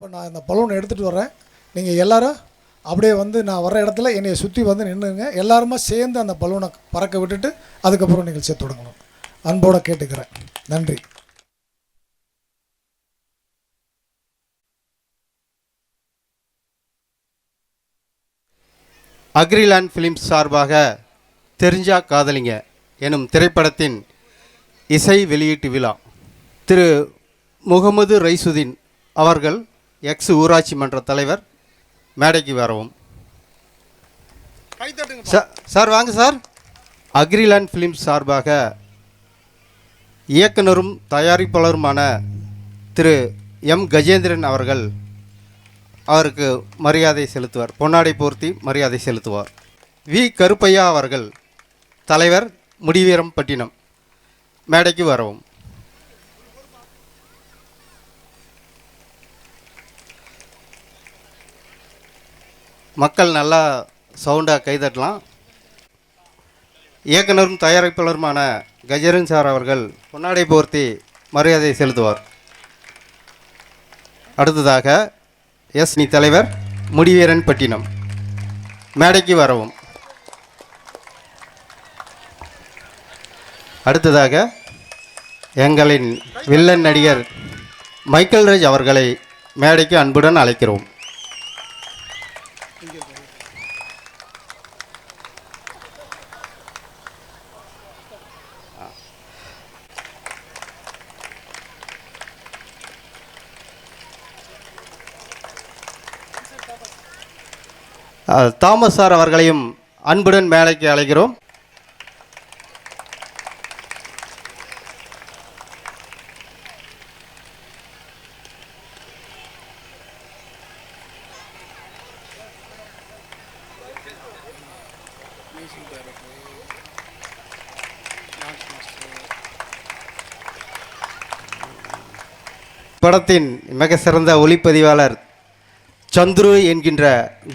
இப்போ நான் இந்த பலூனை எடுத்துகிட்டு வரேன். நீங்கள் எல்லோரும் அப்படியே வந்து நான் வர்ற இடத்துல என்னை சுற்றி வந்து நின்றுங்க. எல்லாருமா சேர்ந்து அந்த பலூனை பறக்க விட்டுட்டு அதுக்கப்புறம் நிகழ்ச்சியை தொடங்கணும். அன்போடு கேட்டுக்கிறேன். நன்றி. அக்ரிலேண்ட் ஃபிலிம்ஸ் சார்பாக தெரிஞ்சா காதலிங்க எனும் திரைப்படத்தின் இசை வெளியீட்டு விழா. திரு முகமது ரைசுதீன் அவர்கள் எக்ஸ் ஊராட்சி மன்ற தலைவர் மேடைக்கு வரவும். சார் வாங்க சார். அக்ரிலேண்ட் ஃபிலிம்ஸ் சார்பாக இயக்குனரும் தயாரிப்பாளருமான திரு எம் கஜேந்திரன் அவர்கள் அவருக்கு மரியாதை செலுத்துவார். பொன்னாடை போர்த்தி மரியாதை செலுத்துவார். வி கருப்பையா அவர்கள் தலைவர் முடிவீரம்பட்டினம் மேடைக்கு வரவும். மக்கள் நல்லா சவுண்டாக கைதட்டலாம். இயக்குனரும் தயாரிப்பாளருமான கஜேந்திரன் சார் அவர்கள் பொன்னாடை போர்த்தி மரியாதை செலுத்துவார். அடுத்ததாக எஸ் நீ தலைவர் முடிவீரன் பட்டினம் மேடைக்கு வரவும். அடுத்ததாக எங்களின் வில்லன் நடிகர் மைக்கேல் ராஜ் அவர்களை மேடைக்கு அன்புடன் அழைக்கிறோம். தாமஸ் சார் அவர்களையும் அன்புடன் மேடைக்கு அழைக்கிறோம். படத்தின் மிக சிறந்த ஒளிப்பதிவாளர் சந்துரு என்கின்ற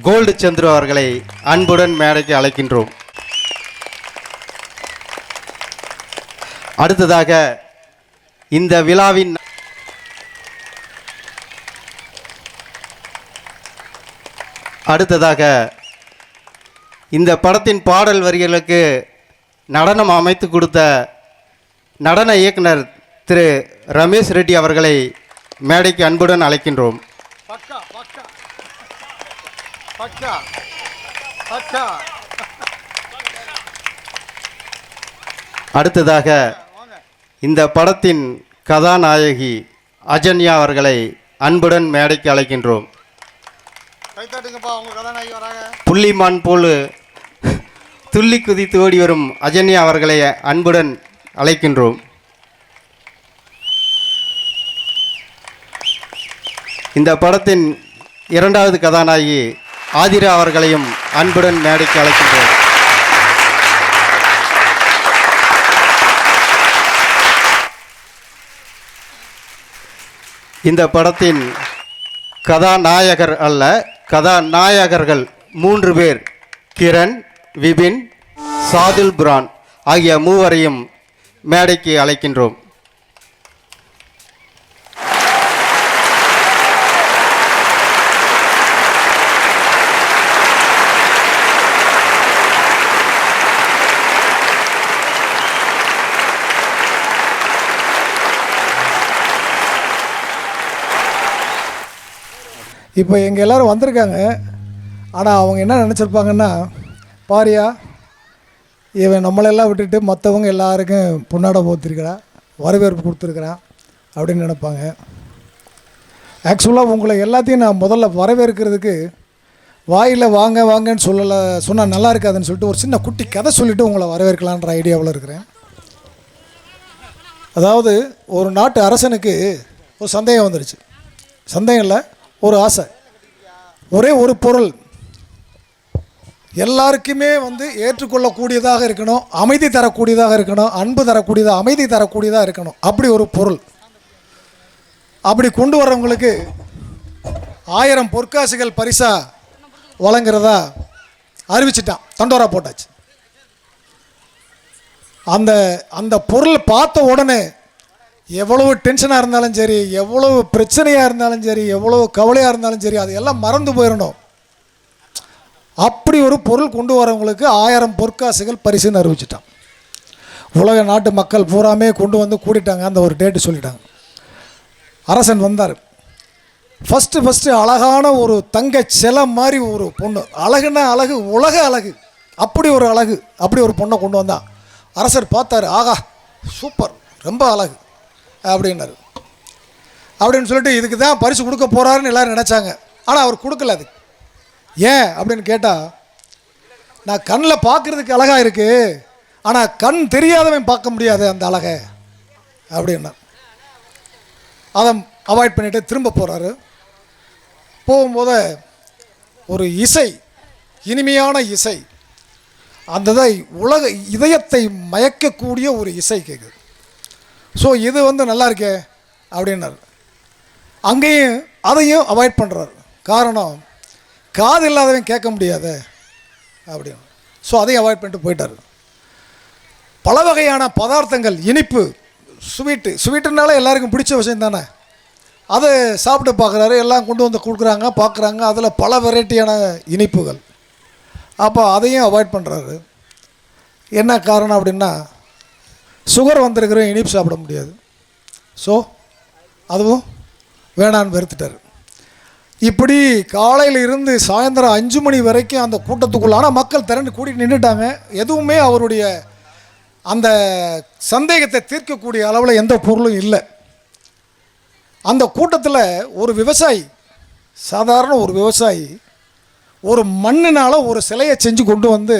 கோல்டு சந்துரு அவர்களை அன்புடன் மேடைக்கு அழைக்கின்றோம். அடுத்ததாக இந்த விழாவின் இந்த படத்தின் பாடல் வரிகளுக்கு நடனம் அமைத்து கொடுத்த நடன இயக்குனர் திரு ரமேஷ் ரெட்டி அவர்களை மேடைக்கு அன்புடன் அழைக்கின்றோம். அடுத்ததாக இந்த படத்தின் கதாநாயகி அஜன்யா அவர்களை அன்புடன் மேடைக்கு அழைக்கின்றோம். புள்ளிமான் போல் துள்ளி குதித்து ஓடி வரும் அஜன்யா அவர்களை அன்புடன் அழைக்கின்றோம். இந்த படத்தின் இரண்டாவது கதாநாயகி ஆதிரா அவர்களையும் அன்புடன் மேடைக்கு அழைக்கின்றோம். இந்த படத்தின் கதாநாயகர் அல்ல, கதாநாயகர்கள் 3 பேர், கிரண், விபின், சாதுல் புரான் ஆகிய மூவரையும் மேடைக்கு அழைக்கின்றோம். இப்போ எங்கள் எல்லோரும் வந்திருக்காங்க. ஆனால் அவங்க என்ன நினச்சிருப்பாங்கன்னா, பாரியா இவன் நம்மளெல்லாம் விட்டுட்டு மற்றவங்க எல்லாருக்கும் பொன்னாடை போத்திருக்கிறான், வரவேற்பு கொடுத்துருக்குறான் அப்படின்னு நினைப்பாங்க. ஆக்சுவலாக உங்களை எல்லாத்தையும் நான் முதல்ல வரவேற்கிறதுக்கு வாயில் வாங்க வாங்கன்னு சொன்னால் நல்லா இருக்காதுன்னு சொல்லிட்டு ஒரு சின்ன குட்டி கதை சொல்லிவிட்டு உங்களை வரவேற்கலான்ற ஐடியாவில் இருக்கிறேன். அதாவது ஒரு நாட்டு அரசனுக்கு ஒரு சந்தேகம் வந்துடுச்சு. சந்தேகம் இல்லை, ஒரு ஆசை. ஒரே ஒரு பொருள் எல்லாருக்குமே வந்து ஏற்றுக்கொள்ளக்கூடியதாக இருக்கணும், அமைதி தரக்கூடியதாக இருக்கணும், அன்பு தரக்கூடியதாக, அமைதி தரக்கூடியதாக இருக்கணும். அப்படி ஒரு பொருள். அப்படி கொண்டு வர்றவங்களுக்கு 1000 பொற்காசுகள் பரிசா வழங்குறதா அறிவிச்சிட்டான். தண்டோரா போட்டாச்சு. அந்த பொருள் பார்த்த உடனே எவ்வளவு டென்ஷனாக இருந்தாலும் சரி, எவ்வளவு பிரச்சனையாக இருந்தாலும் சரி, எவ்வளவு கவலையாக இருந்தாலும் சரி, அது எல்லாம் மறந்து போயிடணும். அப்படி ஒரு பொருள் கொண்டு வரவங்களுக்கு 1000 பொற்காசுகள் பரிசுன்னு அறிவிச்சிட்டான். உலக நாட்டு மக்கள் பூராமே கொண்டு வந்து கூட்டிட்டாங்க. அந்த ஒரு டேட்டு சொல்லிட்டாங்க. அரசன் வந்தார். ஃபஸ்ட்டு அழகான ஒரு தங்க சிலை மாதிரி ஒரு பொண்ணு, அழகுன்னா அழகு, உலக அழகு, அப்படி ஒரு அழகு, அப்படி ஒரு பொண்ணை கொண்டு வந்தான். அரசர் பார்த்தாரு, ஆகா சூப்பர், ரொம்ப அழகு அப்படின்னாரு. அப்படின்னு சொல்லிட்டு இதுக்கு தான் பரிசு கொடுக்க போகிறாருன்னு எல்லோரும் நினச்சாங்க. ஆனால் அவர் கொடுக்கல. அது ஏன் அப்படின்னு கேட்டால், நான் கண்ணில் பார்க்குறதுக்கு அழகாக இருக்குது, ஆனால் கண் தெரியாதவன் பார்க்க முடியாது அந்த அழகை அப்படின்னா. அதை அவாய்ட் பண்ணிவிட்டு திரும்ப போகிறாரு. போகும்போது ஒரு இசை, இனிமையான இசை, அந்த உலக இதயத்தை மயக்கக்கூடிய ஒரு இசை கேட்குது. ஸோ இது நல்லா இருக்கே அப்படின்னாரு. அங்கேயும் அதையும் அவாய்ட் பண்ணுறாரு. காரணம், காது இல்லாதவன் கேட்க முடியாது அப்படின்னு. ஸோ அதையும் அவாய்ட் பண்ணிட்டு போயிட்டார். பல வகையான பதார்த்தங்கள், இனிப்பு, ஸ்வீட்டுனால எல்லாருக்கும் பிடிச்ச விஷயம் தானே. அதை சாப்பிட்டு பார்க்குறாரு. எல்லாம் கொண்டு வந்து கொடுக்குறாங்க, பார்க்குறாங்க. அதில் பல வெரைட்டியான இனிப்புகள். அப்போ அதையும் அவாய்ட் பண்ணுறாரு. என்ன காரணம் அப்படின்னா, சுகர் வந்திருக்கிற இனிப்பு சாப்பிட முடியாது. ஸோ அதுவும் வேணான்னு வெறுத்துட்டார். இப்படி காலையில் இருந்து சாயந்தரம் 5 மணி வரைக்கும் அந்த கூட்டத்துக்குள்ள, ஆனால் மக்கள் திரண்டு கூட்டிகிட்டு நின்றுட்டாங்க. எதுவுமே அவருடைய அந்த சந்தேகத்தை தீர்க்கக்கூடிய அளவில் எந்த பொருளும் இல்லை. அந்த கூட்டத்தில் ஒரு விவசாயி, சாதாரண ஒரு விவசாயி, ஒரு மண்ணினால் ஒரு சிலையை செஞ்சு கொண்டு வந்து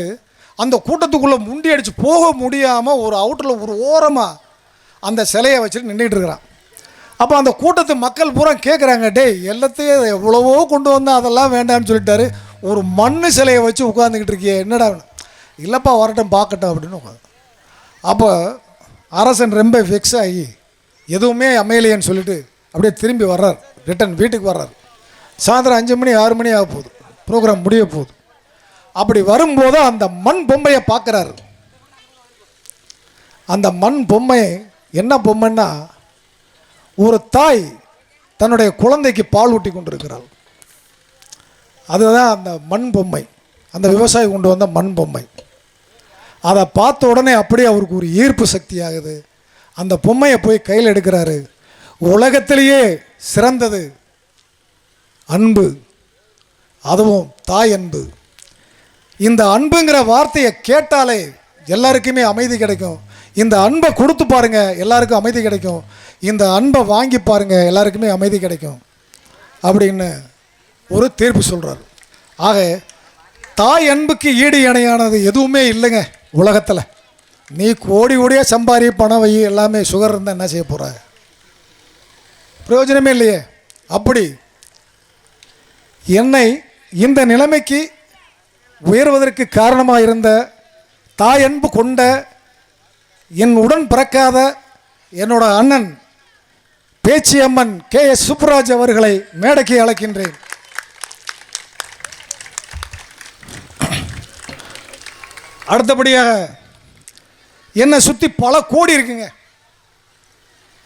அந்த கூட்டத்துக்குள்ளே முண்டி அடித்து போக முடியாமல் ஒரு அவுட்டில் ஒரு ஓரமாக அந்த சிலையை வச்சுட்டு நின்றுட்டு இருக்கிறான். அப்போ அந்த கூட்டத்து மக்கள் பூரா கேட்குறாங்க, டேய் எல்லாத்தையும் எவ்வளவோ கொண்டு வந்தால் அதெல்லாம் வேண்டாம்னு சொல்லிட்டாரு, ஒரு மண் சிலையை வச்சு உட்காந்துக்கிட்டு இருக்கியே, என்னடா? இல்லைப்பா வரட்டும் பார்க்கட்டும் அப்படின்னு உட்காந்து. அப்போ அரசன் ரொம்ப ஃபிக்ஸ் ஆகி எதுவுமே அமையலையேன்னு சொல்லிட்டு அப்படியே திரும்பி வர்றார். ரிட்டன் வீட்டுக்கு வர்றார். சாயந்தரம் 5 மணி 6 மணி ஆக போகுது, ப்ரோக்ராம் முடிய போகுது. அப்படி வரும்போது அந்த மண் பொம்மையை பார்க்குறாரு. அந்த மண் பொம்மை என்ன பொம்மைன்னா, ஒரு தாய் தன்னுடைய குழந்தைக்கு பால் ஊட்டி கொண்டிருக்கிறாள். அதுதான் அந்த மண் பொம்மை, அந்த விவசாயி கொண்டு வந்த மண் பொம்மை. அதை பார்த்த உடனே அப்படியே அவருக்கு ஒரு ஈர்ப்பு சக்தி ஆகுது. அந்த பொம்மையை போய் கையில் எடுக்கிறாரு. உலகத்திலேயே சிறந்தது அன்பு, அதுவும் தாய் அன்பு. இந்த அன்புங்கிற வார்த்தையை கேட்டாலே எல்லாருக்குமே அமைதி கிடைக்கும். இந்த அன்பை கொடுத்து பாருங்க, எல்லாருக்கும் அமைதி கிடைக்கும். இந்த அன்பை வாங்கி பாருங்க, எல்லாருக்குமே அமைதி கிடைக்கும் அப்படின்னு ஒரு தீர்ப்பு சொல்கிறார். ஆக தாய் அன்புக்கு ஈடு இணையானது எதுவுமே இல்லைங்க உலகத்தில். நீ கோடி கோடியாக சம்பாரி, பணம் வை, எல்லாமே சுகர் இருந்தால் என்ன செய்ய போகிற? பிரயோஜனமே இல்லையே. அப்படி என்னை இந்த நிலைமைக்கு உயர்வதற்கு காரணமாக இருந்த தாய் அன்பு கொண்ட என் உடன் பிறக்காத என்னோட அண்ணன் பேச்சியம்மன் KS சுப்புராஜ் அவர்களை மேடைக்கு அழைக்கின்றேன். அடுத்தபடியாக என்னை சுற்றி பல கோடி இருக்குங்க.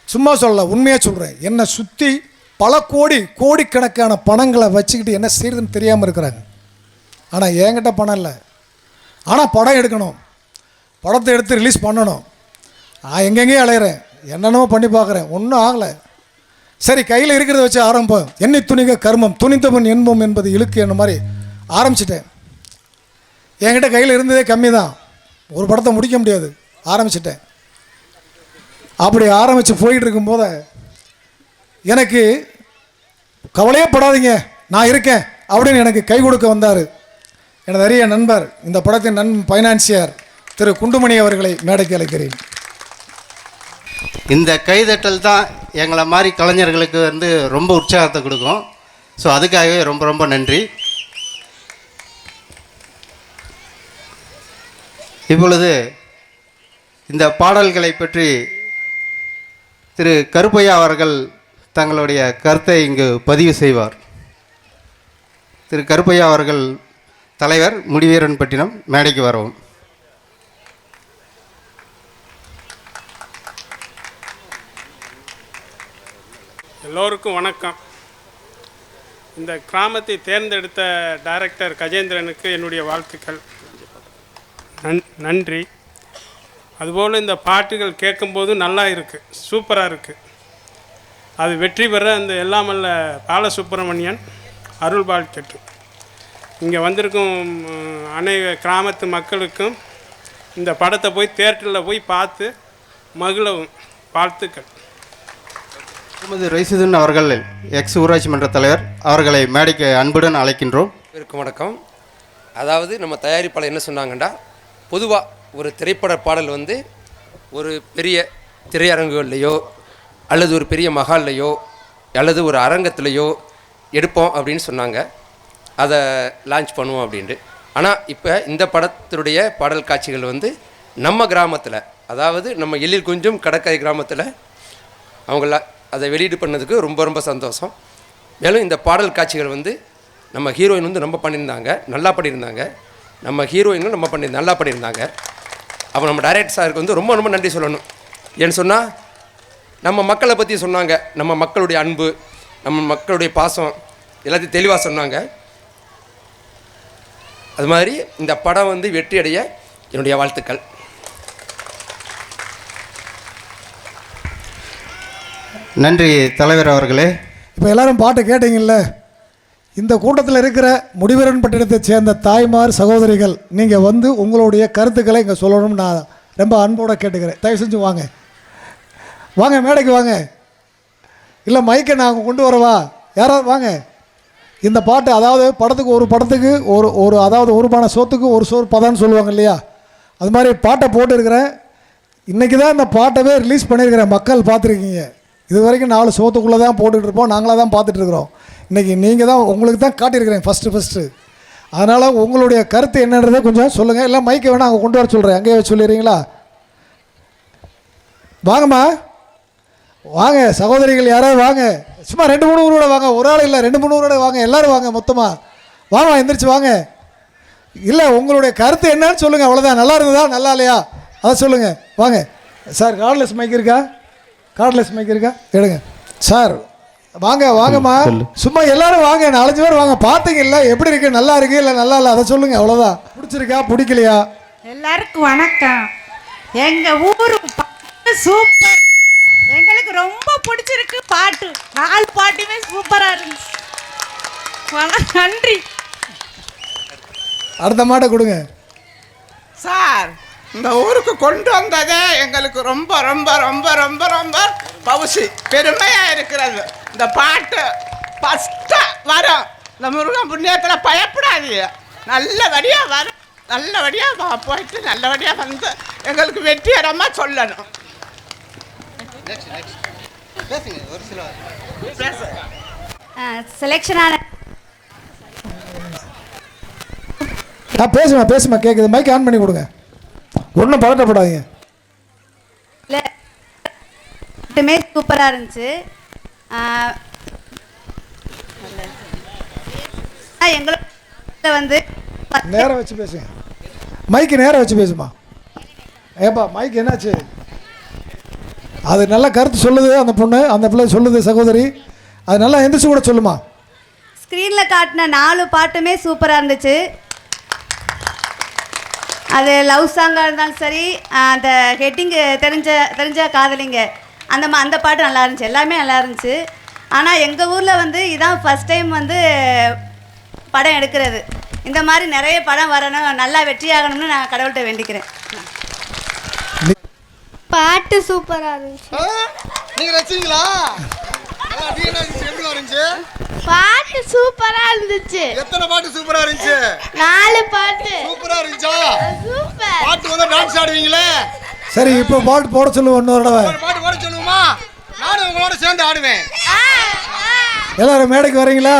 சும்மா சொல்ல, உண்மையாக சொல்கிறேன். என்னை சுற்றி பல கோடிக்கணக்கான பணங்களை வச்சுக்கிட்டு என்ன செய்யுதுன்னு தெரியாமல் இருக்கிறாங்க. ஆனால் என்கிட்ட பணம் இல்லை. ஆனால் படம் எடுக்கணும், படத்தை எடுத்து ரிலீஸ் பண்ணணும். நான் எங்கெங்கேயும் அலையிறேன், என்னென்னமோ பண்ணி பார்க்குறேன், ஒன்றும் ஆகலை. சரி, கையில் இருக்கிறத வச்சு ஆரம்பம். எண்ணி துணிக கர்மம், துணித்தவன் என்போம் என்பது இழுக்கு என்ன மாதிரி ஆரம்பிச்சிட்டேன். என்கிட்ட கையில் இருந்ததே கம்மி தான், ஒரு படத்தை முடிக்க முடியாது. ஆரம்பிச்சிட்டேன். அப்படி ஆரம்பித்து போயிட்டு இருக்கும்போது எனக்கு கவலையே படாதீங்க, நான் இருக்கேன் அப்படின்னு எனக்கு கை கொடுக்க வந்தார் எனது அரிய நண்பர், இந்த படத்தின் ஃபைனான்சியர் திரு குண்டுமணி அவர்களை மேடைக்கு அழைக்கிறேன். இந்த கைதட்டல் தான் எங்களை மாதிரி கலைஞர்களுக்கு ரொம்ப உற்சாகத்தை கொடுக்கும். ஸோ அதுக்காகவே ரொம்ப ரொம்ப நன்றி. இப்பொழுது இந்த பாடல்களை பற்றி திரு கருப்பையா அவர்கள் தங்களுடைய கருத்தை இங்கு பதிவு செய்வார். திரு கருப்பையா அவர்கள், தலைவர், முடிவீரன்பட்டினம், மேடைக்கு வரவும். எல்லோருக்கும் வணக்கம். இந்த கிராமத்தை தேர்ந்தெடுத்த டைரக்டர் கஜேந்திரனுக்கு என்னுடைய வாழ்த்துக்கள். நன்றி. அதுபோல் இந்த பாட்டுகள் கேட்கும்போது நல்லா இருக்குது, சூப்பராக இருக்குது. அது வெற்றி பெற அந்த எல்லாமல்ல பாலசுப்ரமணியன் அருள்பால் கேட்டு இங்கே வந்திருக்கும் அனைவ கிராமத்து மக்களுக்கும் இந்த படத்தை போய் தியேட்டரில் போய் பார்த்து மகிழவும் வாழ்த்துக்கள். திருமதி ரைசுதீன் அவர்கள் எக்ஸ் ஊராட்சி மன்ற தலைவர் அவர்களை மேடைக்கு அன்புடன் அழைக்கின்றோம். வணக்கம். அதாவது நம்ம தயாரிப்பாளர் என்ன சொன்னாங்கண்டா, பொதுவாக ஒரு திரைப்பட பாடல் வந்து ஒரு பெரிய திரையரங்குகள்லையோ அல்லது ஒரு பெரிய மஹால்லையோ அல்லது ஒரு அரங்கத்துலேயோ எடுப்போம் அப்படின்னு சொன்னாங்க. அதை லான்ச் பண்ணுவோம் அப்படின்ட்டு. ஆனால் இப்போ இந்த படத்தினுடைய பாடல் காட்சிகள் வந்து நம்ம கிராமத்தில், அதாவது நம்ம எழில் குஞ்சும் கடற்கரை கிராமத்தில் அவங்கள அதை வெளியீடு பண்ணதுக்கு ரொம்ப ரொம்ப சந்தோஷம். மேலும் இந்த பாடல் காட்சிகள் வந்து நம்ம ஹீரோயின் வந்து ரொம்ப பண்ணியிருந்தாங்க, நல்லா பண்ணியிருந்தாங்க. நம்ம ஹீரோயினும் நம்ம நல்லா பண்ணியிருந்தாங்க. அப்போ நம்ம டைரக்டர் சாருக்கு வந்து ரொம்ப ரொம்ப நன்றி சொல்லணும். ஏன்னு சொன்னால் நம்ம மக்களை பற்றி சொன்னாங்க, நம்ம மக்களுடைய அன்பு, நம்ம மக்களுடைய பாசம் எல்லாத்தையும் தெளிவாக சொன்னாங்க. அது மாதிரி இந்த படம் வந்து வெற்றி அடைய என்னுடைய வாழ்த்துக்கள். நன்றி தலைவர் அவர்களே. இப்போ எல்லாரும் பாட்டு கேட்டீங்கல்ல, இந்த கூட்டத்தில் இருக்கிற முடிவீரன் பட்டினத்தை சேர்ந்த தாய்மார் சகோதரிகள் நீங்கள் வந்து உங்களுடைய கருத்துக்களை இங்கே சொல்லணும்னு நான் ரொம்ப அன்போடு கேட்டுக்கிறேன். தயவு செஞ்சு வாங்க, வாங்க மேடைக்கு வாங்க. இல்லை மைக்கை நான் கொண்டு வரவா? யாராவது வாங்க. இந்த பாட்டு அதாவது படத்துக்கு ஒரு அதாவது ஒரு பானை சோத்துக்கு ஒரு சோறு பதான்னு சொல்லுவாங்க இல்லையா, அது மாதிரி பாட்டை போட்டுருக்கிறேன். இன்றைக்கி தான் இந்த பாட்டவே ரிலீஸ் பண்ணியிருக்கிறேன். மக்கள் பார்த்துருக்கீங்க. இது வரைக்கும் 4 சோத்துக்குள்ளே தான் போட்டுக்கிட்டு இருப்போம், நாங்களாக தான் பார்த்துட்ருக்குறோம். இன்றைக்கி நீங்கள் தான், உங்களுக்கு தான் காட்டியிருக்கிறேன் ஃபஸ்ட்டு. அதனால் உங்களுடைய கருத்து என்னன்றதை கொஞ்சம் சொல்லுங்கள். இல்லை மைக்கை வேணால் அங்கே கொண்டு வர சொல்கிறேன், அங்கேயே சொல்லிடுறீங்களா? வாங்கம்மா வாங்க, சகோதரிகள் யாராவது வாங்க. சும்மா 2-3 ஊரோட வாங்க, ஒரு ஆள் இல்லை, 2-3 ஊரோட வாங்க, எல்லோரும் வாங்க மொத்தமாக வாங்க, எந்திரிச்சு வாங்க. இல்லை உங்களுடைய கருத்து என்னன்னு சொல்லுங்கள், அவ்வளோதான். நல்லா இருந்ததா நல்லா இல்லையா அதை சொல்லுங்கள். வாங்க சார். கார்ட்லெஸ் மைக் இருக்கா? எடுங்க சார். வாங்க வாங்கம்மா, சும்மா எல்லாரும் வாங்க, 4-5 பேர் வாங்க. பார்த்தீங்கல்ல எப்படி இருக்கு, நல்லா இருக்கு இல்லை நல்லா இல்லை அதை சொல்லுங்கள், அவ்வளோதான். பிடிச்சிருக்கா பிடிக்கலையா? எல்லாருக்கும் வணக்கம். எங்கள் ஊர் சூப்பர், எங்களுக்கு ரொம்ப பிடிச்சிருக்கு பாட்டு. 4 பாட்டுமே சூப்பராக இருந்துச்சு. நன்றி. அடுத்த மாட்டை கொடுங்க சார். இந்த ஊருக்கு கொண்டு வந்ததே எங்களுக்கு ரொம்ப ரொம்ப ரொம்ப ரொம்ப ரொம்ப பவுசி பெருமையாக இருக்கிறது. இந்த பாட்டு ஃபஸ்ட்டாக வரும். இந்த முருகன் புண்ணியத்தில் பயப்படாதீங்க, நல்லபடியாக வரும். நல்லபடியாக போயிட்டு நல்லபடியாக வந்து எங்களுக்கு வெற்றிகரமாக சொல்லணும். செலெக்ஷனான பேசுமா கேட்குது. மைக் ஆன் பண்ணி கொடுங்க, ஒன்றும் பதட்டப்படாதீங்க. மட்டுமே சூப்பராக இருந்துச்சு. எங்களை வந்து நேராக வச்சு பேசுங்க, மைக்கு நேராக வச்சு பேசுமா. ஏப்பா மைக் என்னாச்சு? அது நல்ல கருத்து சொல்லுது அந்த பொண்ணு, அந்த பிள்ளை சொல்லுது சகோதரி, அது நல்லா எந்திரிச்சு கூட சொல்லுமா. ஸ்க்ரீனில் காட்டின 4 பாட்டுமே சூப்பராக இருந்துச்சு. அது லவ் சாங்காக இருந்தாலும் சரி, அந்த ஹெட்டிங்கு தெரிஞ்ச காதலிங்க அந்த பாட்டு நல்லா இருந்துச்சு, எல்லாமே நல்லா இருந்துச்சு. ஆனால் எங்கள் ஊரில் வந்து இதான் ஃபஸ்ட் டைம் வந்து படம் எடுக்கிறது. இந்த மாதிரி நிறைய படம் வரணும், நல்லா வெற்றியாகணும்னு நான் கடவுள்கிட்ட வேண்டிக்கிறேன். பாட்டு சூப்பரா இருந்துச்சு. நீங்க ரசிங்களா? பாட்டு சூப்பரா இருந்துச்சு. எத்தனை பாட்டு சூப்பரா இருந்துச்சு? 4 பாட்டு சூப்பரா இருந்துச்சா? சூப்பர். பாட்டு வந்து டான்ஸ் ஆடுவீங்களே? சரி இப்போ பாட்டு போட சொல்லுவோம், இன்னொரு தடவை பாட்டு போட சொல்லுவோமா? நானும் உங்களோட சேர்ந்து ஆடுவேன். எல்லாரும் மேடைக்கு வரீங்களா?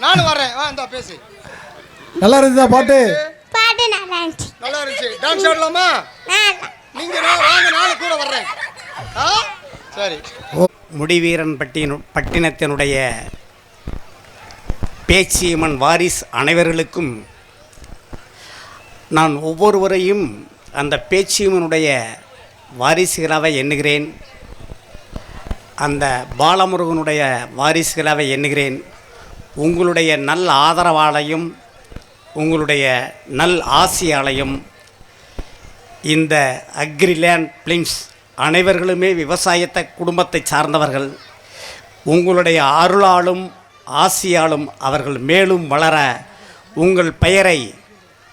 நானும் வரேன். வா இந்த பேசு. நல்லா இருந்துதா பாட்டு? பாட்டு நல்லா இருந்துச்சு. நல்லா இருந்துச்சு. டான்ஸ் ஆடலாமா? நீங்க வாங்க, நானும் கூட வர்றேன். சரி. முடிவீரன் பட்டினத்தினுடைய பேச்சியம்மன் வாரிஸ் அனைவர்களுக்கும் நான் ஒவ்வொருவரையும் அந்த பேச்சியம்மனுடைய வாரிசுகளாக எண்ணுகிறேன். அந்த பாலமுருகனுடைய வாரிசுகளாக எண்ணுகிறேன். உங்களுடைய நல் ஆதரவாலையும் உங்களுடைய நல் ஆசியாலையும் இந்த அக்ரிலேண்ட் பிலிம்ஸ் அனைவர்களுமே விவசாயத்தை குடும்பத்தை சார்ந்தவர்கள். உங்களுடைய அருளாலும் ஆசியாலும் அவர்கள் மேலும் வளர உங்கள் பெயரை,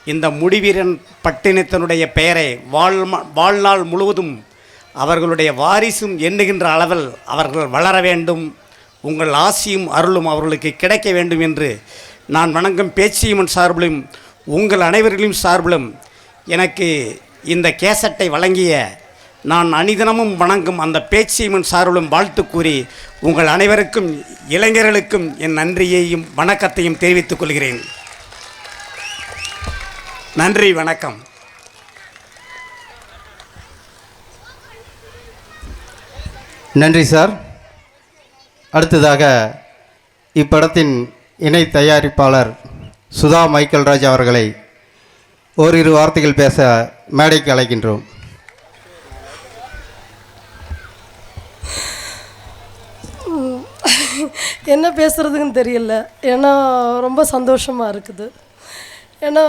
இந்த முடிவீரன் பட்டினத்தினுடைய பெயரை வாழ்நாள் முழுவதும் அவர்களுடைய வாரிசும் எண்ணுகின்ற அளவில் அவர்கள் வளர வேண்டும். உங்கள் ஆசியும் அருளும் அவர்களுக்கு கிடைக்க வேண்டும் என்று நான் வணங்கும் பேச்சியம்மன் சார்பிலும் உங்கள் அனைவர்களையும் சார்பிலும் எனக்கு இந்த கேசட்டை வழங்கிய நான் அனிதினமும் வணங்கும் அந்த பேச்சியம்மன் சார்பிலும் வாழ்த்து கூறி உங்கள் அனைவருக்கும் இளைஞர்களுக்கும் என் நன்றியையும் வணக்கத்தையும் தெரிவித்துக் கொள்கிறேன். நன்றி, வணக்கம். நன்றி சார். அடுத்ததாக இப்படத்தின் இணை தயாரிப்பாளர் சுதா மைக்கேல் ராஜ் அவர்களை ஓரிரு வார்த்தைகள் பேச மேடைக்கு அழைக்கின்றோம். என்ன பேசுகிறதுன்னு தெரியல. ஏன்னா ரொம்ப சந்தோஷமாக இருக்குது. ஏன்னா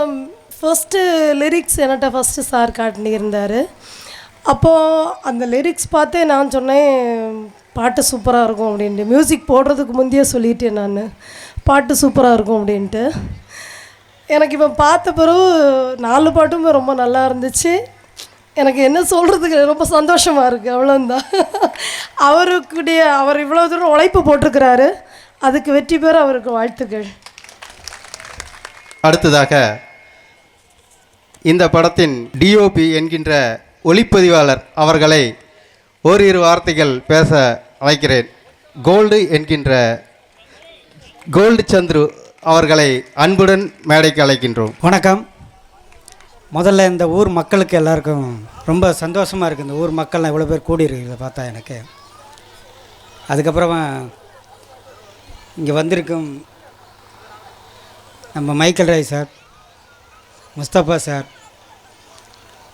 ஃபஸ்ட்டு லிரிக்ஸ் என்கிட்ட ஃபஸ்ட்டு சார் காட்டினிருந்தார். அப்போது அந்த லிரிக்ஸ் பார்த்தே நான் சொன்னேன் பாட்டு சூப்பராக இருக்கும் அப்படின்ட்டு. மியூசிக் போடுறதுக்கு முந்தையே சொல்லிட்டேன் நான் பாட்டு சூப்பராக இருக்கும் அப்படின்ட்டு. எனக்கு இப்போ பார்த்த பிறகு 4 பாட்டுமே ரொம்ப நல்லா இருந்துச்சு. எனக்கு என்ன சொல்கிறதுக்கு ரொம்ப சந்தோஷமாக இருக்குது, அவ்வளோந்தான். அவர் இவ்வளோ தூரம் உழைப்பு போட்டிருக்கிறாரு, அதுக்கு வெற்றி பெற அவருக்கு வாழ்த்துக்கள். அடுத்ததாக இந்த படத்தின் டிஓபி என்கின்ற ஒளிப்பதிவாளர் அவர்களை ஓரிரு வார்த்தைகள் பேச அழைக்கிறேன். கோல்டு சந்துரு அவர்களை அன்புடன் மேடைக்கு அழைக்கின்றோம். வணக்கம். முதல்ல இந்த ஊர் மக்களுக்கு எல்லாருக்கும் ரொம்ப சந்தோஷமாக இருக்குது. இந்த ஊர் மக்கள் இவ்வளோ பேர் கூடியிருக்கிறத பார்த்தா எனக்கு. அதுக்கப்புறமா இங்கே வந்திருக்கும் நம்ம Michael Roy sir, Mustafa sir,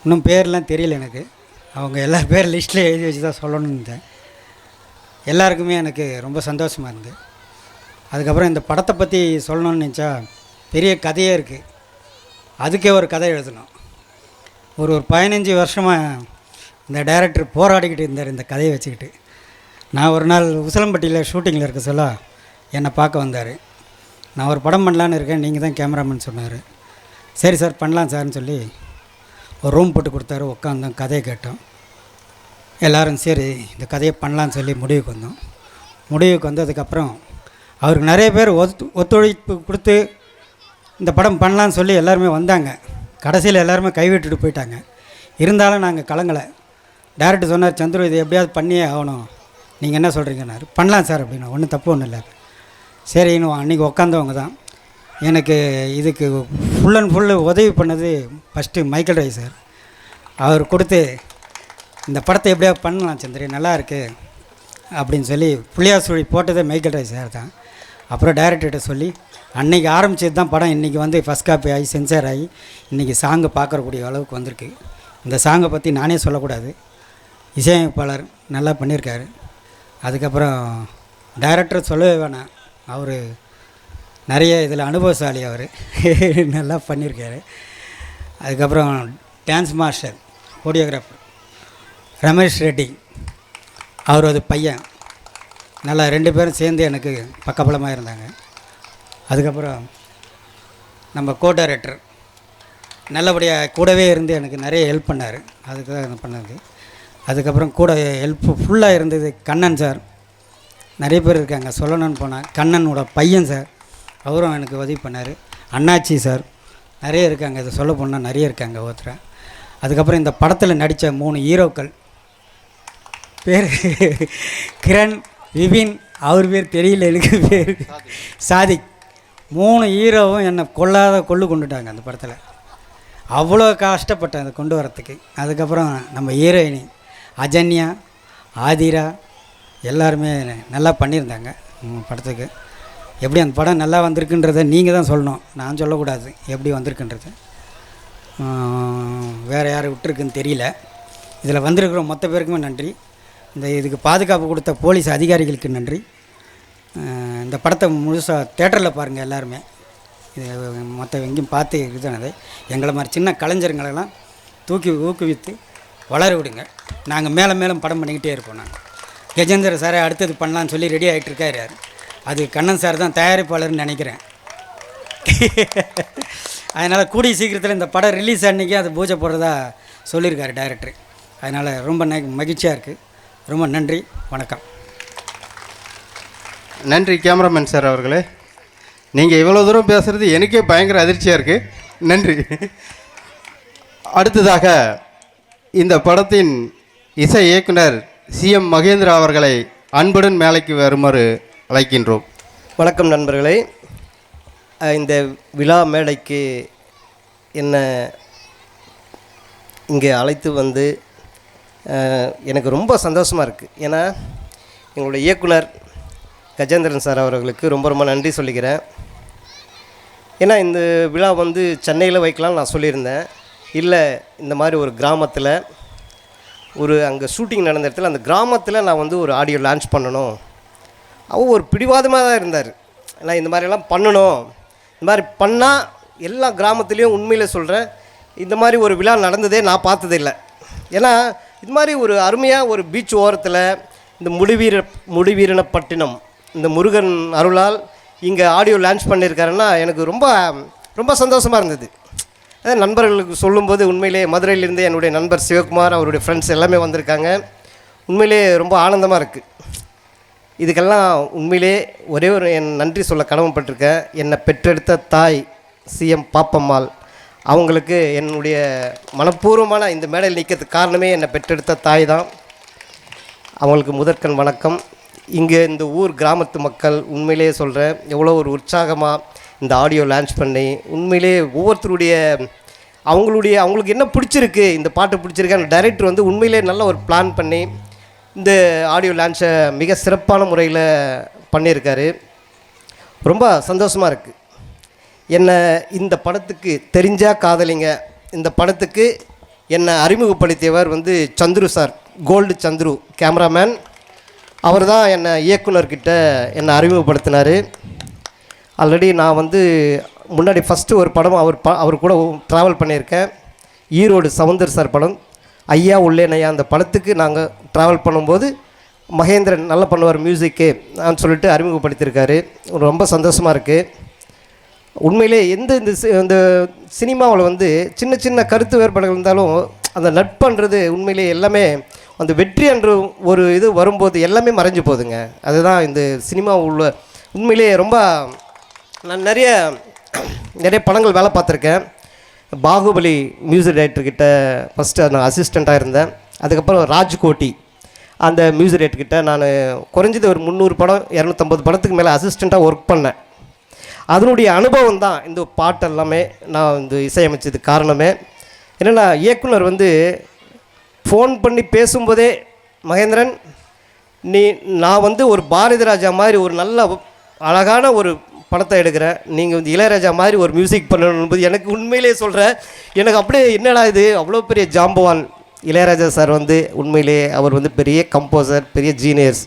இன்னும் பேர்லாம் தெரியல எனக்கு. அவங்க எல்லா பேர் லிஸ்ட்டில் எழுதி வச்சு தான் சொல்லணும்னு இருந்தேன். எல்லாருக்குமே எனக்கு ரொம்ப சந்தோஷமாக இருந்தது. அதுக்கப்புறம் இந்த படத்தை பற்றி சொல்லணும்னு நினச்சா பெரிய கதையே இருக்குது. அதுக்கே ஒரு கதை எழுதணும். ஒரு 15 வருஷமாக இந்த டைரக்டர் போராடிக்கிட்டு இருந்தார் இந்த கதையை வச்சுக்கிட்டு. நான் ஒரு நாள் உசிலம்பட்டியில் ஷூட்டிங்கில் இருக்க சொல்ல என்னை பார்க்க வந்தார். நான் ஒரு படம் பண்ணலான்னு இருக்கேன், நீங்கள் தான் கேமராமேன் சொன்னார். சரி சார் பண்ணலாம் சார்னு சொல்லி ஒரு ரூம் போட்டு கொடுத்தாரு. உட்காந்தோம், கதையை கேட்டோம். எல்லோரும் சரி இந்த கதையை பண்ணலான்னு சொல்லி முடிவுக்கு வந்தோம். முடிவுக்கு வந்ததுக்கப்புறம் அவருக்கு நிறைய பேர் ஒத்துழைப்பு கொடுத்து இந்த படம் பண்ணலான்னு சொல்லி எல்லாருமே வந்தாங்க. கடைசியில் எல்லாருமே கைவிட்டுட்டு போயிட்டாங்க. இருந்தாலும் நாங்கள் கலங்கலை. டேரக்டர் சொன்னார், சந்துரு இது எப்படியாவது பண்ணியே ஆகணும், நீங்கள் என்ன சொல்கிறீங்கன்னாரு. பண்ணலாம் சார் அப்படின்னா. ஒன்றும் தப்பு ஒன்றும் இல்லை. சரி இன்னும் அன்றைக்கி உட்காந்தவங்க தான். எனக்கு இதுக்கு ஃபுல் அண்ட் ஃபுல்லு உதவி பண்ணது ஃபஸ்ட்டு மைக்கேல் ராய் சார். அவர் கொடுத்து இந்த படத்தை எப்படியா பண்ணலாம் சந்திரி, நல்லா இருக்குது அப்படின்னு சொல்லி புள்ளியார் சுழி போட்டதே மைக்கேல் ராய் சார் தான். அப்புறம் டைரக்டர்கிட்ட சொல்லி அன்றைக்கி ஆரம்பித்தது தான் படம். இன்றைக்கி வந்து ஃபஸ்ட் காப்பி ஆகி சென்சார் ஆகி இன்றைக்கி சாங்கு பார்க்கக்கூடிய அளவுக்கு வந்திருக்கு. இந்த சாங்கை பற்றி நானே சொல்லக்கூடாது, இசையமைப்பாளர் நல்லா பண்ணியிருக்காரு. அதுக்கப்புறம் டைரக்டர் சொல்லவே வேணாம், அவர் நிறைய இதில் அனுபவசாலி, அவர் நல்லா பண்ணியிருக்காரு. அதுக்கப்புறம் dance master choreographer Ramesh Reddy, அவரது பையன், நல்லா 2 பேரும் சேர்ந்து எனக்கு பக்கபலமாக இருந்தாங்க. அதுக்கப்புறம் நம்ம கோ டைரக்டர் நல்லபடியாக கூடவே இருந்து எனக்கு நிறைய ஹெல்ப் பண்ணார். அதுக்கு தான் பண்ணது. அதுக்கப்புறம் கூட ஹெல்ப்பு ஃபுல்லாக இருந்தது கண்ணன் சார். நிறைய பேர் இருக்காங்க சொல்லணும்னு போனால். கண்ணனோட பையன் சார், அவரும் எனக்கு உதவி பண்ணார். அண்ணாச்சி சார், நிறைய இருக்காங்க. இதை சொல்ல போனால் நிறைய இருக்காங்க ஒருத்தர். அதுக்கப்புறம் இந்த படத்தில் நடித்த 3 ஹீரோக்கள் பேர் கிரண், விபின், அவர் பேர் தெரியல எனக்கு, பேர் சாதிக். 3 ஹீரோவும் என்னை கொள்ளு கொண்டுட்டாங்க அந்த படத்தில். அவ்வளோ கஷ்டப்பட்டேன் அதை கொண்டு வரத்துக்கு. அதுக்கப்புறம் நம்ம ஹீரோயினி அஜன்யா, ஆதிரா எல்லாருமே நல்லா பண்ணியிருந்தாங்க படத்துக்கு. எப்படி அந்த படம் நல்லா வந்திருக்குன்றதை நீங்கள் தான் சொல்லணும், நான் சொல்லக்கூடாது எப்படி வந்திருக்குன்றது. வேறு யார் விட்டுருக்குன்னு தெரியல. இதில் வந்திருக்கிற மொத்த பேருக்குமே நன்றி. இதுக்கு பாதுகாப்பு கொடுத்த போலீஸ் அதிகாரிகளுக்கு நன்றி. இந்த படத்தை முழுசாக தேட்டரில் பாருங்கள் எல்லாருமே. இது மற்ற எங்கேயும் பார்த்து இதுதானது. எங்களை மாதிரி சின்ன கலைஞருங்களெல்லாம் ஊக்குவித்து வளர விடுங்க. நாங்கள் மேலும் படம் பண்ணிக்கிட்டே இருப்போம். நாங்கள் கஜேந்திர சாரை அடுத்தது பண்ணலான்னு சொல்லி ரெடி ஆகிட்டு இருக்காரு. அது கண்ணன் சார் தான் தயாரிப்பாளர்னு நினைக்கிறேன். அதனால் கூடிய சீக்கிரத்தில் இந்த படம் ரிலீஸ் அன்றைக்கி அது பூஜை போடுறதா சொல்லியிருக்காரு டைரக்டர். அதனால் ரொம்ப மகிழ்ச்சியாக இருக்குது. ரொம்ப நன்றி, வணக்கம். நன்றி கேமராமேன் சார் அவர்களே. நீங்கள் இவ்வளோ தூரம் பேசுகிறது எனக்கே பயங்கர அதிர்ச்சியாக இருக்குது. நன்றி. அடுத்ததாக இந்த படத்தின் இசை இயக்குனர் CM மகேந்திரா அவர்களை அன்புடன் மேலைக்கு வருமாறு அழைக்கின்றோம். வணக்கம் நண்பர்களே. இந்த விழா மேடைக்கு என்னை இங்கே அழைத்து வந்து எனக்கு ரொம்ப சந்தோஷமாக இருக்குது. ஏன்னா எங்களுடைய இயக்குனர் கஜேந்திரன் சார் அவர்களுக்கு ரொம்ப நன்றி சொல்லிக்கிறேன். ஏன்னா இந்த விழா வந்து சென்னையில் வைக்கலாம்னு நான் சொல்லியிருந்தேன். இல்லை, இந்த மாதிரி ஒரு கிராமத்தில் அங்கே ஷூட்டிங் நடந்த இடத்துல அந்த கிராமத்தில் நான் வந்து ஒரு ஆடியோ லான்ச் பண்ணணும். அவர் ஒரு பிடிவாதமாக தான் இருந்தார். நான் இந்த மாதிரிலாம் பண்ணணும், இந்த மாதிரி பண்ணால் எல்லா கிராமத்துலேயும் உண்மையில் சொல்கிறேன், இந்த மாதிரி ஒரு விழா நடந்ததே நான் பார்த்ததில்லை. ஏன்னா இது மாதிரி ஒரு அருமையாக ஒரு பீச் ஓரத்தில் இந்த முடிவீரனப்பட்டினம் இந்த முருகன் அருளால் இங்கே ஆடியோ லான்ச் பண்ணியிருக்காருன்னா எனக்கு ரொம்ப சந்தோஷமாக இருந்தது. நண்பர்களுக்கு சொல்லும்போது உண்மையிலே மதுரையிலேருந்து என்னுடைய நண்பர் சிவகுமார் அவருடைய ஃப்ரெண்ட்ஸ் எல்லாமே வந்திருக்காங்க. உண்மையிலே ரொம்ப ஆனந்தமாக இருக்குது. இதுக்கெல்லாம் உண்மையிலே ஒரே ஒரு என் நன்றி சொல்ல கடமைப்பட்டிருக்கேன். என்னை பெற்றெடுத்த தாய் CM பாப்பம்மாள் அவங்களுக்கு என்னுடைய மனப்பூர்வமான இந்த மேடையில் நிற்கிறதுக்கு காரணமே என்னை பெற்றெடுத்த தாய் தான். அவங்களுக்கு முதற்கண் வணக்கம். இங்கே இந்த ஊர் கிராமத்து மக்கள் உண்மையிலே சொல்கிறேன், எவ்வளோ ஒரு உற்சாகமாக இந்த ஆடியோ லான்ச் பண்ணி உண்மையிலே ஒவ்வொருத்தருடைய அவங்களுக்கு என்ன பிடிச்சிருக்கு, இந்த பாட்டு பிடிச்சிருக்கு, அந்த டைரக்டர் வந்து உண்மையிலே நல்ல ஒரு பிளான் பண்ணி இந்த ஆடியோ லான்ச்சை மிக சிறப்பான முறையில் பண்ணியிருக்காரு. ரொம்ப சந்தோஷமாக இருக்குது. என்னை இந்த படத்துக்கு தெரிஞ்சா காதலிங்க இந்த படத்துக்கு என்னை அறிமுகப்படுத்தியவர் வந்து Chandru sir, gold Chandru cameraman. அவர் தான் என்னை இயக்குனர்கிட்ட என்னை அறிமுகப்படுத்தினார். ஆல்ரெடி நான் வந்து முன்னாடி ஃபஸ்ட்டு ஒரு படம் அவர் கூட ட்ராவல் பண்ணியிருக்கேன். ஈரோடு சவுந்தர் சார் படம் ஐயா உள்ளேனையா, அந்த படத்துக்கு நாங்கள் ட்ராவல் பண்ணும்போது மகேந்திரன் நல்லா பண்ணுவார் மியூசிக்கு நான் சொல்லிட்டு அறிமுகப்படுத்தியிருக்காரு. ரொம்ப சந்தோஷமாக இருக்குது. உண்மையிலே இந்த சினிமாவில் வந்து சின்ன சின்ன கருத்து வேறுபாடுகள் இருந்தாலும் அந்த நட்புன்றது உண்மையிலே எல்லாமே அந்த வெற்றி என்று ஒரு இது வரும்போது எல்லாமே மறைஞ்சு போகுதுங்க. அதுதான் இந்த சினிமா உள்ள உண்மையிலே ரொம்ப நான் நிறைய படங்கள் வேலை பார்த்துருக்கேன். பாகுபலி மியூசிக் டைரக்டர்கிட்ட ஃபஸ்ட்டு நான் அசிஸ்டண்ட்டாக இருந்தேன். அதுக்கப்புறம் ராஜ்கோட்டி அந்த மியூசிக் டைரக்டர்கிட்ட நான் குறைஞ்சது ஒரு 300 படம் 250 படத்துக்கு மேலே அசிஸ்டண்ட்டாக ஒர்க் பண்ணேன். அதனுடைய அனுபவம் தான் இந்த பாட்டு எல்லாமே நான் இந்த இசையமைச்சதுக்கு காரணமே. என்னென்னா இயக்குனர் வந்து ஃபோன் பண்ணி பேசும்போதே மகேந்திரன் நான் வந்து ஒரு பாரதி ராஜா மாதிரி ஒரு நல்ல அழகான ஒரு படத்தை எடுக்கிறேன், நீங்கள் வந்து இளையராஜா மாதிரி ஒரு மியூசிக் பண்ணணும்போது எனக்கு உண்மையிலே சொல்கிறேன், எனக்கு அப்படியே என்னடா இது அவ்வளோ பெரிய ஜாம்பவான் இளையராஜா சார் வந்து உண்மையிலே அவர் வந்து பெரிய கம்போசர், பெரிய ஜீனியர்ஸ்.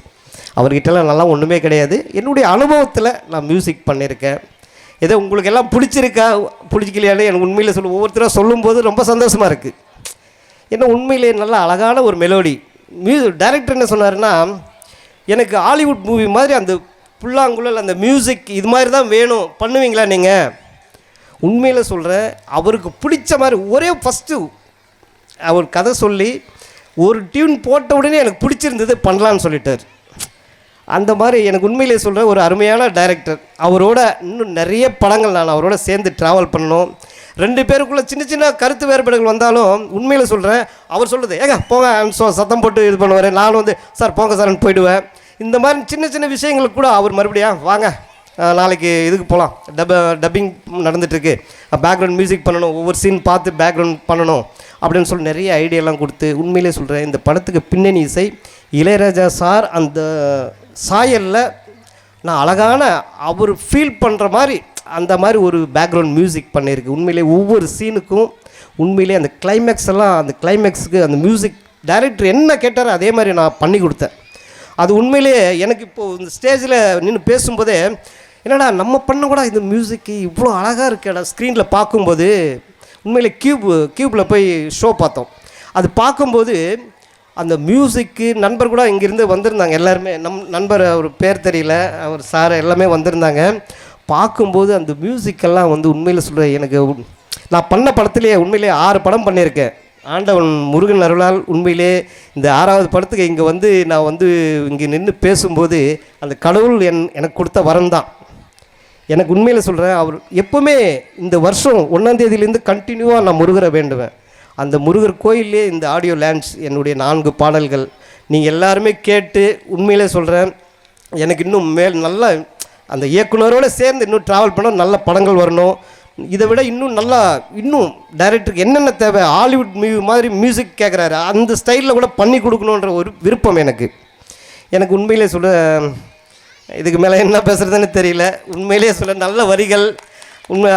அவர்கிட்டலாம் நல்லா ஒன்றுமே கிடையாது. என்னுடைய அனுபவத்தில் நான் மியூசிக் பண்ணியிருக்கேன். ஏதோ உங்களுக்கு எல்லாம் பிடிச்சிக்கலையானே எனக்கு உண்மையிலே ஒவ்வொருத்தராக சொல்லும்போது ரொம்ப சந்தோஷமாக இருக்குது. ஏன்னா உண்மையிலே நல்லா அழகான ஒரு மெலோடி. டைரக்டர் என்ன சொன்னார்னா, எனக்கு ஹாலிவுட் மூவி மாதிரி அந்த புல்லாங்குழல் அந்த மியூசிக் இது மாதிரி தான் வேணும், பண்ணுவீங்களா நீங்கள்? உண்மையில் சொல்கிறேன், அவருக்கு பிடிச்ச மாதிரி ஒரே ஃபஸ்ட்டு அவர் கதை சொல்லி ஒரு டியூன் போட்ட உடனே எனக்கு பிடிச்சிருந்தது, பண்ணலான்னு சொல்லிட்டார். அந்த மாதிரி எனக்கு உண்மையிலே சொல்கிறேன் ஒரு அருமையான டைரக்டர். அவரோட இன்னும் நிறைய படங்கள் நான் அவரோட சேர்ந்து ட்ராவல் பண்ணணும். 2 பேருக்குள்ளே சின்ன சின்ன கருத்து வேறுபாடுகள் வந்தாலும் உண்மையில் சொல்கிறேன், அவர் சொல்கிறது ஏங்க போங்க சத்தம் போட்டு இது பண்ணுவார், நானும் வந்து சார் போங்க சார்ன்னு போயிடுவேன். இந்த மாதிரி சின்ன சின்ன விஷயங்களுக்கு கூட அவர் மறுபடியும் வாங்க நாளைக்கு இதுக்கு போகலாம், டப்பிங் நடந்துகிட்ருக்கு, பேக்ரவுண்ட் மியூசிக் பண்ணணும், ஒவ்வொரு சீன் பார்த்து பேக்ரவுண்ட் பண்ணணும் அப்படின்னு சொல்லி நிறைய ஐடியாலாம் கொடுத்து உண்மையிலே சொல்கிறேன் இந்த படத்துக்கு பின்னணி இசை இளையராஜா சார் அந்த சாயலில் நான் அழகான அவர் ஃபீல் பண்ணுற மாதிரி அந்த மாதிரி ஒரு பேக்ரவுண்ட் மியூசிக் பண்ணியிருக்கு. உண்மையிலே ஒவ்வொரு சீனுக்கும் உண்மையிலே அந்த கிளைமேக்ஸ் எல்லாம் அந்த கிளைமேக்ஸுக்கு அந்த மியூசிக் டைரக்டர் என்ன கேட்டாரோ அதே மாதிரி நான் பண்ணி கொடுத்தேன். அது உண்மையிலேயே எனக்கு இப்போது இந்த ஸ்டேஜில் நின்று பேசும்போதே என்னடா நம்ம பண்ண கூட இந்த மியூசிக்கு இவ்வளோ அழகாக இருக்கடா ஸ்க்ரீனில் பார்க்கும்போது. உண்மையிலே கியூப்பில் போய் ஷோ பார்த்தோம். அது பார்க்கும்போது அந்த மியூசிக்கு நண்பர் கூட இங்கேருந்து வந்திருந்தாங்க எல்லாருமே. நண்பர் அவர் பேர் தெரியல, அவர் சார் எல்லாமே வந்திருந்தாங்க. பார்க்கும்போது அந்த மியூசிக்கெல்லாம் வந்து உண்மையில் சொல்கிறேன், எனக்கு நான் பண்ண படத்துலேயே உண்மையிலே 6 படம் பண்ணியிருக்கேன். ஆண்டவன் முருகன் அருளால் உண்மையிலே இந்த 6வது படத்துக்கு இங்கே வந்து நான் வந்து இங்கே நின்று பேசும்போது அந்த கடவுள் எனக்கு கொடுத்த வரம் தான். எனக்கு உண்மையில் சொல்கிறேன், அவர் எப்போவுமே இந்த வருஷம் 1ஆம் தேதியிலேருந்து கண்டினியூவாக நான் முருகரை வேண்டுவேன். அந்த முருகர் கோயிலே இந்த ஆடியோ லான்ச் என்னுடைய 4 பாடல்கள் நீங்கள் எல்லாருமே கேட்டு உண்மையிலே சொல்கிறேன், எனக்கு இன்னும் நல்லா அந்த இயக்குனரோடு சேர்ந்து இன்னும் ட்ராவல் பண்ண நல்ல படங்கள் வரணும். இதை விட இன்னும் டைரக்டருக்கு என்னென்ன தேவை, ஹாலிவுட் மாதிரி மியூசிக் கேட்குறாரு அந்த ஸ்டைலில் கூட பண்ணி கொடுக்கணுன்ற ஒரு விருப்பம் எனக்கு உண்மையிலே சொல்ல. இதுக்கு மேலே என்ன பேசுகிறதுன்னு தெரியல. உண்மையிலே சொல்ல நல்ல வரிகள்,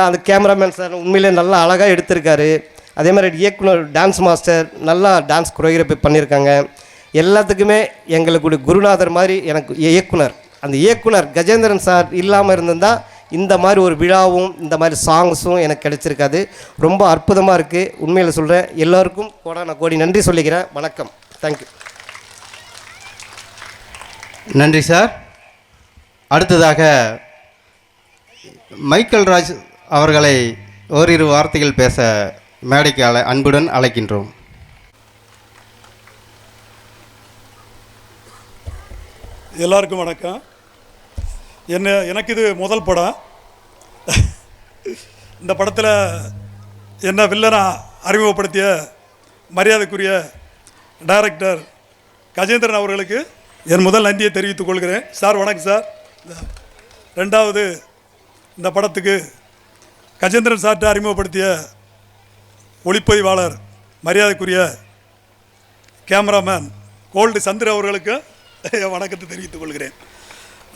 அந்த கேமராமேன் சார் உண்மையிலே நல்லா அழகாக எடுத்திருக்காரு. அதே மாதிரி இயக்குனர் டான்ஸ் மாஸ்டர் நல்லா டான்ஸ் கொரியோகிராஃபி பண்ணியிருக்காங்க. எல்லாத்துக்குமே எங்களுக்கு குருநாதர் மாதிரி எனக்கு இயக்குனர், அந்த இயக்குனர் கஜேந்திரன் சார் இல்லாமல் இருந்திருந்தால் இந்த மாதிரி ஒரு விழாவும் இந்த மாதிரி சாங்ஸும் எனக்கு கிடைச்சிருக்காது. ரொம்ப அற்புதமாக இருக்குது. உண்மையில் சொல்கிறேன், எல்லோருக்கும் கோடி நன்றி சொல்லிக்கிறேன். வணக்கம். தேங்க்யூ. நன்றி சார். அடுத்ததாக மைக்கேல் ராஜ் அவர்களை ஓரிரு வார்த்தைகள் பேச மேடைக்கு அன்புடன் அழைக்கின்றோம். எல்லாருக்கும் வணக்கம். எனக்கு இது முதல் படம். இந்த படத்தில் என்ன வில்லனா அறிமுகப்படுத்திய மரியாதைக்குரிய டைரக்டர் கஜேந்திரன் அவர்களுக்கு என் முதல் நன்றியை தெரிவித்துக் கொள்கிறேன். சார் வணக்கம் சார். 2வது இந்த படத்துக்கு கஜேந்திரன் சார்ட்ட அறிமுகப்படுத்திய ஒளிப்பதிவாளர் மரியாதைக்குரிய கேமராமேன் கோல்டு சந்திர அவர்களுக்கு என் வணக்கத்தை தெரிவித்துக் கொள்கிறேன்.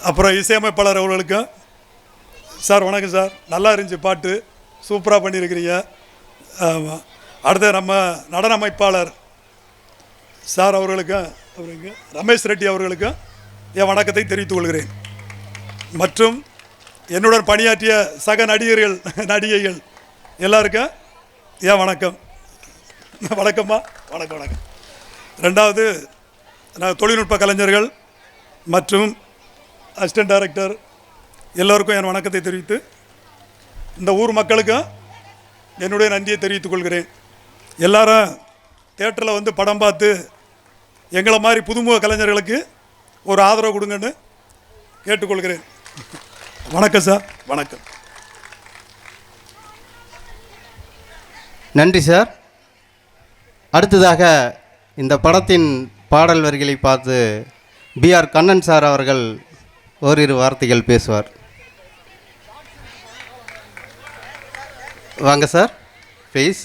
அப்புறம் இசையமைப்பாளர் அவர்களுக்கும் சார் வணக்கம் சார். நல்லா இருந்துச்சு, பாட்டு சூப்பராக பண்ணியிருக்கிறீங்க. அடுத்து நம்ம நடன அமைப்பாளர் சார் அவர்களுக்கும் ரமேஷ் ரெட்டி அவர்களுக்கும் என் வணக்கத்தை தெரிவித்துக் கொள்கிறேன். மற்றும் என்னுடன் பணியாற்றிய சக நடிகைகள் எல்லாருக்கும் என் வணக்கம். வணக்கம்மா. வணக்கம். 2வது நான் தொழில்நுட்ப கலைஞர்கள் மற்றும் அசிஸ்டன்ட் டைரக்டர் எல்லோருக்கும் என் வணக்கத்தை தெரிவித்து இந்த ஊர் மக்களுக்கும் என்னுடைய நன்றியை தெரிவித்துக் கொள்கிறேன். எல்லாரும் தியேட்டரில் வந்து படம் பார்த்து எங்களை மாதிரி புதுமுக கலைஞர்களுக்கு ஒரு ஆதரவு கொடுங்கன்னு கேட்டுக்கொள்கிறேன். வணக்கம் சார். வணக்கம். நன்றி சார். அடுத்ததாக இந்த படத்தின் பாடல் வரிகளை பார்த்து B.R. கண்ணன் சார் அவர்கள் ஓரிரு வார்த்தைகள் பேசுவார். வாங்க சார், ப்ளீஸ்.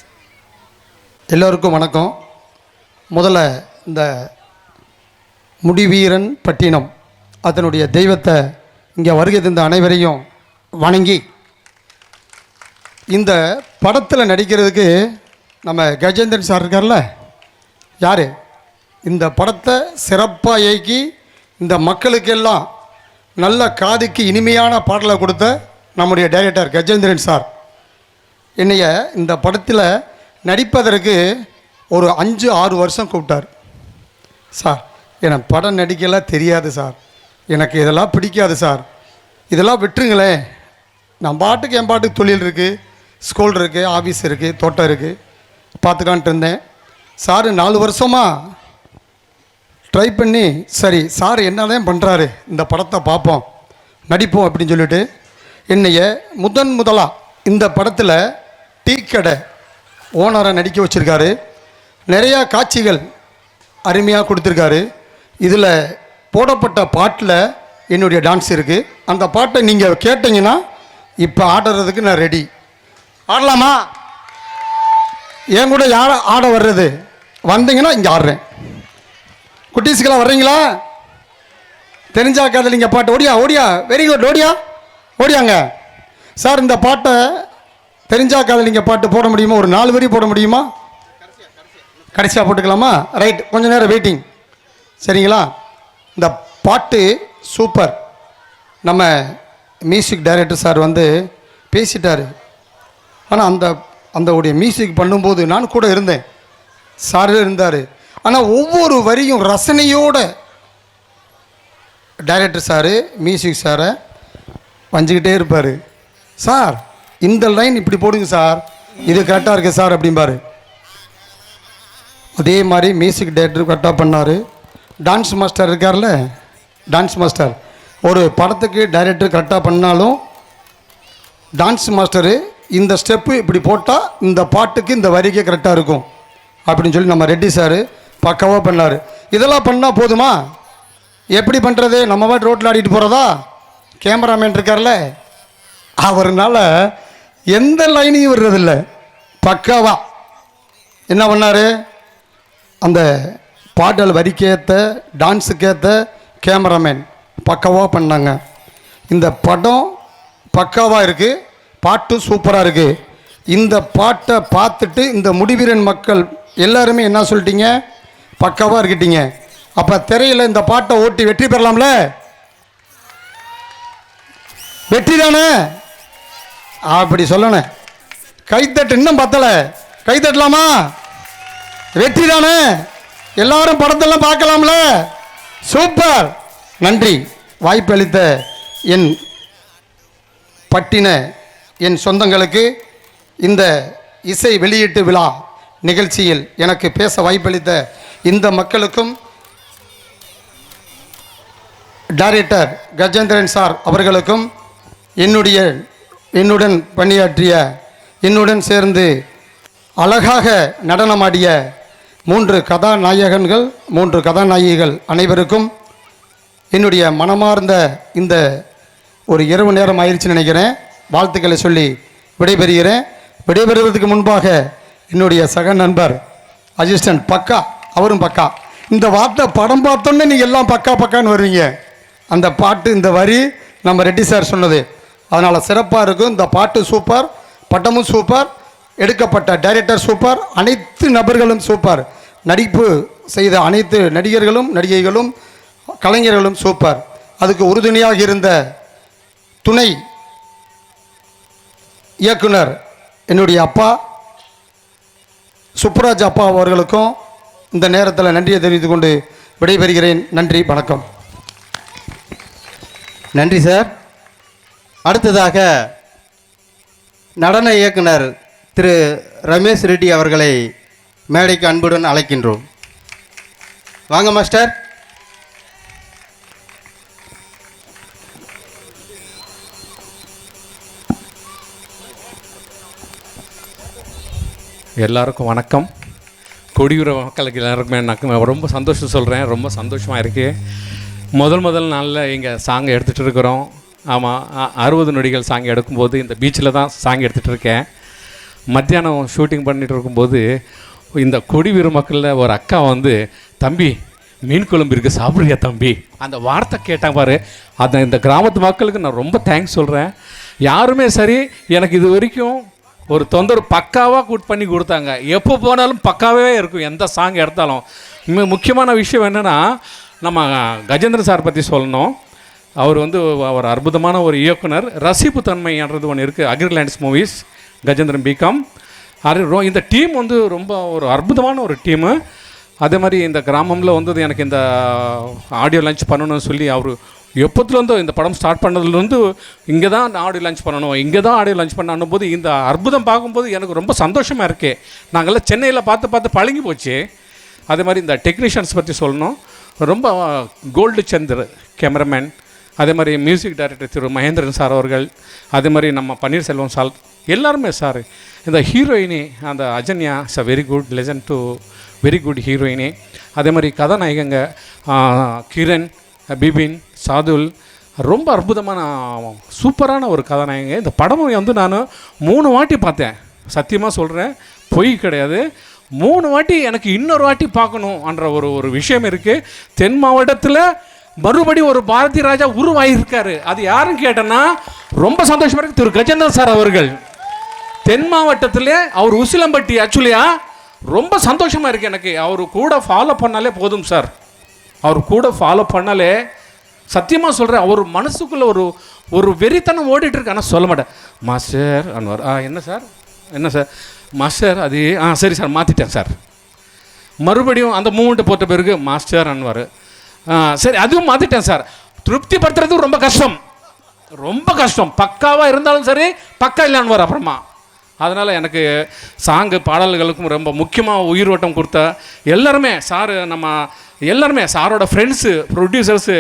எல்லோருக்கும் வணக்கம். முதல்ல இந்த முடிவீரன் பட்டினம் அதனுடைய தெய்வத்தை இங்கே வருகை தந்த அனைவரையும் வணங்கி, இந்த படத்தில் நடிக்கிறதுக்கு நம்ம கஜேந்திரன் சார் இருக்கார்ல, யார் இந்த படத்தை சிறப்பாக இயக்கி இந்த மக்களுக்கெல்லாம் நல்ல காதுக்கு இனிமையான பாடலை கொடுத்த நம்முடைய டைரக்டர் கஜேந்திரன் சார் என்னைய இந்த படத்தில் நடிப்பதற்கு ஒரு 5-6 வருஷம் கூப்பிட்டார். சார் எனக்கு படம் நடிக்கலாம் தெரியாது சார், எனக்கு இதெல்லாம் பிடிக்காது சார், இதெல்லாம் விட்டுருங்களேன், நான் பாட்டுக்கு என் பாட்டுக்கு தொழில் இருக்குது, ஸ்கூல் இருக்குது, ஆஃபீஸ் இருக்குது, தோட்டம் இருக்குது, பார்த்துக்கான்ட்டு இருந்தேன். சார் 4 வருஷமாக ட்ரை பண்ணி சரி சார் என்னதான் பண்ணுறாரு, இந்த படத்தை பார்ப்போம் நடிப்போம் அப்படின்னு சொல்லிட்டு என்னைய முதலாக இந்த படத்தில் டீ கடை ஓனரை நடிக்க வச்சுருக்காரு. நிறையா காட்சிகள் அருமையாக கொடுத்துருக்காரு. இதில் போடப்பட்ட பாட்டில் என்னுடைய டான்ஸ் இருக்குது. அந்த பாட்டை நீங்கள் கேட்டிங்கன்னா இப்போ ஆடுறதுக்கு நான் ரெடி. ஆடலாமா? என் கூட யார் ஆட வர்றது வந்தீங்கன்னா இங்கே ஆடுறேன். குட்டீஸ்க்கெல்லாம் வர்றீங்களா? தெரிஞ்சா காதலிங்க பாட்டு. ஓடியா வெரி குட், ஓடியாங்க சார். இந்த பாட்டை தெரிஞ்சா காதலிங்க பாட்டு போட முடியுமா? ஒரு 4 வரி போட முடியுமா? கடைசியாக போட்டுக்கலாமா? ரைட், கொஞ்சம் நேரம் வெயிட்டிங். சரிங்களா? இந்த பாட்டு சூப்பர். நம்ம மியூசிக் டைரக்டர் சார் வந்து பேசிட்டார். ஆனால் அந்த உடைய மியூசிக் பண்ணும்போது நான் கூட இருந்தேன், சார் இருந்தார். ஆனால் ஒவ்வொரு வரியும் ரசனையோட டைரக்டர் சார் மியூசிக் சாரை வஞ்சிக்கிட்டே இருப்பார். சார் இந்த லைன் இப்படி போடுங்க சார், இது கரெக்டாக இருக்குது சார் அப்படிம்பார். அதே மாதிரி மியூசிக் டைரக்டர் கரெக்டாக பண்ணார். டான்ஸ் மாஸ்டர் இருக்கார்ல, டான்ஸ் மாஸ்டர் ஒரு படத்துக்கு டைரக்டர் கரெக்டாக பண்ணாலும் டான்ஸ் மாஸ்டரு இந்த ஸ்டெப்பு இப்படி போட்டால் இந்த பாட்டுக்கு இந்த வரிக்கே கரெக்டாக இருக்கும் அப்படின்னு சொல்லி நம்ம ரெட்டி சார் பக்காவாக பண்ணார். இதெல்லாம் பண்ணால் போதுமா? எப்படி பண்ணுறது? நம்ம பாட்டு ரோட்டில் ஆடிட்டு போகிறதா? கேமராமேன் இருக்கார்ல, அவர்னால எந்த லைனையும் வர்றதில்ல. பக்காவா என்ன பண்ணார்? அந்த பாடல் வரிக்கேற்ற டான்ஸுக்கேற்ற கேமராமேன் பக்காவாக பண்ணாங்க. இந்த படம் பக்காவாக இருக்குது, பாட்டு சூப்பராக இருக்குது. இந்த பாட்டை பார்த்துட்டு இந்த முடிவீரன் மக்கள் எல்லாருமே என்ன சொல்லிட்டீங்க? பக்காவாக இருக்கிட்டீங்க. அப்போ திரையில் இந்த பாட்டை ஓட்டி வெற்றி பெறலாம்ல? வெற்றி தானே? அப்படி சொல்லணும். கைத்தட்டு இன்னும் பத்தலை, கைத்தட்டலாமா? வெற்றி தானே? எல்லாரும் படத்தெல்லாம் பார்க்கலாம்ல? சூப்பர், நன்றி. வாய்ப்பு அளித்த என் பட்டின என் சொந்தங்களுக்கு இந்த இசை வெளியீட்டு விழா நிகழ்ச்சியில் எனக்கு பேச வாய்ப்பளித்த இந்த மக்களுக்கும் டைரக்டர் கஜேந்திரன் சார் அவர்களுக்கும் என்னுடன் பணியாற்றிய, என்னுடன் சேர்ந்து அழகாக நடனமாடிய 3 கதாநாயகன்கள் 3 கதாநாயகிகள் அனைவருக்கும் என்னுடைய மனமார்ந்த இந்த ஒரு இரவு நேரம் ஆயிடுச்சுன்னு நினைக்கிறேன், வாழ்த்துக்களை சொல்லி விடைபெறுகிறேன். விடைபெறுவதற்கு முன்பாக என்னுடைய சக நண்பர் அசிஸ்டன்ட் பக்கா, அவரும் பக்கா. இந்த வார்த்தை படம் பார்த்தோன்னே நீங்கள் எல்லாம் பக்கா பக்கான்னு வருவீங்க. அந்த பாட்டு இந்த வரி நம்ம ரெட்டி சார் சொன்னது, அதனால் சிறப்பாக இருக்கும். இந்த பாட்டு சூப்பர், படமும் சூப்பர், எடுக்கப்பட்ட டைரக்டர் சூப்பர், அனைத்து நபர்களும் சூப்பர், நடிப்பு செய்த அனைத்து நடிகர்களும் நடிகைகளும் கலைஞர்களும் சூப்பர். அதுக்கு உறுதுணையாக இருந்த துணை இயக்குனர் என்னுடைய அப்பா சுப்புராஜ் அப்பா அவர்களுக்கும் இந்த நேரத்தில் நன்றியை தெரிவித்துக் கொண்டு விடைபெறுகிறேன். நன்றி, வணக்கம். நன்றி சார். அடுத்ததாக நடன இயக்குனர் திரு ரமேஷ் ரெட்டி அவர்களை மேடைக்கு அன்புடன் அழைக்கின்றோம். வாங்க மாஸ்டர். எல்லாருக்கும் வணக்கம். கொடியுற மக்களுக்கு எல்லாருக்குமே நான் ரொம்ப சந்தோஷம் சொல்கிறேன். ரொம்ப சந்தோஷமாக இருக்குது. முதல் நாளில் இங்கே சாங் எடுத்துகிட்டு இருக்கிறோம். ஆமாம், 60 நொடிகள் சாங் எடுக்கும்போது இந்த பீச்சில் தான் சாங் எடுத்துகிட்டு இருக்கேன். மத்தியானம் ஷூட்டிங் பண்ணிகிட்டு இருக்கும்போது இந்த கொடியுற மக்களில் ஒரு அக்கா வந்து, தம்பி மீன் குழம்பு இருக்குது சாப்பிட்றியா தம்பி, அந்த வார்த்தை கேட்டாங்க பாரு. அந்த இந்த கிராமத்து மக்களுக்கு நான் ரொம்ப தேங்க்ஸ் சொல்கிறேன். யாருமே சரி எனக்கு இது வரைக்கும் ஒரு தொந்தரவு பக்காவாக பண்ணி கொடுத்தாங்க. எப்போ போனாலும் பக்காவே இருக்கும் எந்த சாங் எடுத்தாலும். முக்கியமான விஷயம் என்னென்னா, நம்ம கஜேந்திரன் சார் பற்றி சொல்லணும். அவர் வந்து ஒரு அற்புதமான ஒரு இயக்குனர். ரசிப்பு தன்மைன்றது ஒன்று இருக்குது. அக்ரிலேண்ட்ஸ் மூவிஸ், கஜேந்திரன் பிகாம். இந்த டீம் வந்து ரொம்ப ஒரு அற்புதமான ஒரு டீமு. அதே மாதிரி இந்த கிராமத்தில் வந்து எனக்கு இந்த ஆடியோ லான்ச் பண்ணணும்னு சொல்லி அவர் எப்போத்துலேருந்தோ இந்த படம் ஸ்டார்ட் பண்ணதுலேருந்து இங்கே தான் ஆடியோ லான்ச் பண்ணணும், இங்கே தான் ஆடியோ லான்ச் பண்ணணும் போது இந்த அற்புதம் பார்க்கும்போது எனக்கு ரொம்ப சந்தோஷமாக இருக்குது. நாங்கள்லாம் சென்னையில் பார்த்து பழகி போச்சு. அதே மாதிரி இந்த டெக்னீஷியன்ஸ் பற்றி சொல்லணும். ரொம்ப கோல்டு சந்தர் கேமராமேன், அதே மாதிரி மியூசிக் டைரக்டர் திரு மகேந்திரன் சார் அவர்கள், அதே மாதிரி நம்ம பன்னீர்செல்வம் சார், எல்லாருமே சார். இந்த ஹீரோயினி அந்த Ajanya is a very good legend to very good ஹீரோயினி. அதே மாதிரி கதாநாயகங்க கிரண், பிபின், சாதுல், ரொம்ப அற்புதமான சூப்பரான ஒரு கதாநாயகங்க. இந்த படமும் வந்து நான் 3 வாட்டி பார்த்தேன். சத்தியமாக சொல்கிறேன், பொய் கிடையாது. 3 வாட்டி எனக்கு இன்னொரு வாட்டி பார்க்கணுன்ற ஒரு விஷயம் இருக்குது. தென் மாவட்டத்தில் மறுபடி ஒரு பாரதி ராஜா உருவாகியிருக்காரு. அது யாருன்னு கேட்டேன்னா ரொம்ப சந்தோஷமாக இருக்குது. திரு கஜேந்திரன் சார் அவர்கள் தென் மாவட்டத்தில் அவர் உசிலம்பட்டி ஆக்சுவலியாக ரொம்ப சந்தோஷமாக இருக்குது எனக்கு. அவர் கூட ஃபாலோ பண்ணாலே போதும் சார். அவர் கூட ஃபாலோ பண்ணாலே சத்தியமாக சொல்கிறேன், அவர் மனசுக்குள்ளே ஒரு வெறித்தனம் ஓடிட்டு இருக்கு. ஆனால் சொல்ல மாட்டேன். மாஸ்டர் அன்வர், என்ன சார் என்ன சார் மாஸ்டர் அது சரி சார் மாற்றிட்டேன் சார். மறுபடியும் அந்த மூமெண்ட்டை போட்ட பிறகு மாஸ்டர் அன்வர், சரி அதுவும் மாற்றிட்டேன் சார். திருப்திப்படுத்துறது ரொம்ப கஷ்டம், ரொம்ப கஷ்டம். பக்காவாக இருந்தாலும் சரி, பக்கா இல்லைன்னு அப்புறமா. அதனால் எனக்கு சாங்கு பாடல்களுக்கும் ரொம்ப முக்கியமாக உயிரோட்டம் கொடுத்த எல்லாருமே சார், நம்ம எல்லாருமே சாரோட friends, producers,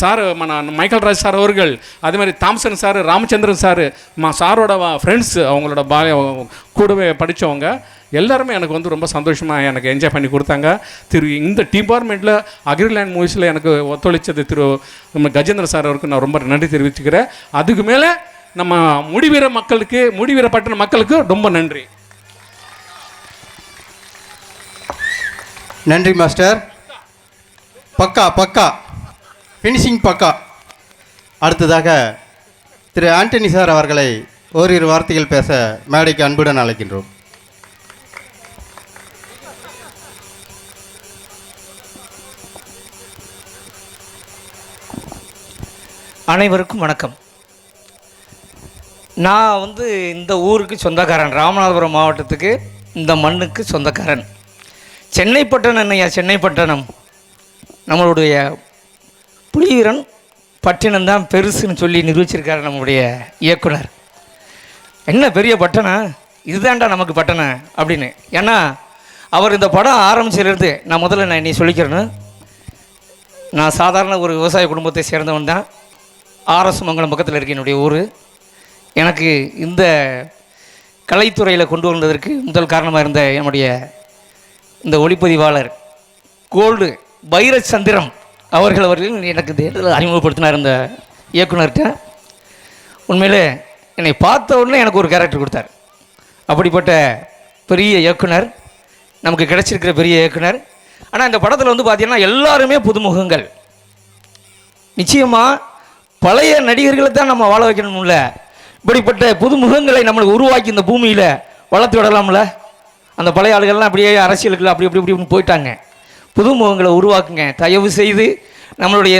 sir Michael Raj sir அவர்கள், அதேமாதிரி தாம்சன் சார், ராமச்சந்திரன் சார், சாரோட ஃப்ரெண்ட்ஸு, அவங்களோட கூடவே படித்தவங்க எல்லாருமே எனக்கு வந்து ரொம்ப சந்தோஷமாக எனக்கு என்ஜாய் பண்ணி கொடுத்தாங்க. இந்த டிபார்ட்மெண்ட்டில் அக்ரிலேண்ட் மூவிஸில் எனக்கு ஒத்துழைச்சது நம்ம கஜேந்திரன் சார் அவருக்கு நான் ரொம்ப நன்றி தெரிவிச்சுக்கிறேன். அதுக்கு மேலே நம்ம முடிவீரப்பட்டின மக்களுக்கு ரொம்ப நன்றி. நன்றி மாஸ்டர். பக்கா பக்கா ஃபினிஷிங் பக்கா. அடுத்ததாக திரு ஆண்டனி சார் அவர்களை ஓரிரு வார்த்தைகள் பேச மேடைக்கு அன்புடன் அழைக்கின்றோம். அனைவருக்கும் வணக்கம். நான் வந்து இந்த ஊருக்கு சொந்தக்காரன், ராமநாதபுரம் மாவட்டத்துக்கு இந்த மண்ணுக்கு சொந்தக்காரன். சென்னை பட்டணம் என்னையா, சென்னை பட்டணம் நம்மளுடைய புலிவீரன் பட்டினம் தான் பெருசுன்னு சொல்லி நிரூபிச்சிருக்காரு நம்முடைய இயக்குனர். என்ன பெரிய பட்டணம் இதுதான்டா நமக்கு பட்டணம் அப்படின்னு. ஏன்னா அவர் இந்த படம் ஆரம்பிச்சிலிருந்து நான் முதல்ல நீ சொல்லிக்கிறேன்னு, நான் சாதாரண ஒரு விவசாய குடும்பத்தை சேர்ந்தவன் தான். ஆர்எஸ் மங்கலம் பக்கத்தில் இருக்க என்னுடைய ஊர். எனக்கு இந்த கலைத்துறையில் கொண்டு வந்ததற்கு முதல் காரணமாக இருந்த என்னுடைய இந்த ஒளிப்பதிவாளர் கோல்டு பைரச்சந்திரம் அவர்கள் எனக்கு இந்த இடத்துல அறிமுகப்படுத்தினார் இந்த இயக்குனர்கிட்ட. உண்மையிலே என்னை பார்த்த உடனே எனக்கு ஒரு கேரக்டர் கொடுத்தார். அப்படிப்பட்ட பெரிய இயக்குனர் நமக்கு கிடைச்சிருக்கிற பெரிய இயக்குனர். ஆனால் இந்த படத்தில் வந்து பார்த்திங்கன்னா எல்லாருமே புதுமுகங்கள். நிச்சயமாக பழைய நடிகர்களை தான் நம்ம வாழ வைக்கணும்ல, இப்படிப்பட்ட புதுமுகங்களை நம்மளுக்கு உருவாக்கி இந்த பூமியில் வளர்த்து விடலாம்ல. அந்த பழைய ஆளுகள்லாம் அப்படியே அரசியலுக்குள்ள அப்படி இப்படி இப்படி போயிட்டாங்க. புதுமுகங்களை உருவாக்குங்க தயவு செய்து. நம்மளுடைய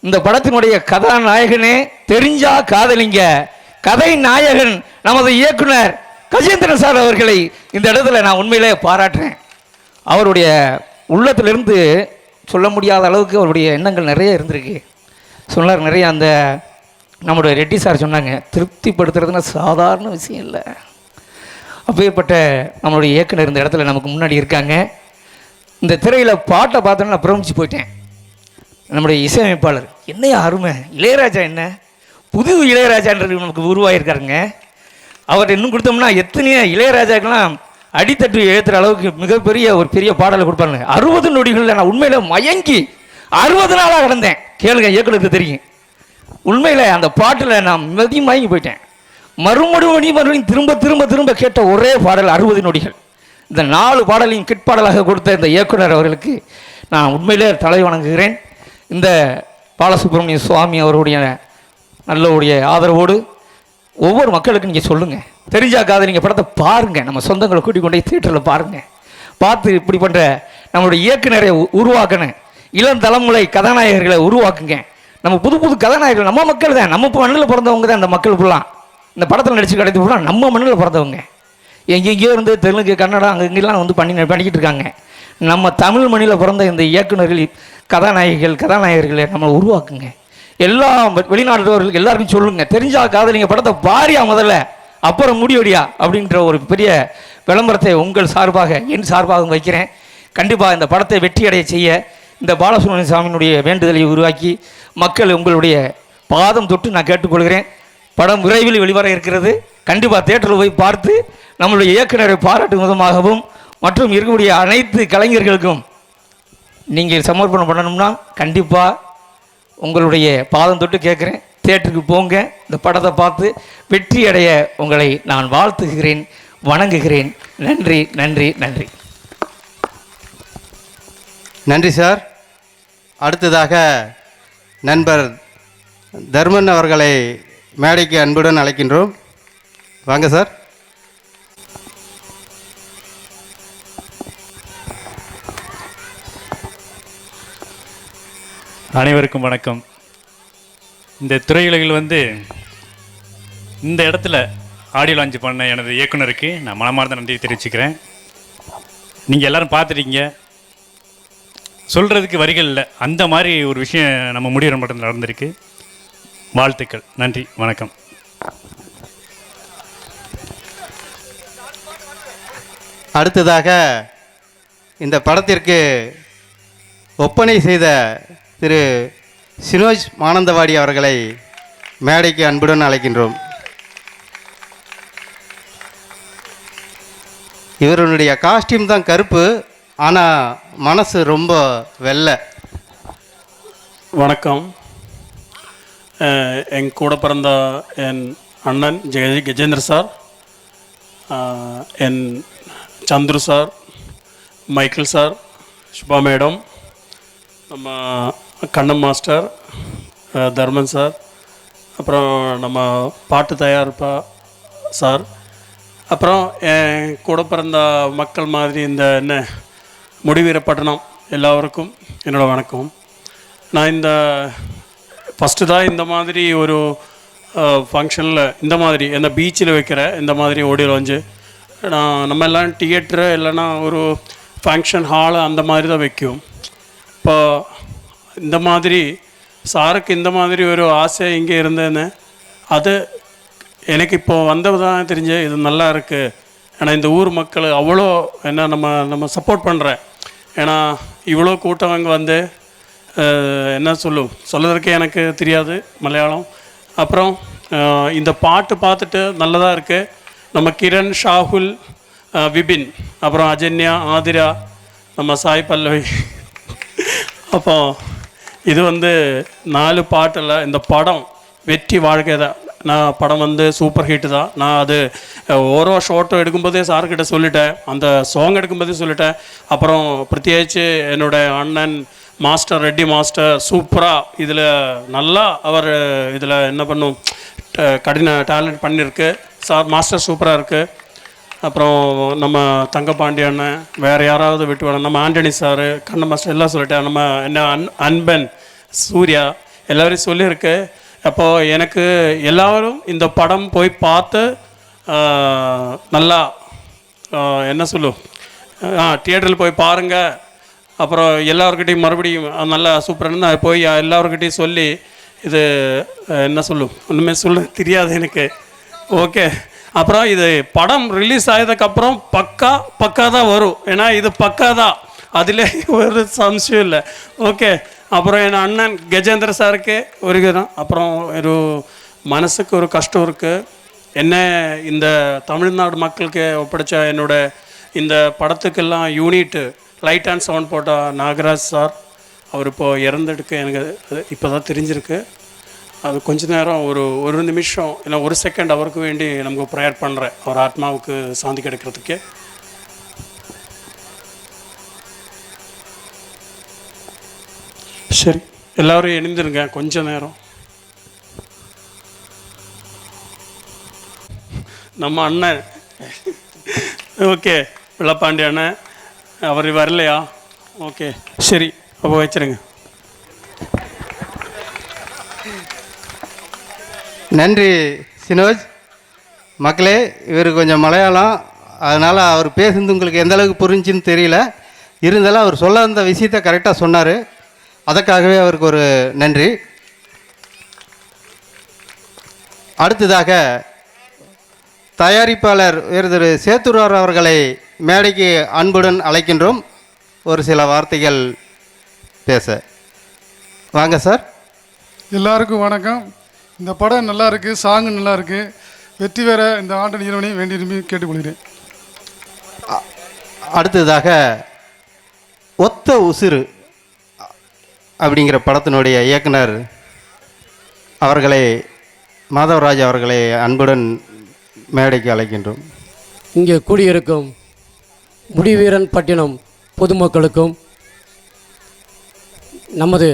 இந்த படத்தினுடைய கதாநாயகனே தெரிஞ்சா காதலிங்க கதை நாயகன் நமது இயக்குனர் கஜேந்திரன் சார் அவர்களை இந்த இடத்துல நான் உண்மையிலே பாராட்டுறேன். அவருடைய உள்ளத்திலிருந்து சொல்ல முடியாத அளவுக்கு அவருடைய எண்ணங்கள் நிறைய இருந்திருக்கு. சொன்னார் நிறைய. அந்த நம்முடைய ரெட்டி சார் சொன்னாங்க, திருப்திப்படுத்துறதுன்னா சாதாரண விஷயம் இல்லை. அப்பேற்பட்ட நம்மளுடைய இயக்குனர் இந்த இடத்துல நமக்கு முன்னாடி இருக்காங்க. இந்த திரையில் பாட்டை பார்த்தோன்னா நான் பிரமிச்சு போயிட்டேன். நம்முடைய இசையமைப்பாளர் என்னையா அருமை, இளையராஜா என்ன புது இளையராஜான்றது நமக்கு உருவாகியிருக்காருங்க. அவர் இன்னும் கொடுத்தோம்னா எத்தனையோ இளையராஜாக்கெல்லாம் அடித்தட்டு எழுத்துகிற அளவுக்கு மிகப்பெரிய ஒரு பெரிய பாடலை கொடுப்பாருங்க. 60 நொடிகளில் நான் உண்மையில் மயங்கி 60 நாளாக கிடந்தேன். கேளுங்க, இயக்குனருக்கு தெரியும். உண்மையில் அந்த பாட்டில் நான் மயங்கி போயிட்டேன். மறுபடியும் திரும்ப திரும்ப திரும்ப கேட்ட ஒரே பாடல் 60 நொடிகள். இந்த 4 பாடலையும் கிட்பாடலாக கொடுத்த இந்த இயக்குனர் அவர்களுக்கு நான் உண்மையிலே தலை வணங்குகிறேன். இந்த பாலசுப்ரமணிய சுவாமி அவருடைய நல்ல ஆதரவோடு ஒவ்வொரு மக்களுக்கும் நீங்கள் சொல்லுங்கள், தெரிஞ்சா காதலிங்க படத்தை பாருங்கள். நம்ம சொந்தங்களை கூட்டிக் கொண்டே தியேட்டரில் பாருங்கள். பார்த்து இப்படி பண்ணுற நம்மளுடைய இயக்குனரை உருவாக்கணும். இளம் தலைமுறை கதாநாயகர்களை உருவாக்குங்க. நம்ம புது புது கதாநாயகர்கள் நம்ம மக்கள் தான், நம்ம மண்ணில் பிறந்தவங்க தான். இந்த மக்கள் ஃபுல்லாக இந்த படத்தில் நடிச்சு கிடைத்து ஃபுல்லாக நம்ம மண்ணில் பிறந்தவங்க. எங்கெங்கேயோ இருந்து தெலுங்கு கன்னடம் அங்கெங்கெல்லாம் வந்து பண்ணிக்கிட்டு இருக்காங்க. நம்ம தமிழ் மண்ணில் பிறந்த இந்த இயக்குநர்கள் கதாநாயகர்களை நம்ம உருவாக்குங்க. எல்லா வெளிநாடுறவர்களுக்கு எல்லாருக்கும் சொல்லுங்கள், தெரிஞ்சா காதலிங்க படத்தை பாரியா முதல்ல, அப்புறம் முடிவடியா அப்படின்ற ஒரு பெரிய விளம்பரத்தை உங்கள் சார்பாக என் சார்பாக வைக்கிறேன். கண்டிப்பாக இந்த படத்தை வெற்றியடைய செய்ய இந்த பாலசுப்ரமணிய சாமியினுடைய வேண்டுதலை உருவாக்கி மக்கள் உங்களுடைய பாதம் தொட்டு நான் கேட்டுக்கொள்கிறேன். படம் விரைவில் வெளிவர இருக்கிறது. கண்டிப்பாக தியேட்டரில் போய் பார்த்து நம்மளுடைய இயக்குனரை பாராட்டும் விதமாகவும் மற்றும் இருக்கக்கூடிய அனைத்து கலைஞர்களுக்கும் நீங்கள் சமர்ப்பணம் பண்ணணும்னா கண்டிப்பாக உங்களுடைய பாதம் தொட்டு கேட்குறேன். தியேட்டருக்கு போங்க, இந்த படத்தை பார்த்து வெற்றி அடைய உங்களை நான் வாழ்த்துகிறேன், வணங்குகிறேன். நன்றி நன்றி நன்றி. நன்றி சார். அடுத்ததாக நண்பர் தர்மன் அவர்களை மேடைக்கு அன்புடன் அழைக்கின்றோம். வாங்க சார். அனைவருக்கும் வணக்கம். இந்த திரையுலகில் வந்து இந்த இடத்துல ஆடியோ லான்ச் பண்ண எனது இயக்குனருக்கு நான் மனமார்ந்த நன்றி தெரிவிச்சுக்கிறேன். நீங்கள் எல்லோரும் பார்த்துட்டீங்க, சொல்கிறதுக்கு வரிகள் இல்லை, அந்த மாதிரி ஒரு விஷயம் நம்ம முடிகிற மட்டும் நடந்திருக்கு. வாழ்த்துக்கள், நன்றி, வணக்கம். அடுத்ததாக இந்த படத்திற்கு ஒப்பனை செய்த திரு சினோஜ் மானந்தவாடி அவர்களை மேடைக்கு அன்புடன் அழைக்கின்றோம். இவருடைய காஸ்டியூம் தான் கருப்பு, ஆனால் மனசு ரொம்ப வெள்ளை. வணக்கம். என் கூட பிறந்த என் அண்ணன் கஜேந்திர சார், என் Chandru sir, Michael sir, Subha madam, நம்ம கண்ணம் மாஸ்டர், தர்மன் சார், அப்புறம் நம்ம பாட்டு தயாரிப்பா சார், அப்புறம் என் கூட பிறந்த மக்கள் மாதிரி இந்த என்ன முடிவீரப்பட்டணம் எல்லாருக்கும் என்னோடய வணக்கம். நான் இந்த ஃபஸ்ட்டு தான் இந்த மாதிரி ஒரு ஃபங்க்ஷனில் இந்த மாதிரி இந்த பீச்சில் வைக்கிற இந்த மாதிரி ஆடியோ லான்ச்சு. நம்ம எல்லாம் தியேட்டரு இல்லைன்னா ஒரு ஃபங்க்ஷன் ஹாலு அந்த மாதிரி தான் வைக்கும். இப்போ இந்த மாதிரி சாருக்கு இந்த மாதிரி ஒரு ஆசை இங்கே இருந்தேன்னு அது எனக்கு இப்போது வந்தது தான் தெரிஞ்சு இது நல்லா இருக்குது. ஏன்னா இந்த ஊர் மக்கள் அவ்வளோ என்ன நம்ம சப்போர்ட் பண்ணுறேன். ஏன்னா இவ்வளோ கூட்டம் அங்கே வந்து என்ன சொல்லுறதுக்கே எனக்கு தெரியாது மலையாளம். அப்புறம் இந்த பாட்டு பார்த்துட்டு நல்லதாக இருக்குது. நம்ம கிரண், ஷாகுல், விபின், அப்புறம் அஜன்யா, ஆதிரா, நம்ம சாய் பல்லவி. அப்போ இது வந்து 4 பாட்டில் இந்த படம் வெற்றி வாழ்க்கை தான். நான் படம் வந்து சூப்பர் ஹிட்டு தான். நான் அது ஓரோ ஷார்ட்டும் எடுக்கும்போதே சார்கிட்ட சொல்லிட்டேன், அந்த சாங் எடுக்கும்போதே சொல்லிட்டேன். அப்புறம் பிரத்யேகிச்சு என்னோடய அண்ணன் மாஸ்டர் ரெட்டி மாஸ்டர் சூப்பராக இதில் நல்லா அவர் இதில் என்ன பண்ணும் கடின டேலண்ட் பண்ணியிருக்கு சார். மாஸ்டர் சூப்பராக இருக்குது. அப்புறம் நம்ம தங்கப்பாண்டி அண்ணன், வேறு யாராவது விட்டு வேணும், நம்ம ஆண்டனி சார், கண்ண மாஸ்டர் எல்லாம் சொல்லிட்டேன். நம்ம என்ன அன்பன், சூர்யா எல்லோரையும் சொல்லியிருக்கு. அப்போது எனக்கு எல்லோரும் இந்த படம் போய் பார்த்து நல்லா என்ன தியேட்டரில் போய் பாருங்கள். அப்புறம் எல்லாருக்கிட்டையும் மறுபடியும் நல்லா சூப்பராக போய் எல்லாருக்கிட்டையும் சொல்லி இது என்ன ஒன்றுமே சொல்ல தெரியாது எனக்கு. ஓகே. அப்புறம் இது படம் ரிலீஸ் ஆனதுக்கப்புறம் பக்கா தான் வரும். ஏன்னா இது பக்கா தான், அதில் ஒரு சம்சயம் இல்லை. ஓகே. அப்புறம் என் அண்ணன் கஜேந்திர சாருக்கு ஒரு அப்புறம் ஒரு மனசுக்கு ஒரு கஷ்டம் இருக்குது. என்ன இந்த தமிழ்நாடு மக்களுக்கு ஒப்படைச்ச என்னோட இந்த படத்துக்கெல்லாம் யூனிட்டு லைட் அண்ட் சவுண்ட் போட்ட நாகராஜ் சார், அவர் இப்போது இறந்துடுக்கு எனக்கு இப்போ தான் தெரிஞ்சிருக்கு. அது கொஞ்ச நேரம் ஒரு நிமிஷம் இல்லை 1 செகண்ட் அவருக்கு வேண்டி நமக்கு ப்ரேயர் பண்ணுறேன், அவர் ஆத்மாவுக்கு சாந்தி கிடைக்கிறதுக்கு. சரி, எல்லோரும் இணைந்துருங்க கொஞ்ச நேரம். நம்ம அண்ணன் ஓகே வெள்ளப்பாண்டி அண்ணன் அவர் வரலையா? ஓகே சரி, அப்போ வச்சுருங்க. நன்றி சினோஜ். மக்களே, இவர் கொஞ்சம் மலையாளம், அதனால் அவர் பேசுனது உங்களுக்கு எந்த அளவுக்கு புரிஞ்சுன்னு தெரியல. இருந்தாலும் அவர் சொல்ல அந்த விஷயத்தை கரெக்டாக சொன்னார். அதற்காகவே அவருக்கு ஒரு நன்றி. அடுத்ததாக தயாரிப்பாளர் திரு சேத்துரார் அவர்களை மேடைக்கு அன்புடன் அழைக்கின்றோம். ஒரு சில வார்த்தைகள் பேச வாங்க சார். எல்லாருக்கும் வணக்கம். இந்த படம் நல்லா இருக்குது, சாங்கு நல்லா இருக்குது. வெற்றி பெற இந்த ஆண்டு நிறுவனை வேண்டி விரும்பி கேட்டுக்கொள்கிறேன். அடுத்ததாக ஒத்த உசிறு அப்படிங்கிற படத்தினுடைய இயக்குனர் அவர்களை மாதவராஜ் அவர்களை அன்புடன் மேடைக்கு அழைக்கின்றோம். இங்கே கூடியிருக்கும் முடிவீரன் பட்டினம் பொதுமக்களுக்கும் நமது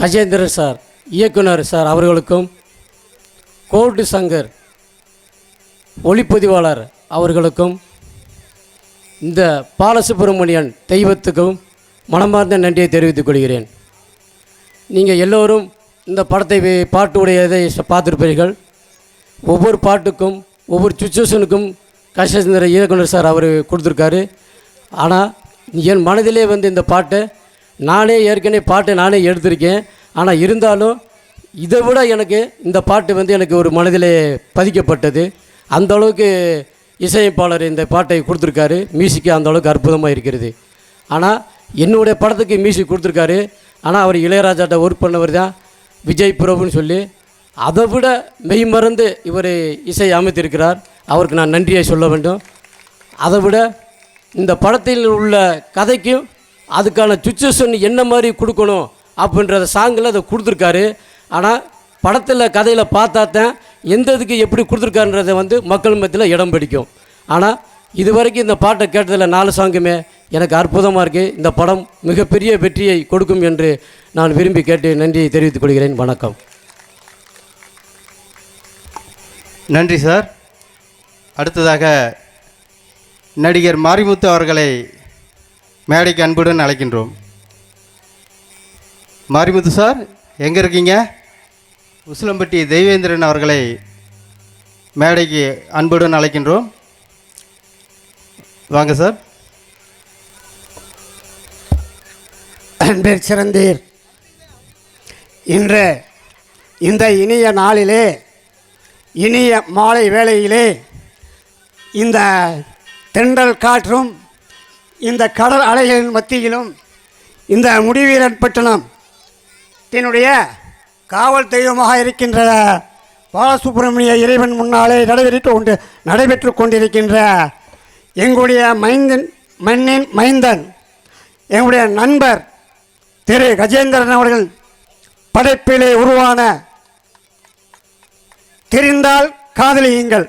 கஜேந்திரன் சார் இயக்குனர் சார் அவர்களுக்கும், கோல்டு சங்கர் ஒளிப்பதிவாளர் அவர்களுக்கும், இந்த பாலசுப்ரமணியன் தெய்வத்துக்கும் மனமார்ந்த நன்றியை தெரிவித்துக் கொள்கிறேன். நீங்கள் எல்லோரும் இந்த படத்தை பாட்டுடைய இதை பார்த்துருப்பீர்கள். ஒவ்வொரு பாட்டுக்கும் ஒவ்வொரு சுச்சுவேஷனுக்கும் கஜேந்திர இயக்குனர் சார் அவர் கொடுத்துருக்காரு. ஆனால் என் மனதிலே வந்து இந்த பாட்டை நானே ஏற்கனவே பாட்டை நானே எடுத்திருக்கேன். ஆனால் இருந்தாலும் இதை விட எனக்கு இந்த பாட்டு வந்து எனக்கு ஒரு மனதிலே பதிக்கப்பட்டது. அந்த அளவுக்கு இசையமைப்பாளர் இந்த பாட்டை கொடுத்துருக்காரு. மியூசிக்கு அந்த அளவுக்கு அற்புதமாக இருக்கிறது. ஆனால் என்னுடைய படத்துக்கு மியூசிக் கொடுத்துருக்காரு. ஆனால் அவர் இளையராஜாட்ட ஒர்க் பண்ணவர் தான் விஜய் பிரபுன்னு சொல்லி, அதை விட மெய்மறந்து இவர் இசை அமைத்திருக்கிறார். அவருக்கு நான் நன்றியை சொல்ல வேண்டும். அதை விட இந்த படத்தில் உள்ள கதைக்கும் அதுக்கான சுச்சுவேஷன் என்ன மாதிரி கொடுக்கணும் அப்படின்றத சாங்கில் அதை கொடுத்துருக்காரு. ஆனால் படத்தில் கதையில் பார்த்தா தான் எந்த இதுக்கு எப்படி கொடுத்துருக்காருன்றதை வந்து மக்கள் மத்தியில் இடம் பிடிக்கும். ஆனால் இது வரைக்கும் இந்த பாட்டை கேட்டதில் 4 சாங்குமே எனக்கு அற்புதமாக இருக்குது. இந்த படம் மிகப்பெரிய வெற்றியை கொடுக்கும் என்று நான் விரும்பி கேட்டு நன்றியை தெரிவித்துக் கொள்கிறேன். வணக்கம். நன்றி சார். அடுத்ததாக நடிகர் மாரிமுத்து அவர்களை மேடைக்கு அன்புடன் அழைக்கின்றோம். மாரிமுத்து சார் எங்கே இருக்கீங்க? உசிலம்பட்டி தெய்வேந்திரன் அவர்களை மேடைக்கு அன்புடன் அழைக்கின்றோம். வாங்க சார். அன்பர் சிறந்தீர், இன்று இந்த இனிய நாளிலே, இனிய மாலை வேளையிலே, இந்த தென்றல் காற்றும் இந்த கடல் அலைகளின் மத்தியிலும் இந்த முடிவீரன் பட்டணத்தினுடைய காவல் தெய்வமாக இருக்கின்ற பாலசுப்ரமணிய இறைவன் முன்னாலே நடைபெற்று கொண்டிருக்கின்ற எங்களுடைய மண்ணின் மைந்தன் எங்களுடைய நண்பர் திரு கஜேந்திரன் அவர்கள் படைப்பிலே உருவான தெரிந்தால் காதலியுங்கள்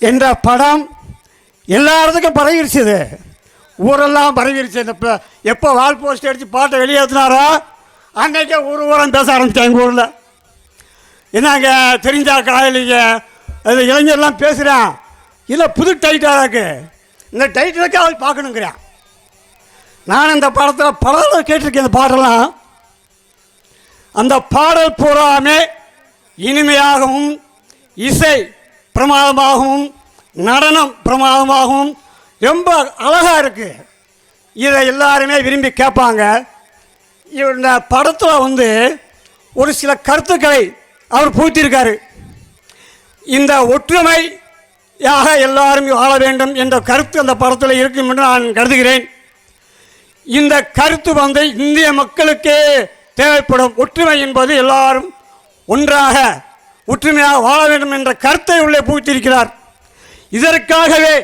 என்ற படம் எல்லாத்துக்கும் பரவிடுச்சுது. ஊரெல்லாம் பரவிடுச்சு. எப்போ வால் போஸ்ட் அடித்து பாட்டை வெளியேற்றினாரோ அன்றைக்கே ஊரம் பேச ஆரம்பித்தாங்க எங்கள் ஊரில். என்னங்க தெரிஞ்சா காதலிங்க, அது இளைஞர்லாம் பேசுகிறான். இல்லை புது டைட்டாக இருக்குது, இந்த டைட்டிலுக்கு அவள் பார்க்கணுங்கிறான். நான் இந்த படத்தில் பல தடவை கேட்டிருக்கேன். இந்த பாட்டெல்லாம் அந்த பாடல் பூராமே இனிமையாகவும் இசை பிரமாதமாகவும் நடனம் பிரமாதமாகவும் ரொம்ப அழகாக இருக்குது. இதை எல்லாருமே விரும்பி கேட்பாங்க. இந்த படத்தில் வந்து ஒரு சில கருத்துக்களை அவர் புகுத்தியிருக்காரு. இந்த ஒற்றுமையாக எல்லாரும் வாழ வேண்டும் என்ற கருத்து அந்த படத்தில் இருக்கும் என்று நான் கருதுகிறேன். இந்த கருத்து வந்து இந்திய மக்களுக்கே தேவைப்படும். ஒற்றுமை என்பது எல்லாரும் ஒன்றாக ஒற்றுமையாக வாழ வேண்டும் என்ற கருத்தை உள்ளே புகுத்தியிருக்கிறார். இதற்காகவே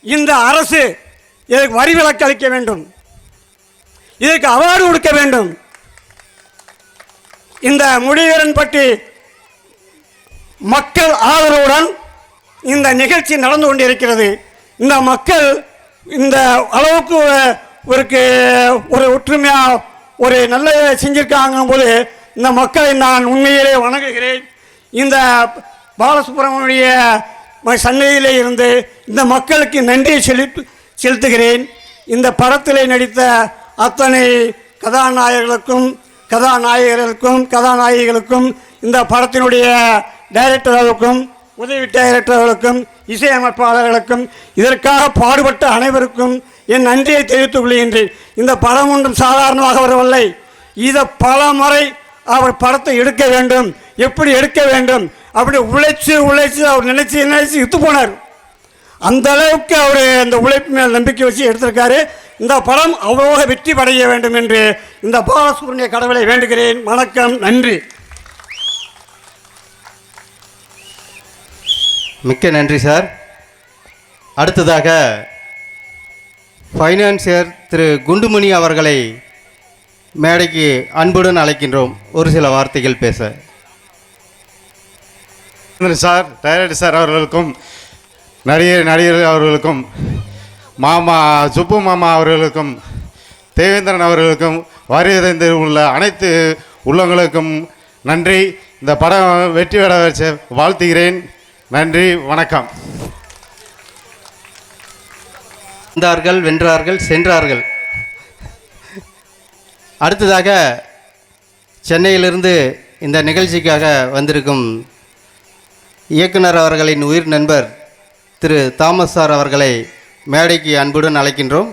இந்த அரசு இதற்கு வரி விலக்கு அளிக்க வேண்டும், இதற்கு அவார்டு கொடுக்க வேண்டும். இந்த முடிவீரன் பற்றி மக்கள் ஆதரவுடன் இந்த நிகழ்ச்சி நடந்து கொண்டிருக்கிறது. இந்த மக்கள் இந்த அளவுக்கு ஒரு ஒற்றுமையாக ஒரு நல்ல செஞ்சிருக்காங்கும் போது இந்த மக்களை நான் உண்மையிலே வணங்குகிறேன். இந்த பாலசுப்ரமணிய சன்னதியிலே இருந்து இந்த மக்களுக்கு நன்றியை செலுத்துகிறேன். இந்த படத்தில் நடித்த அத்தனை கதாநாயகர்களுக்கும் இந்த படத்தினுடைய டைரக்டர்களுக்கும் உதவி டைரக்டர்களுக்கும் இசையமைப்பாளர்களுக்கும் இதற்காக பாடுபட்ட அனைவருக்கும் என் நன்றியை தெரிவித்துக் கொள்கின்றேன். இந்த படம் ஒன்றும் சாதாரணமாக வரவில்லை. இதை பல முறை அவர் படத்தை எடுக்க வேண்டும், எப்படி எடுக்க வேண்டும் அப்படி உழைச்சி அவர் நினைச்சு இத்து போனார். அந்த அளவுக்கு அவர் அந்த உழைப்பு மேல் நம்பிக்கை வச்சு எடுத்திருக்காரு. இந்த படம் அவ்வளோக வெற்றி அடைய வேண்டும் என்று இந்த பாலசுப்ரமணிய கடவுளை வேண்டுகிறேன். வணக்கம், நன்றி. மிக்க நன்றி சார். அடுத்ததாக ஃபைனான்சியர் திரு குண்டுமணி அவர்களை மேடைக்கு அன்புடன் அழைக்கின்றோம் ஒரு சில வார்த்தைகள் பேச. சார், டைரக்டர் சார் அவர்களுக்கும் நடிகர் அவர்களுக்கும் சுப்பு மாமா அவர்களுக்கும் தேவேந்திரன் அவர்களுக்கும் வருகை உள்ள அனைத்து உள்ளங்களுக்கும் நன்றி. இந்த படம் வெற்றி பெற வச்ச வாழ்த்துகிறேன். நன்றி, வணக்கம். வந்தார்கள், வென்றார்கள், சென்றார்கள். அடுத்ததாக சென்னையிலிருந்து இந்த நிகழ்ச்சிக்காக வந்திருக்கும் இயக்குனர் அவர்களின் உயிர் நண்பர் திரு தாமஸ் சார் அவர்களை மேடைக்கு அன்புடன் அழைக்கின்றோம்.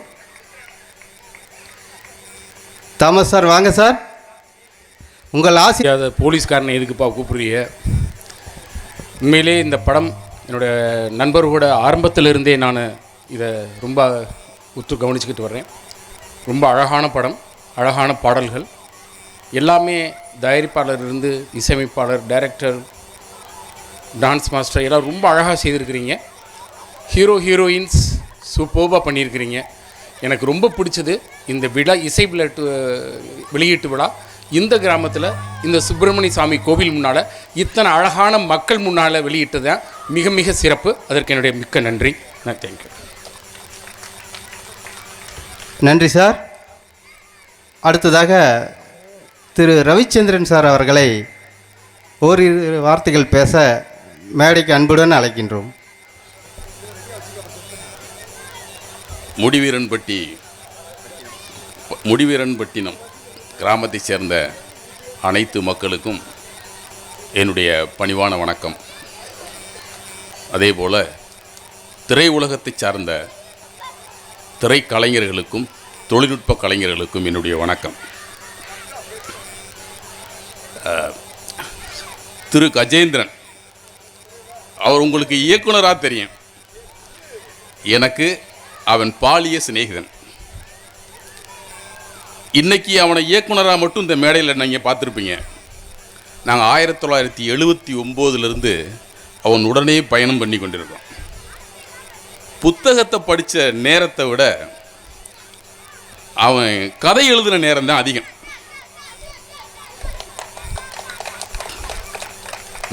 தாமஸ் சார் வாங்க சார். உங்கள் ஆசை போலீஸ்காரனை எதுக்குப்பா கூப்பிடுறீங்க? உண்மையிலே இந்த படம் என்னோடய நண்பர்களோட ஆரம்பத்திலிருந்தே நான் இதை ரொம்ப உற்று கவனிச்சுக்கிட்டு வர்றேன். ரொம்ப அழகான படம், அழகான பாடல்கள் எல்லாமே தயாரிப்பாளர் இருந்து இசையமைப்பாளர், டைரக்டர், டான்ஸ் மாஸ்டர் எல்லாம் ரொம்ப அழகாக செய்திருக்கிறீங்க. ஹீரோயின்ஸ் சூப்பர்பாக பண்ணியிருக்கிறீங்க. எனக்கு ரொம்ப பிடிச்சது இந்த விழா, இசை வெளியீட்டு விழா இந்த கிராமத்தில் இந்த சுப்பிரமணிய சாமி கோவில் முன்னால் இத்தனை அழகான மக்கள் முன்னால் வெளியிட்டது தான் மிக மிக சிறப்பு. அதற்கு என்னுடைய மிக்க நன்றி. தேங்க்யூ. நன்றி சார். அடுத்ததாக திரு ரவிச்சந்திரன் சார் அவர்களை ஓரிரு வார்த்தைகள் பேச மேடைக்கு அன்புடன் அழைக்கின்றோம். முடிவீரன்பட்டினம் கிராமத்தை சேர்ந்த அனைத்து மக்களுக்கும் என்னுடைய பணிவான வணக்கம். அதேபோல் திரையுலகத்தை சார்ந்த திரைக்கலைஞர்களுக்கும் தொழில்நுட்ப கலைஞர்களுக்கும் என்னுடைய வணக்கம். திரு கஜேந்திரன் அவர் உங்களுக்கு இயக்குனராக தெரியும். எனக்கு அவன் பாலிய சிநேகிதன். இன்றைக்கி அவனை இயக்குனராக மட்டும் இந்த மேடையில் நீங்கள் பார்த்துருப்பீங்க. நாங்கள் 1979 அவன் உடனே பயணம் பண்ணி கொண்டிருக்கோம். புத்தகத்தை படித்த நேரத்தை விட அவன் கதை எழுதின நேரம் தான் அதிகம்.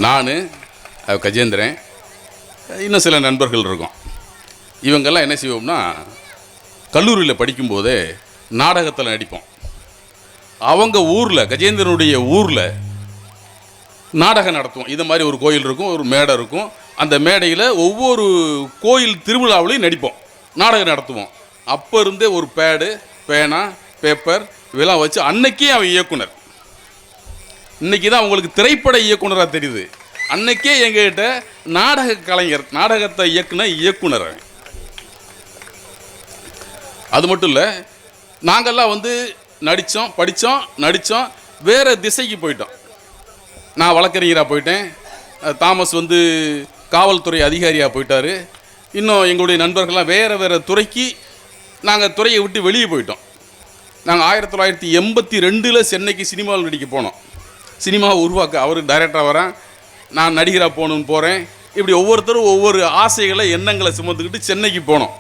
நான் கஜேந்திரன் இன்னும் சில நண்பர்கள் இருக்கோம். இவங்கெல்லாம் என்ன செய்வோம்னா கல்லூரியில் படிக்கும்போதே நாடகத்தில் நடிப்போம். அவங்க ஊரில், கஜேந்திரனுடைய ஊரில் நாடகம் நடத்துவோம். இது மாதிரி ஒரு கோயில் இருக்கும், ஒரு மேடை இருக்கும். அந்த மேடையில் ஒவ்வொரு கோயில் திருவிழாவிலையும் நடிப்போம், நாடகம் நடத்துவோம். அப்போ இருந்தே ஒரு பேடு, பேனா, பேப்பர் இதெல்லாம் வச்சு அன்னைக்கே அவன் இயக்குனர். இன்றைக்கி தான் அவங்களுக்கு திரைப்பட இயக்குனராக தெரியுது. அன்னைக்கே எங்ககிட்ட நாடக கலைஞர், நாடகத்தை இயக்குனர். அது மட்டும் இல்லை, நாங்கள்லாம் நடித்தோம், படித்தோம், வேறு திசைக்கு போயிட்டோம். நான் வழக்கறிஞராக போயிட்டேன், தாமஸ் காவல்துறை அதிகாரியாக போயிட்டார். இன்னும் எங்களுடைய நண்பர்கள்லாம் வேறு துறைக்கு நாங்கள் துறையை விட்டு வெளியே போயிட்டோம். நாங்கள் 1982 சென்னைக்கு சினிமாவில் நடிக்க போனோம். சினிமாவை உருவாக்க அவர் டைரக்டராக வரேன், நான் நடிகராக போகிறேன். இப்படி ஒவ்வொருத்தரும் ஒவ்வொரு ஆசைகளை, எண்ணங்களை சுமந்துக்கிட்டு சென்னைக்கு போனோம்.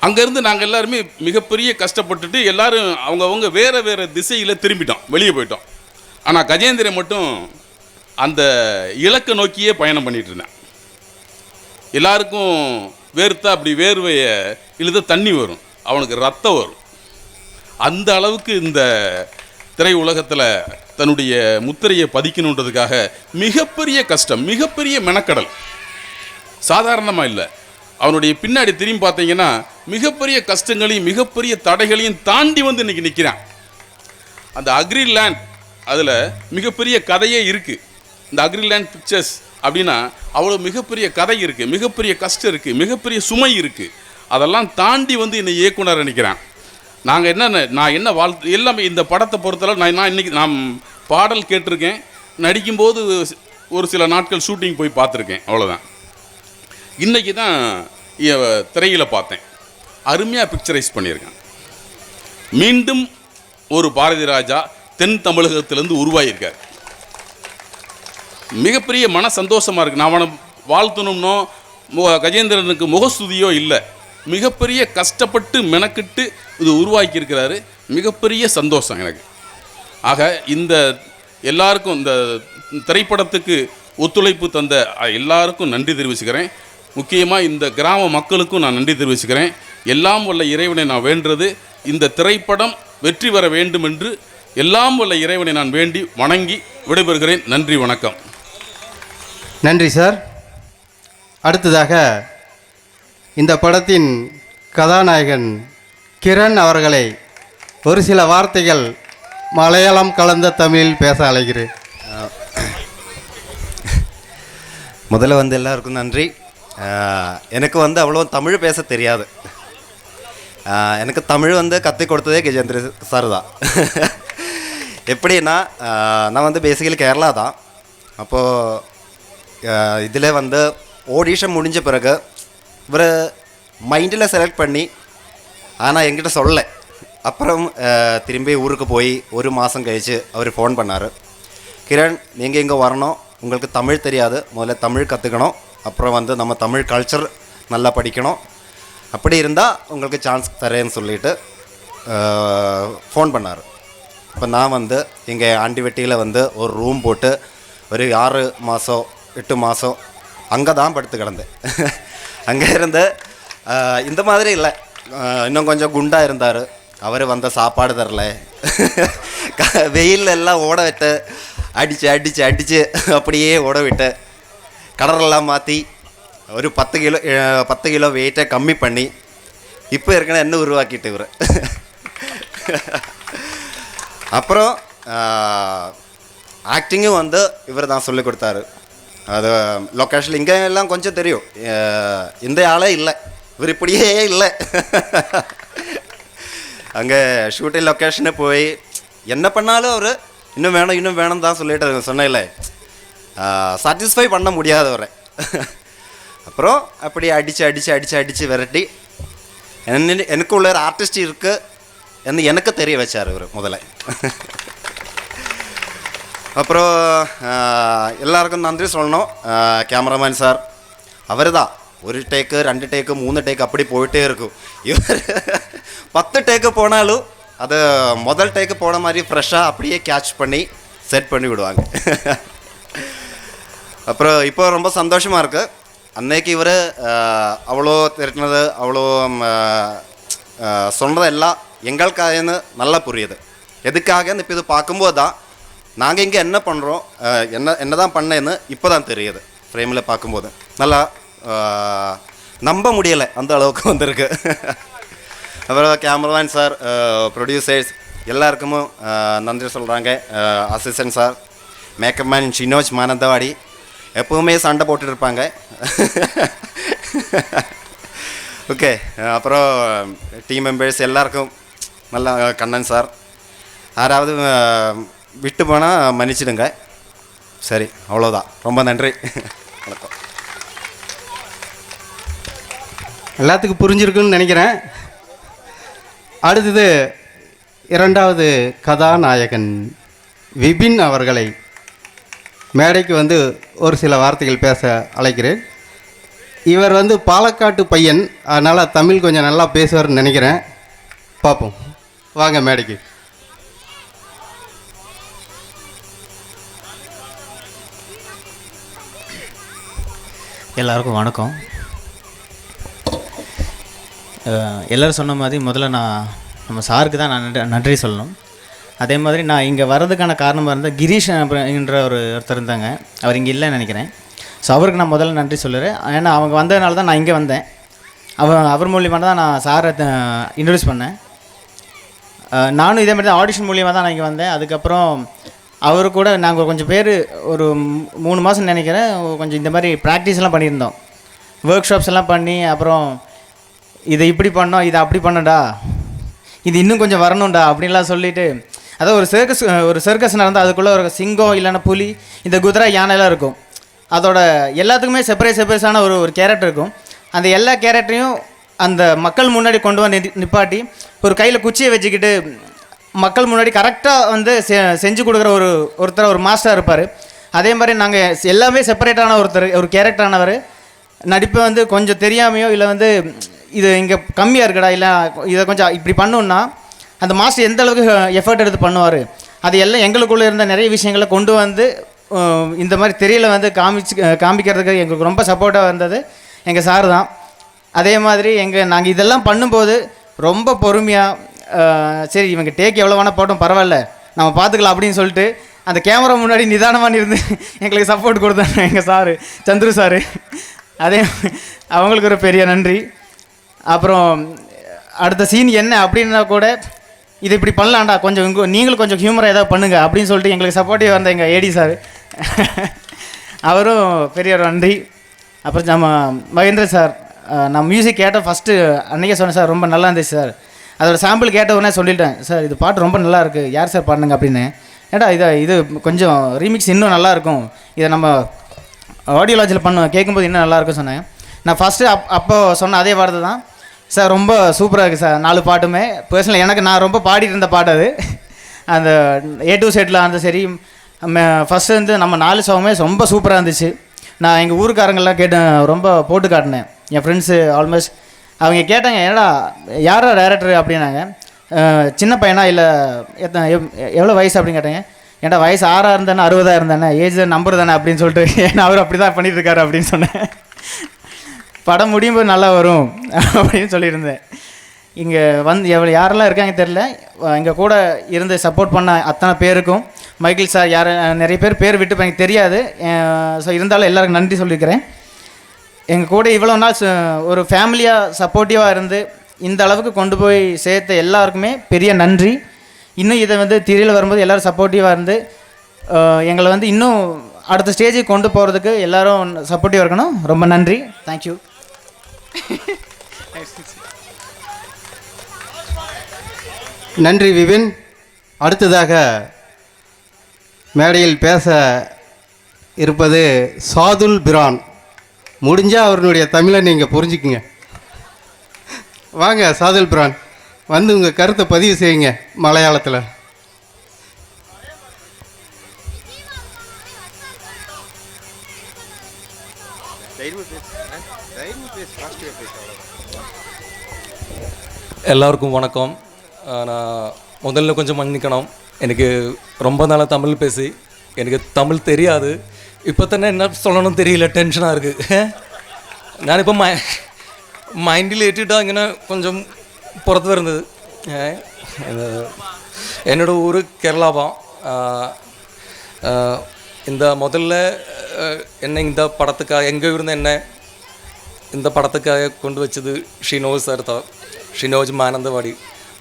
அங்கேருந்து நாங்கள் எல்லாருமே மிகப்பெரிய கஷ்டப்பட்டுட்டு எல்லோரும் அவங்கவுங்க வேறு திசையில் திரும்பிட்டோம், வெளியே போயிட்டோம். ஆனால் கஜேந்திரன் மட்டும் அந்த இலக்கை நோக்கியே பயணம் பண்ணிகிட்டு இருந்தேன். எல்லாருக்கும் வேர்த்தா அப்படி வேர்வையை இழுத தண்ணி வரும், அவனுக்கு ரத்தம் வரும். அந்த அளவுக்கு இந்த திரை உலகத்தில் தன்னுடைய முத்திரையை பதிக்கணுன்றதுக்காக மிகப்பெரிய கஷ்டம், மிகப்பெரிய மெனக்கடல், சாதாரணமாக இல்லை. அவனுடைய பின்னாடி திரும்பி பார்த்தீங்கன்னா மிகப்பெரிய கஷ்டங்களையும் மிகப்பெரிய தடைகளையும் தாண்டி இன்றைக்கி நிற்கிறான். அந்த அக்ரிலேண்ட் அதில் மிகப்பெரிய கதையே இருக்குது. இந்த அக்ரிலேண்ட் பிக்சர்ஸ் அப்படின்னா அவ்வளோ மிகப்பெரிய கதை இருக்குது, மிகப்பெரிய கஷ்டம் இருக்குது, மிகப்பெரிய சுமை இருக்குது. அதெல்லாம் தாண்டி என்னை இயக்குனர் நினைக்கிறான். நாங்கள் நான் என்ன எல்லாமே இந்த படத்தை பொறுத்தளவு நான் இன்றைக்கி நான் பாடல் கேட்டிருக்கேன், நடிக்கும்போது ஒரு சில நாட்கள் ஷூட்டிங் போய் பார்த்துருக்கேன், அவ்வளோதான். இன்றைக்கி தான் திரையில் பார்த்தேன், அருமையாக பிக்சரைஸ் பண்ணியிருக்கேன். மீண்டும் ஒரு பாரதி ராஜா தென் தமிழகத்திலேருந்து உருவாகியிருக்கார். மிகப்பெரிய மன சந்தோஷமாக இருக்குது. நான் அவனை வாழ்த்தணும்னோ கஜேந்திரனுக்கு முகஸ்துதியோ இல்லை, மிகப்பெரிய கஷ்டப்பட்டு மெனக்கிட்டு இது உருவாக்கியிருக்கிறாரு. மிகப்பெரிய சந்தோஷம் எனக்கு. ஆக இந்த எல்லாருக்கும், இந்த திரைப்படத்துக்கு ஒத்துழைப்பு தந்த எல்லாருக்கும் நன்றி தெரிவிச்சுக்கிறேன். முக்கியமாக இந்த கிராம மக்களுக்கும் நான் நன்றி தெரிவிச்சுக்கிறேன். எல்லாம் வல்ல இறைவனை நான் வேண்டுறது, இந்த திரைப்படம் வெற்றி பெற வேண்டும் என்று எல்லாம் வல்ல இறைவனை நான் வேண்டி வணங்கி விடைபெறுகிறேன். நன்றி, வணக்கம். நன்றி சார். அடுத்ததாக இந்த படத்தின் கதாநாயகன் கிரண் அவர்களை ஒரு சில வார்த்தைகள் மலையாளம் கலந்த தமிழில் பேச அழைக்கிறேன். முதல்ல வந்து எல்லாருக்கும் நன்றி. எனக்கு வந்து அவ்வளோ தமிழ் பேச தெரியாது. எனக்கு தமிழ் வந்து கற்றுக் கொடுத்ததே கஜேந்திர சார் தான். எப்படின்னா நான் வந்து பேசிக்கலி கேரளா தான். அப்போது இதில் வந்து ஆடிஷன் முடிஞ்ச பிறகு இவர் மைண்டில் செலக்ட் பண்ணி ஆனால் என்கிட்ட சொல்ல. அப்புறம் திரும்பி ஊருக்கு போய் ஒரு மாதம் கழித்து அவர் ஃபோன் பண்ணார். கிரண், நீங்கள் இங்கே வரணும், உங்களுக்கு தமிழ் தெரியாது, முதல்ல தமிழ் கற்றுக்கணும், அப்புறம் வந்து நம்ம தமிழ் கல்ச்சர் நல்லா படிக்கணும், அப்படி இருந்தால் உங்களுக்கு சான்ஸ் தரேன்னு சொல்லிவிட்டு ஃபோன் பண்ணார். இப்போ நான் வந்து எங்கள் ஆண்டிவெட்டியில் வந்து ஒரு ரூம் போட்டு ஒரு 6 மாதம் 8 மாதம் அங்கே தான் படுத்து கிடந்தேன். அங்கே இருந்து இந்த மாதிரி இல்லை, இன்னும் கொஞ்சம் குண்டாக இருந்தார். அவர் வந்த சாப்பாடு தரல, வெயில் எல்லாம் ஓட விட்டு அடித்து அப்படியே ஓட விட்டு கடலெல்லாம் மாற்றி ஒரு 10 கிலோ வெயிட்டை கம்மி பண்ணி இப்போ இருக்கணும் என்ன உருவாக்கிட்டு இவர். அப்புறம் ஆக்டிங்கும் வந்து இவர் தான் சொல்லிக் கொடுத்தாரு. அது லொக்கேஷன் இங்கே எல்லாம் கொஞ்சம் தெரியும், இந்த ஆளே இல்லை, இவர் இப்படியே இல்லை. அங்கே ஷூட்டிங் லொக்கேஷனு போய் என்ன பண்ணாலும் அவர் இன்னும் வேணும் தான் சொல்லிட்டு சொன்னேன்ல, சாட்டிஸ்ஃபை பண்ண முடியாதவரை. அப்புறம் அப்படி அடித்து விரட்டி எனக்குள்ள ஒரு ஆர்டிஸ்ட் இருக்குது என்று எனக்கு தெரிய வச்சார் இவர் முதல்ல. அப்புறம் எல்லாருக்கும் நன்றி சொல்லணும். கேமராமேன் சார் அவர் தான் 1 டேக்கு 2 டேக்கு 3 டேக்கு அப்படி போயிட்டே இருக்கும். இவர் 10 டேக்கு போனாலும் அது முதல் டேக்கு போன மாதிரி ஃப்ரெஷ்ஷாக அப்படியே கேட்ச் பண்ணி செட் பண்ணி விடுவாங்க. அப்புறம் இப்போ ரொம்ப சந்தோஷமாக இருக்குது. அன்னைக்கு இவர் அவ்வளோ திரட்டினது, அவ்வளோ சொன்னது எல்லாம் எங்களுக்காகன்னு நல்லா புரியுது. எதுக்காக இப்போ இது பார்க்கும்போது தான் நாங்கள் இங்கே என்ன பண்ணுறோம், என்ன தான் பண்ணேன்னு இப்போ தான் தெரியுது. ஃப்ரேமில் பார்க்கும்போது நல்லா நம்ப முடியலை, அந்த அளவுக்கு வந்திருக்கு. அப்புறம் கேமராமேன் சார், ப்ரொடியூசர்ஸ் எல்லாருக்கும் நன்றி சொல்கிறாங்க. Assistant sir, makeup man Shinoj Mananthavady எப்போவுமே சண்டை போட்டுட்டு இருப்பாங்க. ஓகே, அப்புறம் டீம் மெம்பர்ஸ் எல்லாருக்கும் நல்லா, கண்ணன் சார், யாராவது விட்டு போனால் மன்னிச்சிடுங்க. சரி, அவ்வளோதான். ரொம்ப நன்றி, வணக்கம். எல்லாத்துக்கும் புரிஞ்சிருக்குன்னு நினைக்கிறேன். அடுத்தது 2வது கதாநாயகன் விபின் அவர்களை மேடைக்கு வந்து ஒரு சில வார்த்தைகள் பேச அழைக்கிறேன். இவர் வந்து பாலக்காட்டு பையன், அதனால் தமிழ் கொஞ்சம் நல்லா பேசுவார்னு நினைக்கிறேன். பார்ப்போம், வாங்க மேடைக்கு. எல்லாருக்கும் வணக்கம். எல்லோரும் சொன்ன மாதிரி முதல்ல நம்ம சாருக்கு தான் நான் நன்றி சொல்லணும். அதே மாதிரி நான் இங்கே வர்றதுக்கான காரணமாக இருந்தால் கிரீஷ் என்ற ஒருத்தர் இருந்தாங்க, அவர் இங்கே இல்லைன்னு நினைக்கிறேன். ஸோ அவருக்கு நான் முதல்ல நன்றி சொல்லுறேன். ஏன்னா அவங்க வந்ததுனால தான் நான் இங்கே வந்தேன். அவர் மூலியமாக தான் நான் சாரை இன்ட்ரடியூஸ் பண்ணேன். நானும் இதே மாதிரி தான் ஆடிஷன் மூலியமாக தான் நான் இங்கே வந்தேன். அதுக்கப்புறம் அவரு கூட நாங்கள் கொஞ்சம் பேர் ஒரு 3 மாதம் நினைக்கிறேன் கொஞ்சம் இந்த மாதிரி ப்ராக்டிஸ்லாம் பண்ணியிருந்தோம், ஒர்க் ஷாப்ஸ் எல்லாம் பண்ணி, அப்புறம் இதை இப்படி பண்ணோம், இதை அப்படி பண்ணடா, இது இன்னும் கொஞ்சம் வரணும்டா அப்படின்லாம் சொல்லிவிட்டு, அதாவது ஒரு சர்க்கஸ் நடந்தால் அதுக்குள்ளே ஒரு சிங்கம் இல்லைன்னா புலி, இந்த குதிரை, யானைலாம் இருக்கும். அதோட எல்லாத்துக்குமே செப்பரேட்டான ஒரு கேரக்டர் இருக்கும். அந்த எல்லா கேரக்டரையும் அந்த மக்கள் முன்னாடி கொண்டு வந்து நிப்பாட்டி ஒரு கையில் குச்சியை வச்சுக்கிட்டு மக்கள் முன்னாடி கரெக்டாக வந்து செஞ்சு கொடுக்குற ஒருத்தர், ஒரு மாஸ்டர் இருப்பார். அதே மாதிரி நாங்கள் எல்லாமே செப்பரேட்டான ஒரு கேரக்டரானவர். நடிப்பை வந்து கொஞ்சம் தெரியாமையோ இல்லை வந்து இது இங்கே கம்மியாக இருக்குடா, இல்லை இதை கொஞ்சம் இப்படி பண்ணோன்னா அந்த மாஸ்டர் எந்த அளவுக்கு எஃபர்ட் எடுத்து பண்ணுவார், அது எல்லாம் எங்களுக்குள்ளே இருந்த நிறைய விஷயங்களை கொண்டு வந்து இந்த மாதிரி தெரியல வந்து காமிக்கிறதுக்கு எங்களுக்கு ரொம்ப சப்போர்ட்டாக வந்தது எங்கள் சார் தான். அதே மாதிரி நாங்கள் இதெல்லாம் பண்ணும்போது ரொம்ப பொறுமையாக, சரி இவங்க டேக் எவ்வளோ வேணால் போட்டோம் பரவாயில்ல நம்ம பார்த்துக்கலாம் அப்படின்னு சொல்லிட்டு அந்த கேமரா முன்னாடி நிதானமாக இருந்து எங்களுக்கு சப்போர்ட் கொடுத்தாங்க எங்கள் சாரு, சந்துரு சாரு. அதே அவங்களுக்கு ஒரு பெரிய நன்றி. அப்புறம் அடுத்த சீன் என்ன அப்படின்னா கூட இது இப்படி பண்ணலாம்டா, கொஞ்சம் நீங்களும் கொஞ்சம் ஹியூமராக ஏதாவது பண்ணுங்க அப்படின்னு சொல்லிட்டு எங்களுக்கு சப்போர்ட்டிவ் வந்த எங்கள் ஏடி சார், அவரும் பெரிய ஒரு நன்றி. அப்புறம் நம்ம மகேந்திர சார், நான் மியூசிக் கேட்ட ஃபஸ்ட்டு அன்றைக்கே சொன்னேன் சார், ரொம்ப நல்லா இருந்துச்சு சார். அதோட சாம்பிள் கேட்ட உடனே சொல்லிட்டேன் சார், இது பாட்டு ரொம்ப நல்லா இருக்குது, யார் சார் பாடுங்க அப்படின்னு. ஏடா இது கொஞ்சம் ரீமிக்ஸ் இன்னும் நல்லாயிருக்கும், இதை நம்ம ஆடியோ லாஞ்சில் கேட்கும்போது இன்னும் நல்லாயிருக்கும் சொன்னேன். நான் ஃபஸ்ட்டு அப்போ சொன்ன அதே வார்த்தை தான் சார், ரொம்ப சூப்பராக இருக்குது சார் 4 பாட்டுமே. பர்சனலாக எனக்கு நான் ரொம்ப பாடிட்டு இருந்த பாட்டு அது. அந்த A to Z அந்த சரி, ஃபஸ்ட்டு வந்து நம்ம 4 சாங்குமே ரொம்ப சூப்பராக இருந்துச்சு. நான் எங்கள் ஊருக்காரங்கெல்லாம் கேட்டேன், ரொம்ப போட்டு காட்டினேன். என் ஃப்ரெண்ட்ஸு ஆல்மோஸ்ட் அவங்க கேட்டாங்க, ஏடா யாரா டைரக்டர் அப்படின்னாங்க. சின்ன பையனா இல்லை எவ்வளோ வயசு அப்படின்னு கேட்டாங்க. ஏன்டா வயசு 6 இருந்தானே 60 இருந்தானே, ஏஜ் நம்பர் தானே அப்படின்னு சொல்லிட்டு, ஏன்னா அவர் அப்படி தான் பண்ணிட்டு இருக்காரு அப்படின்னு சொன்னேன். படம் முடியும் போது நல்லா வரும் அப்படின்னு சொல்லியிருந்தேன். இங்கே யாரெல்லாம் இருக்காங்க தெரில, எங்கள் கூட இருந்து சப்போர்ட் பண்ண அத்தனை பேருக்கும், மைக்கேல் சார் நிறைய பேர் விட்டு எனக்கு தெரியாது. ஸோ இருந்தாலும் எல்லாருக்கும் நன்றி சொல்லியிருக்கிறேன். எங்கள் கூட இவ்வளோ நாள் ஒரு ஃபேமிலியாக சப்போர்ட்டிவாக இருந்து இந்த அளவுக்கு கொண்டு போய் சேர்த்த எல்லாருக்குமே பெரிய நன்றி. இன்னும் இதை வந்து திரையில் வரும்போது எல்லோரும் சப்போர்ட்டிவாக இருந்து எங்களை வந்து இன்னும் அடுத்த ஸ்டேஜுக்கு கொண்டு போகிறதுக்கு எல்லோரும் சப்போர்ட்டிவாக இருக்கணும். ரொம்ப நன்றி, தேங்க்யூ. நன்றி விபின். அடுத்ததாக மேடையில் பேச இருப்பது சாதுல் பிரான். முடிஞ்சால் அவருடைய தமிழை நீங்கள் புரிஞ்சுக்குங்க. வாங்க சாதுல் பிரான், வந்து உங்கள் கருத்தை பதிவு செய்யுங்க மலையாளத்தில். எல்லாருக்கும் வணக்கம். நான் முதல்ல கொஞ்சம் மன்னிக்கணும், எனக்கு ரொம்ப நாளாக தமிழ் பேசி எனக்கு தமிழ் தெரியாது. இப்போ தானே என்ன சொல்லணும்னு தெரியல, டென்ஷனாக இருக்குது. ഞാനിപ്പോൾ മൈൻഡിൽ ഏറ്റിട്ടാ ഇങ്ങനെ கொஞ்சம் പുറത്ത് വരുന്നത്. என்னோட ஊர் கேரளாவா. இந்த முதல்ல என்னை இந்த படத்துக்காக எங்கே இருந்து என்ன இந்த படத்துக்காக கொண்டு வச்சது ஷினோஜ் சார் தான், ஷினோஜ் மானந்தவாடி.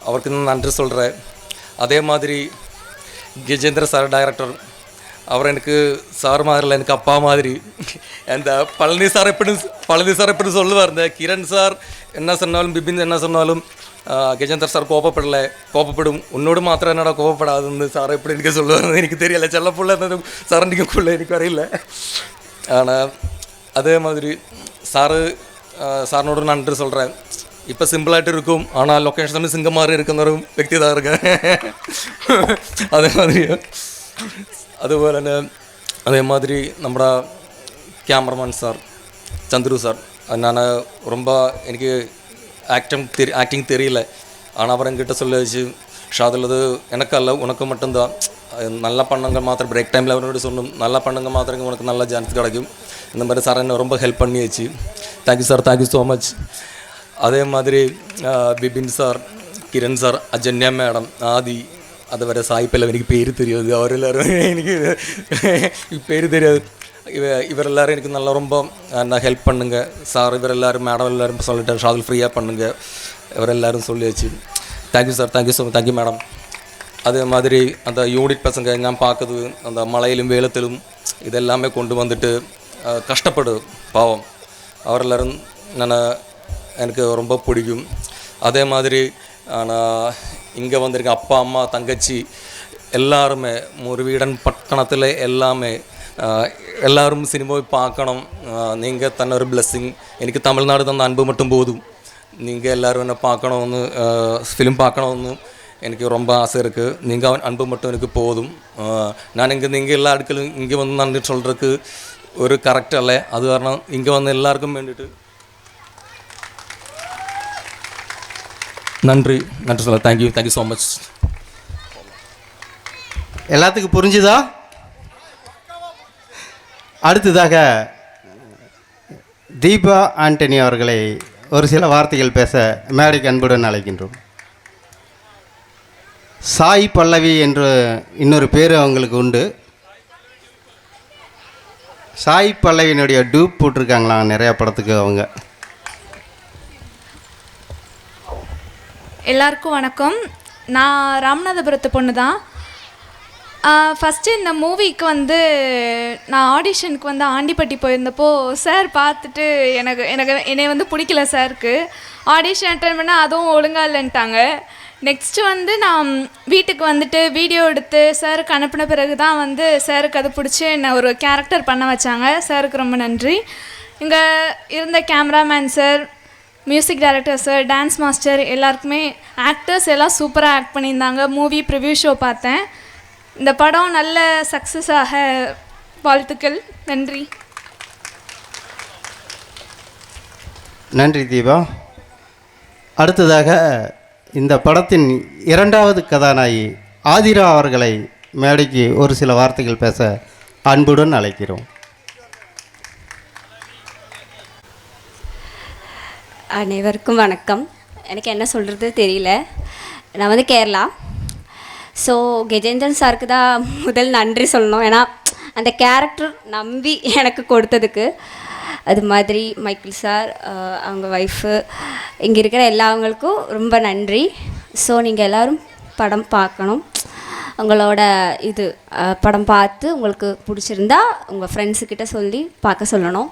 அவருக்கு நான் நன்றி சொல்கிறேன். அதே மாதிரி கஜேந்திர சார் டைரக்டர், அவர் எனக்கு சார் மாதிரி இல்லை, எனக்கு அப்பா மாதிரி. அந்த பழனி சார் எப்படி சொல்லுவார், இந்த கிரண் சார் என்ன சொன்னாலும் பிபின் என்ன சொன்னாலும் கஜேந்திர சார் கோபப்படும், உன்னோடு மாத்திரம் என்னடா கோபப்படாதுன்னு சார் எப்படி எனக்கு சொல்லுவார் எனக்கு தெரியல. செல்லப்புள்ள இருந்தது சரண்டிங்குள்ள எனக்கு வரையில. ஆனால் அதே மாதிரி சாரினோடு நன்றி சொல்கிறேன். இப்போ சிம்பிளாகிட்டு இருக்கும், ஆனால் லொக்கேஷன் சிங்கம் மாதிரி இருக்கிற ஒரு വ്യക്തി தான் இருக்கேன். அதே மாதிரி அதே மாதிரி நம்ம கேமராமேன் சார் சந்துரு சார், நான் ரொம்ப எனக்கு ஆக்டிங் தெரியல. ஆனால் அவர் என்கிட்ட சொல்ல வச்சு, ஷாதில் அது எனக்கல்ல உனக்கு மட்டும்தான், நல்லா பண்ணுங்க மாத்திரம் பிரேக் டைமில் அவரோட சொன்னோம், நல்லா பண்ணுங்க மாத்திரம் உனக்கு நல்ல சான்ஸ் கிடைக்கும். இந்த மாதிரி சார் என்னை ரொம்ப ஹெல்ப் பண்ணி வச்சு, thank you sir, thank you so much. அதே மாதிரி Bipin sir, Kiran sir, Ajanya madam, Adi, അതുവരെ സായിപ്പെല്ലാം എനിക്ക് പേര് தெரியாது, അവരെല്ലാവരും എനിക്ക് പേര് தெரியாது. இவரெல்லாரும் எனக்கு நல்லா ரொம்ப நான் ஹெல்ப் பண்ணுங்க சார், இவரெல்லாரும் மேடம் எல்லோரும் சொல்லிட்டேன் ஷாதில் ஃப்ரீயாக பண்ணுங்க, இவரெல்லாரும் சொல்லி வச்சு thank you sir, thank you so much, thank you madam. அதே மாதிரி அந்த யூனிட் பசங்க நான் பார்க்குறது அந்த மழையிலும் வேலத்திலும் இதெல்லாமே கொண்டு வந்துட்டு கஷ்டப்படு பாவம், அவரெல்லாரும் எனக்கு ரொம்ப பிடிக்கும். அதே மாதிரி நான் இங்கே வந்திருக்கேன் அப்பா அம்மா தங்கச்சி எல்லாருமே முருவீடன் பட்டணத்தில் எல்லாமே எல்லாரும் சினிமாவை பார்க்கணும். நீங்கள் തന്നെ ஒரு பிளெஸ்ஸிங், எனக்கு தமிழ்நாடு தந்த அன்பு மட்டும் போதும். நீங்கள் எல்லோரும் என்ன பார்க்கணும்னு ஃபிலிம் பார்க்கணும்னு எனக்கு ரொம்ப ஆசை இருக்குது. நீங்கள் அன்பு மட்டும் எனக்கு போதும். நான் நீங்கள் எல்லா இடத்துலையும் இங்கே வந்து நன்றி சொல்கிறதுக்கு ஒரு கரெக்ட் அல்ல, அது காரணம் இங்கே வந்து எல்லாருக்கும் வேண்டிட்டு நன்றி சொல்ல. Thank you so much. எல்லாத்துக்கும் புரிஞ்சுதா? அடுத்ததாக தீபா ஆண்டனி அவர்களை ஒரு சில வார்த்தைகள் பேச மேடைக்கு அன்புடன் அழைக்கின்றோம். சாய் பல்லவி என்று இன்னொரு பேர் அவங்களுக்கு உண்டு. சாய் பல்லவியினுடைய டூப் போட்டிருக்காங்களாம் நிறையா படத்துக்கு அவங்க. எல்லாருக்கும் வணக்கம். நான் ராமநாதபுரத்து பொண்ணு தான். ஃபஸ்ட்டு இந்த மூவிக்கு வந்து நான் ஆடிஷனுக்கு வந்து ஆண்டிப்பட்டி போயிருந்தப்போ சார் பார்த்துட்டு என்னை வந்து பிடிக்கல சாருக்கு. ஆடிஷன் அட்டன் பண்ணால் அதுவும் ஒழுங்காக இல்லைன்ட்டாங்க. நெக்ஸ்ட்டு வந்து நான் வீட்டுக்கு வந்துட்டு வீடியோ எடுத்து சாருக்கு அனுப்பின பிறகு தான் வந்து சாருக்கு அது பிடிச்சி என்னை ஒரு கேரக்டர் பண்ண வச்சாங்க. சாருக்கு ரொம்ப நன்றி. இங்கே இருந்த cameraman sir, music director sir, dance master எல்லாருக்குமே, ஆக்டர்ஸ் எல்லாம் சூப்பராக ஆக்ட் பண்ணியிருந்தாங்க. மூவி ப்ரிவ்யூ ஷோ பார்த்தேன். இந்த படம் நல்ல சக்ஸஸாக வாழ்த்துக்கள். நன்றி. நன்றி தீபா. அடுத்ததாக இந்த படத்தின் இரண்டாவது கதாநாயகி ஆதிரா அவர்களை மேடைக்கு ஒரு சில வார்த்தைகள் பேச அன்புடன் அழைக்கிறோம். அனைவருக்கும் வணக்கம். எனக்கு என்ன சொல்கிறது தெரியல. நான் வந்து கேரளா. ஸோ கஜேந்திரன் சாருக்கு தான் முதல் நன்றி சொல்லணும். ஏன்னா அந்த கேரக்டர் நம்பி எனக்கு கொடுத்ததுக்கு. அது மாதிரி மைக்கேல் சார், அவங்க ஒய்ஃபு, இங்கே இருக்கிற எல்லாவங்களுக்கும் ரொம்ப நன்றி. ஸோ நீங்கள் எல்லோரும் படம் பார்க்கணும். உங்களோட இது படம் பார்த்து உங்களுக்கு பிடிச்சிருந்தா உங்கள் ஃப்ரெண்ட்ஸுக்கிட்ட சொல்லி பார்க்க சொல்லணும்.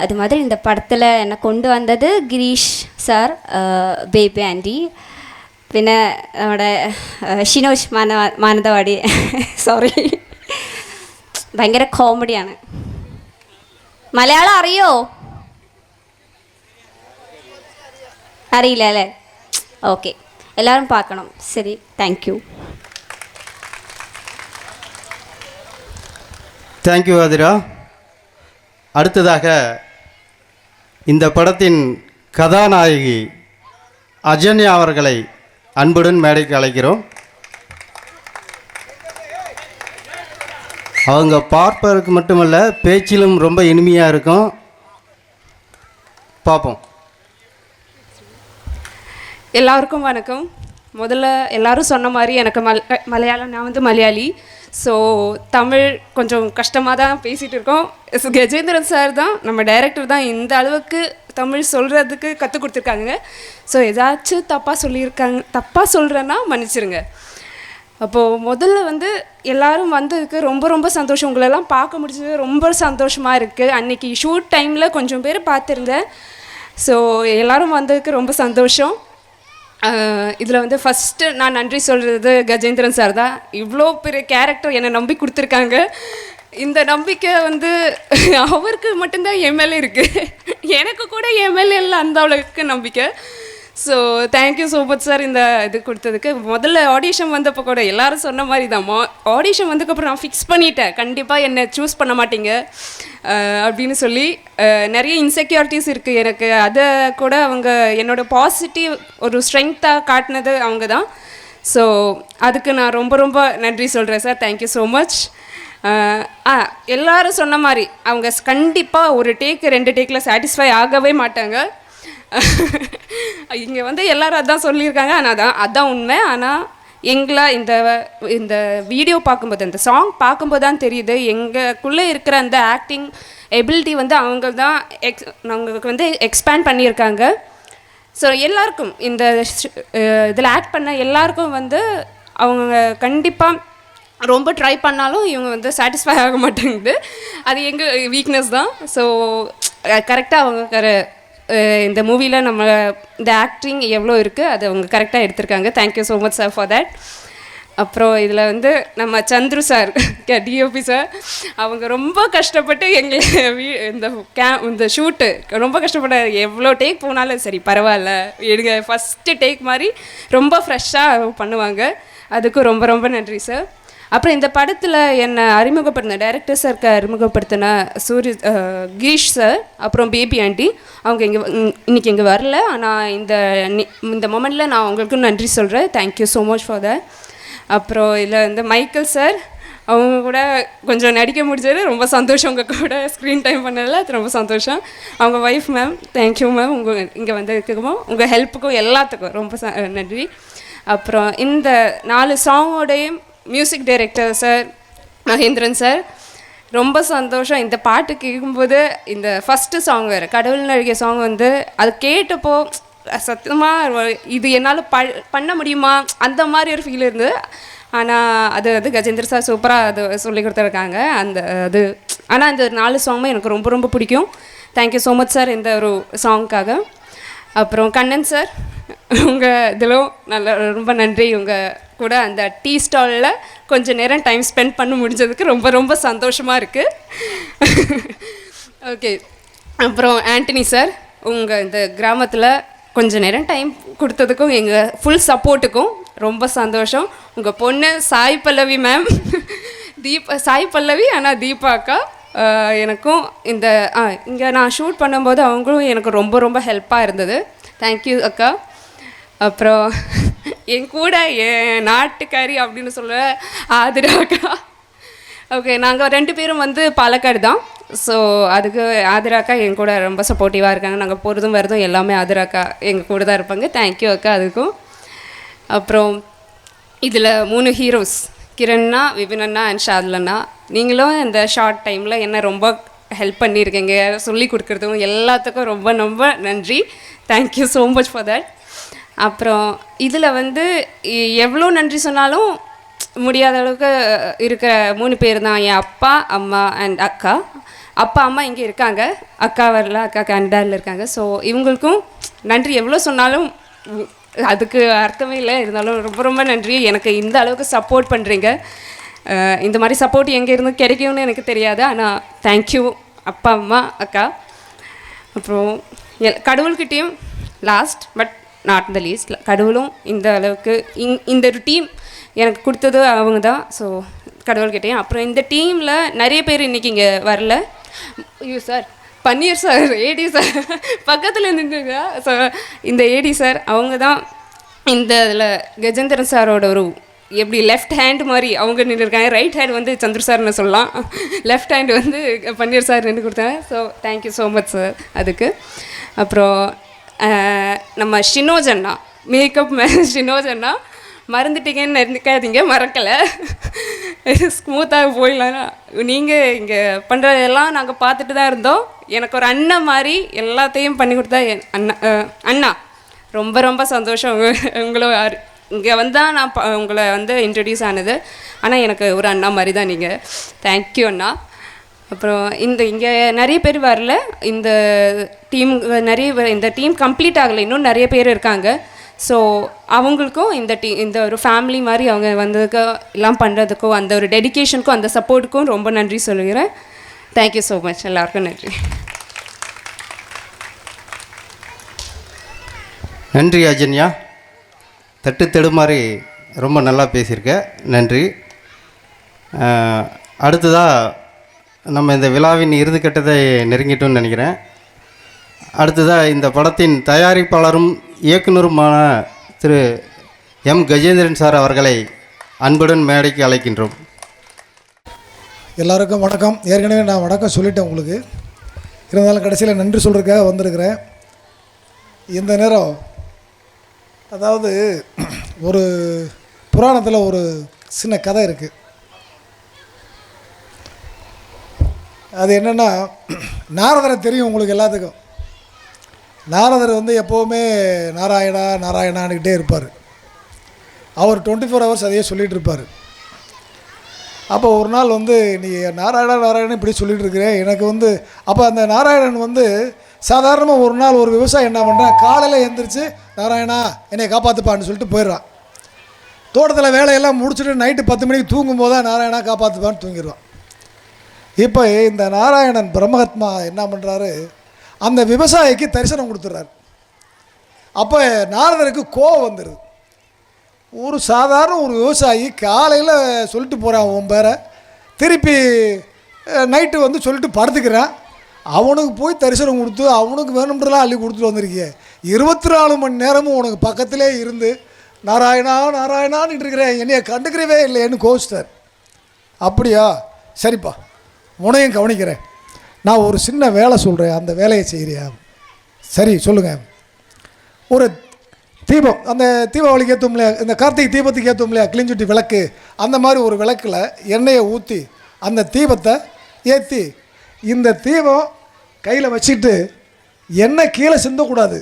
அது மாதிரி இந்த படத்தில் என்னை கொண்டு வந்தது கிரீஷ் சார், பேபி ஆண்டி, പിന്നെ നമ്മുടെ ഷിനോഷ് മാനന്തവാടി. സോറി, ഭയങ്കര കോമഡിയാണ്. മലയാളം അറിയോ? അറിയില്ല അല്ലേ? ഓക്കെ, എല്ലാവരും பார்க்கணும். சரி, தேங்க்யூ. தேங்க்யூ ஆதிரா. அடுத்ததாக இந்த படத்தின் கதாநாயகி அஜன்யா அவர்களை அன்புடன் மேடைக்கு அழைக்கிறோம். அவங்க பார்ப்பதற்கு மட்டுமல்ல, பேச்சிலும் ரொம்ப இனிமையாக இருக்கும். பார்ப்போம். எல்லாருக்கும் வணக்கம். முதல்ல எல்லாரும் சொன்ன மாதிரி எனக்கு மலையாளம், நான் வந்து மலையாளி. ஸோ தமிழ் கொஞ்சம் கஷ்டமாக தான் பேசிகிட்டு இருக்கோம். கஜேந்திரன் சார் தான், நம்ம டைரக்டர் தான் இந்த அளவுக்கு தமிழ் சொல்கிறதுக்கு கற்றுக் கொடுத்துருக்காங்க. ஸோ ஏதாச்சும் தப்பாக சொல்கிறேன்னா மன்னிச்சிருங்க. அப்போது முதல்ல வந்து எல்லோரும் வந்ததுக்கு ரொம்ப ரொம்ப சந்தோஷம். உங்களெல்லாம் பார்க்க முடிஞ்சது ரொம்ப சந்தோஷமாக இருக்குது. அன்றைக்கி ஷூட் டைமில் கொஞ்சம் பேர் பார்த்துருந்தேன். ஸோ எல்லோரும் வந்ததுக்கு ரொம்ப சந்தோஷம். இதில் வந்து ஃபஸ்ட்டு நான் நன்றி சொல்கிறது கஜேந்திரன் சார் தான். இவ்வளோ பெரிய கேரக்டர் என்னை நம்பி கொடுத்துருக்காங்க. இந்த நம்பிக்கை வந்து அவருக்கு மட்டும்தான் என் மேலே இருக்குது. எனக்கு கூட என் மேலே இல்லை அந்த அளவுக்கு நம்பிக்கை. So thank you so much sir இந்த இது கொடுத்ததுக்கு. முதல்ல ஆடிஷன் வந்தப்போ கூட எல்லோரும் சொன்ன மாதிரி தான், ஆடிஷன் வந்ததுக்கப்புறம் நான் ஃபிக்ஸ் பண்ணிட்டேன், கண்டிப்பாக என்னை சூஸ் பண்ண மாட்டீங்க அப்படின்னு சொல்லி. நிறைய இன்செக்யூரிட்டிஸ் இருக்குது எனக்கு. அதை கூட அவங்க என்னோடய பாசிட்டிவ் ஒரு ஸ்ட்ரென்த்தாக காட்டினது அவங்க தான். ஸோ அதுக்கு நான் ரொம்ப ரொம்ப நன்றி சொல்கிறேன் சார். Thank you so much. எல்லோரும் சொன்ன மாதிரி அவங்க கண்டிப்பாக ஒரு டேக்கு 2 டேக்கில் சாட்டிஸ்ஃபை ஆகவே மாட்டாங்க. இங்கே வந்து எல்லோரும் அதான் சொல்லியிருக்காங்க. ஆனால் அதான் உண்மை. ஆனால் எங்களை இந்த வீடியோ பார்க்கும்போது, இந்த சாங் பார்க்கும்போது தான் தெரியுது எங்களுக்குள்ளே இருக்கிற அந்த ஆக்டிங் எபிலிட்டி வந்து அவங்க தான் அவங்களுக்கு வந்து எக்ஸ்பேண்ட் பண்ணியிருக்காங்க. ஸோ எல்லாருக்கும் இந்த இதில் ஆக்ட் பண்ண எல்லாருக்கும் வந்து அவங்க கண்டிப்பாக ரொம்ப ட்ரை பண்ணாலும் இவங்க வந்து சாட்டிஸ்ஃபை ஆக மாட்டேங்குது. அது எங்கள் வீக்னஸ் தான். ஸோ கரெக்டாக அவங்க இந்த மூவியில் நம்ம இந்த ஆக்டிங் எவ்வளோ இருக்குது அது அவங்க கரெக்டாக எடுத்திருக்காங்க. Thank you so much sir for that. அப்புறம் இதில் வந்து நம்ம சந்துரு சார், டிஓபி சார், அவங்க ரொம்ப கஷ்டப்பட்டு இந்த ஷூட்டு ரொம்ப கஷ்டப்பட்ட. எவ்வளோ டேக் போனாலும் சரி பரவாயில்ல எடுங்க, ஃபஸ்ட்டு டேக் மாதிரி ரொம்ப ஃப்ரெஷ்ஷாக பண்ணுவாங்க. அதுக்கும் ரொம்ப ரொம்ப நன்றி சார். அப்புறம் இந்த படத்தில் என்னை அறிமுகப்படுத்தின டைரக்டர் சாருக்கு அறிமுகப்படுத்தின கிரீஷ் சார், அப்புறம் பேபி ஆண்டி, அவங்க இன்றைக்கி இங்கே வரல. ஆனால் இந்த மொமெண்ட்டில் நான் அவங்களுக்கு நன்றி சொல்கிறேன். Thank you so much for that. அப்புறம் இதில் வந்து மைக்கேல் சார், அவங்க கூட கொஞ்சம் நடிக்க முடிஞ்சது ரொம்ப சந்தோஷம். உங்கள் கூட ஸ்க்ரீன் டைம் பண்ணதில் அது ரொம்ப சந்தோஷம். அவங்க ஒய்ஃப் மேம், தேங்க்யூ மேம், இங்கே வந்ததுக்கும் உங்கள் ஹெல்ப்புக்கும் எல்லாத்துக்கும் ரொம்ப நன்றி. அப்புறம் இந்த 4 சாங்கோடையும் music director sir Mahendran sir, ரொம்ப சந்தோஷம். இந்த பாட்டு கேட்கும்போது இந்த ஃபஸ்ட்டு சாங் வேறு கடவுள் நடிகை சாங் வந்து அது கேட்டப்போ சத்தியமாக இது என்னால் பண்ண முடியுமா அந்த மாதிரி ஒரு ஃபீல் இருந்தது. ஆனால் அது கஜேந்திர சார் சூப்பராக அது சொல்லி கொடுத்துருக்காங்க அந்த அது. ஆனால் இந்த 4 சாங்குமே எனக்கு ரொம்ப ரொம்ப பிடிக்கும். தேங்க்யூ ஸோ மச் சார் இந்த ஒரு சாங்க்காக. அப்புறம் கண்ணன் சார் உங்கள் இதிலும் ரொம்ப நன்றி. உங்கள் கூட அந்த டீ ஸ்டாலில் கொஞ்சம் நேரம் டைம் ஸ்பெண்ட் பண்ண முடிஞ்சதுக்கு ரொம்ப ரொம்ப சந்தோஷமாக இருக்குது. ஓகே. அப்புறம் ஆண்டனி சார் உங்கள் இந்த கிராமத்தில் கொஞ்சம் நேரம் டைம் கொடுத்ததுக்கும் எங்கள் ஃபுல் சப்போர்ட்டுக்கும் ரொம்ப சந்தோஷம். உங்கள் பொண்ணு சாய் பல்லவி மேம், சாய் பல்லவி ஆனால் தீபா அக்கா எனக்கும் இந்த இங்கே நான் ஷூட் பண்ணும்போது அவங்களும் எனக்கு ரொம்ப ரொம்ப ஹெல்ப்பாக இருந்தது. தேங்க்யூ அக்கா. அப்புறம் என் கூட என் நாட்டுக்காரி அப்படின்னு சொல்ல ஆதிரா அக்கா. ஓகே, நாங்கள் 2 பேரும் வந்து பாலக்காடு தான். ஸோ அதுக்கு ஆதிரா அக்கா என் கூட ரொம்ப சப்போர்ட்டிவாக இருக்காங்க. நாங்கள் போகிறதும் வரதும் எல்லாமே ஆதிரா அக்கா எங்கள் கூட தான் இருப்பாங்க. தேங்க்யூ அக்கா அதுக்கும். அப்புறம் இதில் 3 ஹீரோஸ் கிரண்ணா, விபினண்ணா அண்ட் ஷாதுலண்ணா. நீங்களும் இந்த ஷார்ட் டைமில் என்ன ரொம்ப ஹெல்ப் பண்ணியிருக்கீங்க, சொல்லி கொடுக்குறதும் எல்லாத்துக்கும் ரொம்ப ரொம்ப நன்றி. Thank you so much for that. அப்புறம் இதில் வந்து எவ்வளோ நன்றி சொன்னாலும் முடியாத அளவுக்கு இருக்கிற 3 பேர் தான். என் அப்பா, அம்மா அண்ட் அக்கா. அப்பா அம்மா இங்கே இருக்காங்க, அக்கா வரல, அக்கா கனடாவில் இருக்காங்க. ஸோ இவங்களுக்கும் நன்றி எவ்வளோ சொன்னாலும் அதுக்கு அர்த்தமே இல்லை. இருந்தாலும் ரொம்ப ரொம்ப நன்றி. எனக்கு இந்த அளவுக்கு சப்போர்ட் பண்ணுறீங்க. இந்த மாதிரி சப்போர்ட் எங்கே இருந்து கிடைக்கும்னு எனக்கு தெரியாது. ஆனால் தேங்க்யூ அப்பா அம்மா அக்கா. அப்புறம் கடவுள்கிட்டையும் last but not the least, கடவுளும் இந்த அளவுக்கு இந்த ஒரு டீம் எனக்கு கொடுத்தது அவங்க தான். ஸோ கடவுள்கிட்டையும். அப்புறம் இந்த டீமில் நிறைய பேர் இன்றைக்கி இங்கே வரல. ஐயோ சார், பன்னீர் சார், ஏடி சார் பக்கத்தில் நின்றுங்க. ஸோ இந்த ஏடி சார் அவங்க தான் இந்த இதில் கஜேந்திரன் சாரோட ஒரு எப்படி லெஃப்ட் ஹேண்ட் மாதிரி அவங்க நின்றுருக்காங்க. ரைட் ஹேண்ட் வந்து சந்துரு சார்னு சொல்லலாம், லெஃப்ட் ஹேண்ட் வந்து பன்னீர் சார் நின்று கொடுத்தாங்க. So thank you so much sir அதுக்கு. அப்புறம் நம்ம ஷினோஜ் அண்ணா, மேக்கப் ஷினோஜ் அண்ணா, மறந்துட்டீங்கன்னு நினைக்காதீங்க, மறக்கலை, ஸ்மூத்தாக போயிடலாம். நீங்கள் இங்கே பண்ணுறதெல்லாம் நாங்கள் பார்த்துட்டு தான் இருந்தோம். எனக்கு ஒரு அண்ணன் மாதிரி எல்லாத்தையும் பண்ணி கொடுத்தா அண்ணா ரொம்ப ரொம்ப சந்தோஷம். உங்களை இங்கே வந்தால் நான் உங்களை வந்து இன்ட்ரடியூஸ் ஆனது. ஆனால் எனக்கு ஒரு அண்ணா மாதிரி தான் நீங்கள். தேங்க்யூ அண்ணா. அப்புறம் இங்கே நிறைய பேர் வரல. இந்த டீம் இந்த டீம் கம்ப்ளீட் ஆகலை, இன்னும் நிறைய பேர் இருக்காங்க. ஸோ அவங்களுக்கும் இந்த ஒரு ஃபேமிலி மாதிரி அவங்க வந்ததுக்கு எல்லாம் பண்ணுறதுக்கும் அந்த ஒரு டெடிக்கேஷனுக்கும் அந்த சப்போர்ட்டுக்கும் ரொம்ப நன்றி சொல்லுகிறேன். Thank you so much. எல்லாருக்கும் நன்றி. நன்றி அஜன்யா. தட்டு தடுமாறி ரொம்ப நல்லா பேசியிருக்க, நன்றி. அடுத்ததாக நம்ம இந்த விழாவின் இறுதிக்கட்டத்தை நெருங்கிட்டோம்னு நினைக்கிறேன். அடுத்ததாக இந்த படத்தின் தயாரிப்பாளரும் இயக்குனருமான திரு எம் கஜேந்திரன் சார் அவர்களை அன்புடன் மேடைக்கு அழைக்கின்றோம். எல்லாருக்கும் வணக்கம். ஏற்கனவே நான் வணக்கம் சொல்லிட்டேன் உங்களுக்கு. இருந்தாலும் கடைசியில் நன்றி சொல்கிறதுக்காக வந்திருக்கிறேன். இந்த நேரம் அதாவது ஒரு புராணத்தில் ஒரு சின்ன கதை இருக்குது. அது என்னென்னா, நாரதரை தெரியும் உங்களுக்கு எல்லாத்துக்கும். நாரதர் வந்து எப்போவுமே நாராயணா நாராயணான்னுக்கிட்டே இருப்பார். அவர் 24 ஹவர்ஸ் அதையே சொல்லிகிட்டு இருப்பார். அப்போ ஒரு நாள் வந்து நீ நாராயணா நாராயணன் இப்படி சொல்லிகிட்டு இருக்கிறேன் எனக்கு வந்து. அப்போ அந்த நாராயணன் வந்து சாதாரணமாக ஒரு நாள் ஒரு விவசாயி என்ன பண்ணுறான், காலையில் எழுந்திரிச்சு நாராயணா என்னை காப்பாற்றுப்பான்னு சொல்லிட்டு போயிடுறான். தோட்டத்தில் வேலையெல்லாம் முடிச்சுட்டு நைட்டு 10 மணிக்கு தூங்கும்போது தான் நாராயணா காப்பாற்றுப்பான்னு தூங்கிடுவான். இப்போ இந்த நாராயணன் பிரம்மஹத்மா என்ன பண்ணுறாரு, அந்த விவசாயிக்கு தரிசனம் கொடுத்துட்றாரு. அப்போ நாரதருக்கு கோவம் வந்துடுது. ஒரு சாதாரண ஒரு விவசாயி காலையில் சொல்லிட்டு போகிறான் உன் பேரை, திருப்பி நைட்டு வந்து சொல்லிட்டு படுத்துக்கிறான். அவனுக்கு போய் தரிசனம் கொடுத்து அவனுக்கு வேணும்ன்றலாம் அள்ளி கொடுத்துட்டு வந்திருக்கிய. 24 மணி நேரமும் உனக்கு பக்கத்திலே இருந்து நாராயணா நாராயணான்னு இருக்கிறேன், என்னைய கண்டுக்கிறவே இல்லைன்னு கோச்சிட்டார். அப்படியா, சரிப்பா உனையும் கவனிக்கிறேன், நான் ஒரு சின்ன வேலை சொல்கிறேன், அந்த வேலையை செய்கிறியா? சரி சொல்லுங்கள். ஒரு தீபம், அந்த தீபாவளிக்கு ஏற்றும் இல்லையா, இந்த கார்த்திகை தீபத்துக்கு ஏற்றும் இல்லையா கிளிஞ்சுட்டி விளக்கு, அந்த மாதிரி ஒரு விளக்கில் எண்ணெயை ஊற்றி அந்த தீபத்தை ஏற்றி இந்த தீபம் கையில் வச்சுட்டு எண்ணெய் கீழே சிந்தக்கூடாது,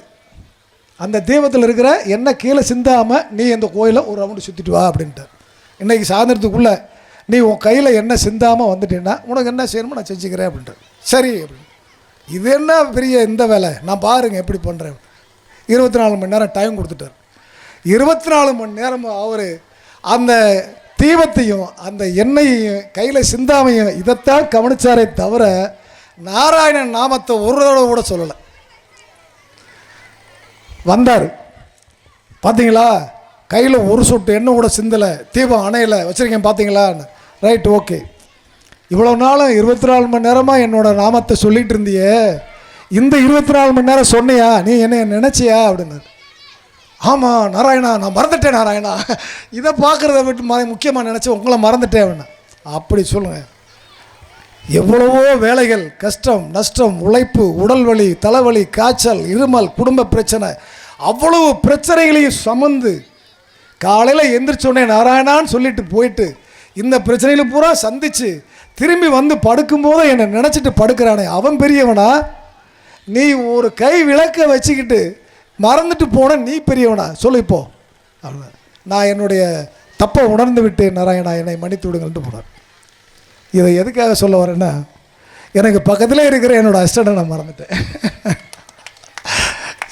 அந்த தீபத்தில் இருக்கிற எண்ணெய் கீழே சிந்தாமல் நீ இந்த கோயிலை ஒரு ரவுண்டு சுற்றிட்டு வா அப்படின்ட்டு. இன்றைக்கி சாயந்தரத்துக்குள்ளே நீ உன் கையில் எண்ணெய் சிந்தாமல் வந்துட்டேன்னா உனக்கு என்ன செய்யணுமோ நான் செஞ்சுக்கிறேன் அப்படின்ட்டு. சரி அப்படின்னு. இது என்ன பெரிய இந்த வேலை, நான் பாருங்கள் எப்படி பண்ணுறேன். 24 மணி நேரம் டைம் கொடுத்துட்டார். 24 மணி நேரம் அவர் அந்த தீபத்தையும் அந்த எண்ணெயையும் கையில் சிந்தாமையும் இதைத்தான் கவனிச்சாரே தவிர நாராயணன் நாமத்தை ஒரு தடவை கூட சொல்லலை. வந்தார் பார்த்தீங்களா, கையில் ஒரு சொட்டு எண்ணெய் கூட சிந்தலை, தீபம் அணையில் வச்சுருக்கேன் பார்த்தீங்களா. Right, okay. இவ்வளோ நாளும் 24 மணி நேரமாக என்னோடய நாமத்தை சொல்லிகிட்டு இருந்தியே, இந்த 24 மணி நேரம் சொன்னியா, நீ என்னை நினச்சியா அப்படின்னாரு. ஆமாம் நாராயணா, நான் மறந்துட்டேன் நாராயணா, இதை பார்க்குறத விட்டு முக்கியமாக நினச்சி உங்களை மறந்துட்டேன் அப்படின்னா. அப்படி சொல்லுங்கள். எவ்வளவோ வேலைகள், கஷ்டம் நஷ்டம், உழைப்பு, உடல் வலி, தலைவலி, காய்ச்சல், இருமல், குடும்ப பிரச்சனை, அவ்வளவு பிரச்சனைகளையும் சுமந்து காலையில் எந்திரிச்சோடனே நாராயணான்னு சொல்லிட்டு போயிட்டு இந்த பிரச்சனைகளை பூரா சந்தித்து திரும்பி வந்து படுக்கும்போது என்னை நினச்சிட்டு படுக்கிறானே அவன் பெரியவனா? நீ ஒரு கை விளக்க வச்சுக்கிட்டு மறந்துட்டு போன நீ பெரியவனா? சொல்லு இப்போ. அவ்வளோ, நான் என்னுடைய தப்பை உணர்ந்து விட்டு நாராயணா என்னை மன்னித்து விடுங்கள்ட்டு போனார். இதை எதுக்காக சொல்ல வரேன்னா, எனக்கு பக்கத்தில் இருக்கிற என்னோடய அசிஸ்டண்ட்டை நான் மறந்துட்டேன்.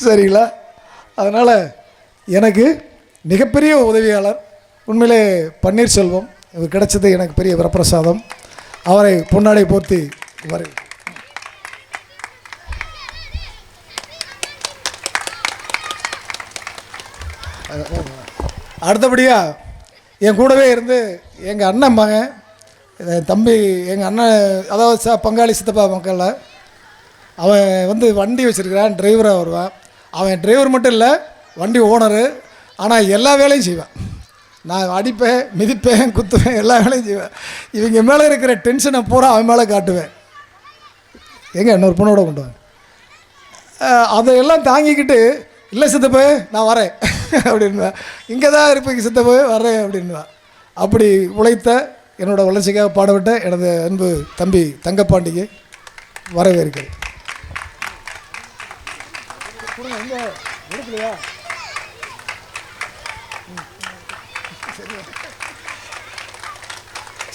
சரிங்களா? அதனால் எனக்கு மிகப்பெரிய உதவியாளர் உண்மையிலே பன்னீர்செல்வம். இவர் கிடைச்சது எனக்கு பெரிய வரப்பிரசாதம். அவரை பொன்னாடை போர்த்தி வரை. அடுத்தபடியாக என் கூடவே இருந்து எங்கள் அண்ணன் மகன், தம்பி, எங்கள் அண்ணன், அதாவது பங்காளி சித்தப்பா மக்களில் அவன் வந்து வண்டி வச்சுருக்கிறான், டிரைவராக வருவான். அவன் டிரைவர் மட்டும் இல்லை, வண்டி ஓனரு. ஆனால் எல்லா வேலையும் செய்வேன். நான் அடிப்பேன், மிதிப்பேன், குத்துவேன், எல்லா வேலையும் செய்வேன். இவங்க மேலே இருக்கிற டென்ஷனை பூரா அவன் மேலே காட்டுவேன். எங்கே இன்னொரு பொண்ணோட கொண்டு வாங்க. அதையெல்லாம் தாங்கிக்கிட்டு, இல்லை சித்தப்பே நான் வரேன் அப்படின்வேன். இங்கே தான் இருப்பீங்க சித்தப்பே வரேன் அப்படின்வேன். அப்படி உழைத்த என்னோடய வளர்ச்சிக்காக பாடப்பட்ட எனது அன்பு தம்பி தங்கப்பாண்டிக்கு வரவேற்கிறேன்.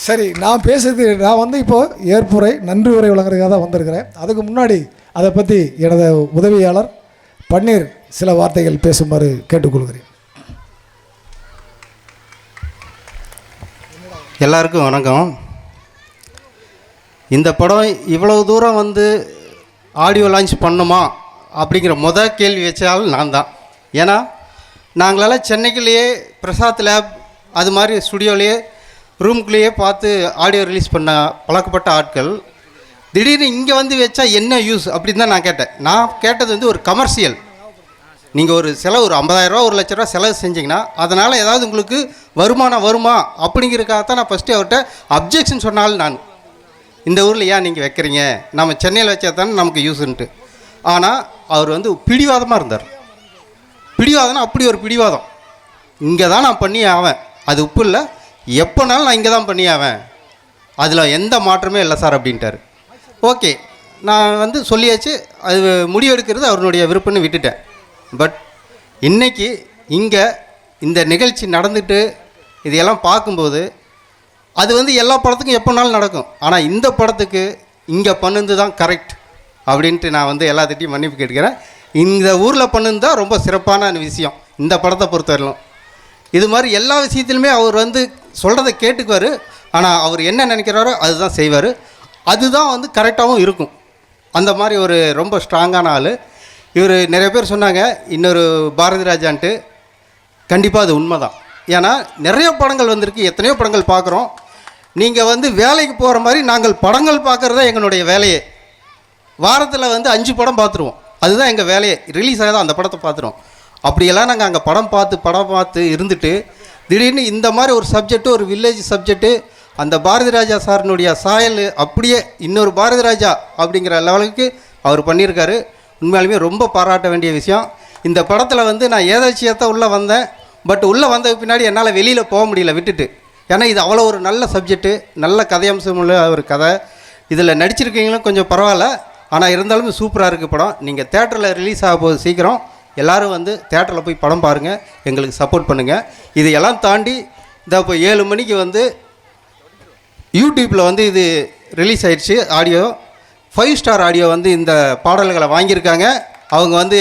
சரி, நான் பேசுறது, நான் வந்து இப்போது ஏற்புரை நன்றி உரை வழங்குறதுக்காக தான் வந்திருக்கிறேன். அதுக்கு முன்னாடி அதை பற்றி எனது உதவியாளர் பன்னீர் சில வார்த்தைகள் பேசுமாறு கேட்டுக்கொள்கிறேன். எல்லாருக்கும் வணக்கம். இந்த படம் இவ்வளவு தூரம் வந்து ஆடியோ லான்ச் பண்ணுமா அப்படிங்கிற கேள்வி வச்சாலும் நான் தான். ஏன்னா நாங்களால் சென்னைக்குள்ளேயே பிரசாத் லேப் அது மாதிரி ஸ்டுடியோலேயே ரூம்குள்ளேயே பார்த்து ஆடியோ ரிலீஸ் பண்ண பழக்கப்பட்ட ஆட்கள் திடீர்னு இங்கே வந்து வச்சா என்ன யூஸ் அப்படின்னு தான் நான் கேட்டேன். நான் கேட்டது வந்து ஒரு கமர்ஷியல். நீங்கள் ஒரு செலவு ஒரு 50,000 ரூபா 1 லட்ச ரூபா செலவு செஞ்சிங்கன்னா அதனால் ஏதாவது உங்களுக்கு வருமானம் வருமா அப்படிங்கிறதுக்காகத்தான் நான் ஃபஸ்ட்டு அவர்கிட்ட அப்ஜெக்ஷன் சொன்னாலும் நான், இந்த ஊரில் ஏன் நீங்கள் வைக்கிறீங்க, நம்ம சென்னையில் வச்சா தானே நமக்கு யூஸுன்ட்டு. ஆனால் அவர் வந்து பிடிவாதமாக இருந்தார். பிடிவாதம்னா அப்படி ஒரு பிடிவாதம், இங்கே தான் நான் பண்ணி ஆவேன், அது உப்பு இல்லை, எப்போனாலும் நான் இங்கே தான் பண்ணி ஆவேன், அதில் எந்த மாற்றமே இல்லை சார் அப்படின்ட்டார். ஓகே, நான் வந்து சொல்லியாச்சு, அது முடிவெடுக்கிறது அவருடைய விருப்பம்னு விட்டுட்டேன். பட் இன்றைக்கி இங்கே இந்த நிகழ்ச்சி நடந்துட்டு இதையெல்லாம் பார்க்கும்போது அது வந்து எல்லா படத்துக்கும் எப்போனாலும் நடக்கும், ஆனால் இந்த படத்துக்கு இங்கே பண்ணுது தான் கரெக்ட் அப்படின்ட்டு நான் வந்து எல்லாத்திட்டையும் மன்னிப்பு கேட்கிறேன். இந்த ஊரில் பண்ணுது தான் ரொம்ப சிறப்பான விஷயம் இந்த படத்தை பொறுத்தவரையிலும். இது மாதிரி எல்லா விஷயத்துலையுமே அவர் வந்து சொல்கிறத கேட்டுக்குவார், ஆனால் அவர் என்ன நினைக்கிறாரோ அதுதான் செய்வார், அதுதான் வந்து கரெக்டாகவும் இருக்கும். அந்த மாதிரி ஒரு ரொம்ப ஸ்ட்ராங்கான ஆள் இவர். நிறைய பேர் சொன்னாங்க இன்னொரு பாரதி ராஜான்ட்டு, கண்டிப்பாக அது உண்மை தான். ஏன்னா நிறைய படங்கள் வந்திருக்கு, எத்தனையோ படங்கள் பார்க்குறோம். நீங்கள் வந்து வேலைக்கு போகிற மாதிரி நாங்கள் படங்கள் பார்க்குறது தான் எங்களுடைய வேலையே. வாரத்தில் வந்து 5 படம் பார்த்துருவோம், அதுதான் எங்கள் வேலையே. ரிலீஸ் ஆகதான் அந்த படத்தை பார்த்துருவோம். அப்படியெல்லாம் நாங்கள் அங்கே படம் பார்த்து இருந்துட்டு திடீர்னு இந்த மாதிரி ஒரு சப்ஜெக்ட்டு, ஒரு வில்லேஜ் சப்ஜெக்ட்டு, அந்த பாரதி ராஜா சாரினுடைய சாயல் அப்படியே இன்னொரு பாரதி ராஜா அப்படிங்கிற லெவலுக்கு அவர் பண்ணியிருக்காரு. உண்மையாலுமே ரொம்ப பாராட்ட வேண்டிய விஷயம். இந்த படத்தில் வந்து நான் ஏதாச்சியத்தான் உள்ளே வந்தேன், பட் உள்ளே வந்ததுக்கு பின்னாடி என்னால் வெளியில் போக முடியல விட்டுட்டு. ஏன்னா இது அவ்வளோ ஒரு நல்ல சப்ஜெக்ட்டு, நல்ல கதையம்சம் உள்ள ஒரு கதை. இதில் நடிச்சிருக்கீங்களும் கொஞ்சம் பரவாயில்ல, ஆனால் இருந்தாலும் சூப்பராக இருக்குது படம். நீங்கள் தேட்டரில் ரிலீஸ் ஆக போகுது சீக்கிரம், எல்லோரும் வந்து தேட்டரில் போய் படம் பாருங்கள், எங்களுக்கு சப்போர்ட் பண்ணுங்கள். இது எல்லாம் தாண்டி இந்த இப்போ 7 மணிக்கு வந்து யூடியூப்பில் வந்து இது ரிலீஸ் ஆயிடுச்சு ஆடியோ. 5 ஸ்டார் ஆடியோ வந்து இந்த பாடல்களை வாங்கியிருக்காங்க. அவங்க வந்து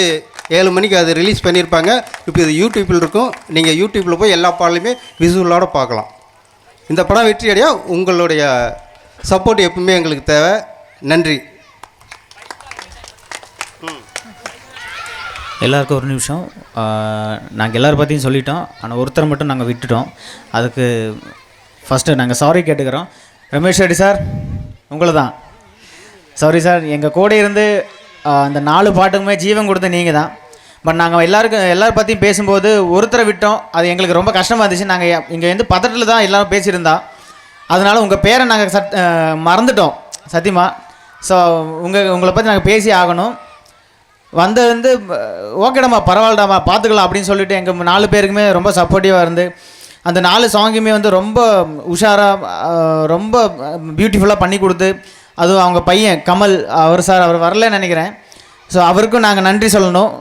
7 மணிக்கு அது ரிலீஸ் பண்ணியிருப்பாங்க. இப்போ இது யூடியூப்பில் இருக்கும். நீங்கள் யூடியூப்பில் போய் எல்லா பாடலையுமே விசுவலோடு பார்க்கலாம். இந்த படம் வெற்றி அடைய உங்களுடைய சப்போர்ட் எப்பவுமே எங்களுக்கு தேவை. நன்றி. எல்லாருக்கும் ஒரு நிமிஷம். நாங்கள் எல்லோரும் பற்றியும் சொல்லிட்டோம், ஆனால் ஒருத்தர் மட்டும் நாங்கள் விட்டுட்டோம். அதுக்கு ஃபஸ்ட்டு நாங்கள் சாரி கேட்டுக்கிறோம். ரமேஷ் ரெட்டி சார், உங்களை தான். சாரி சார், எங்கள் கூட இருந்து அந்த 4 பாட்டுக்குமே ஜீவன் கொடுத்த நீங்கள் தான். பட் நாங்கள் எல்லாரும் பற்றியும் பேசும்போது ஒருத்தரை விட்டோம். அது எங்களுக்கு ரொம்ப கஷ்டமாக இருந்துச்சு. நாங்கள் இங்கே வந்து பதட்டத்தில் தான் எல்லோரும் பேசியிருந்தோம். அதனால் உங்கள் பேரை நாங்கள் மறந்துட்டோம் சத்தியமாக. ஸோ உங்களை பற்றி நாங்கள் பேசி ஆகணும். வந்து ஓகேடாம்மா, பரவாயில்லடாம்மா, பார்த்துக்கலாம் அப்படின்னு சொல்லிட்டு எங்கள் 4 பேருக்குமே ரொம்ப சப்போர்ட்டிவாக இருந்து அந்த 4 சாங்குமே வந்து ரொம்ப உஷாராக ரொம்ப பியூட்டிஃபுல்லாக பண்ணி கொடுத்து, அதுவும் அவங்க பையன் கமல் அவர் வரலன்னு நினைக்கிறேன். ஸோ அவருக்கும் நாங்கள் நன்றி சொல்லணும்.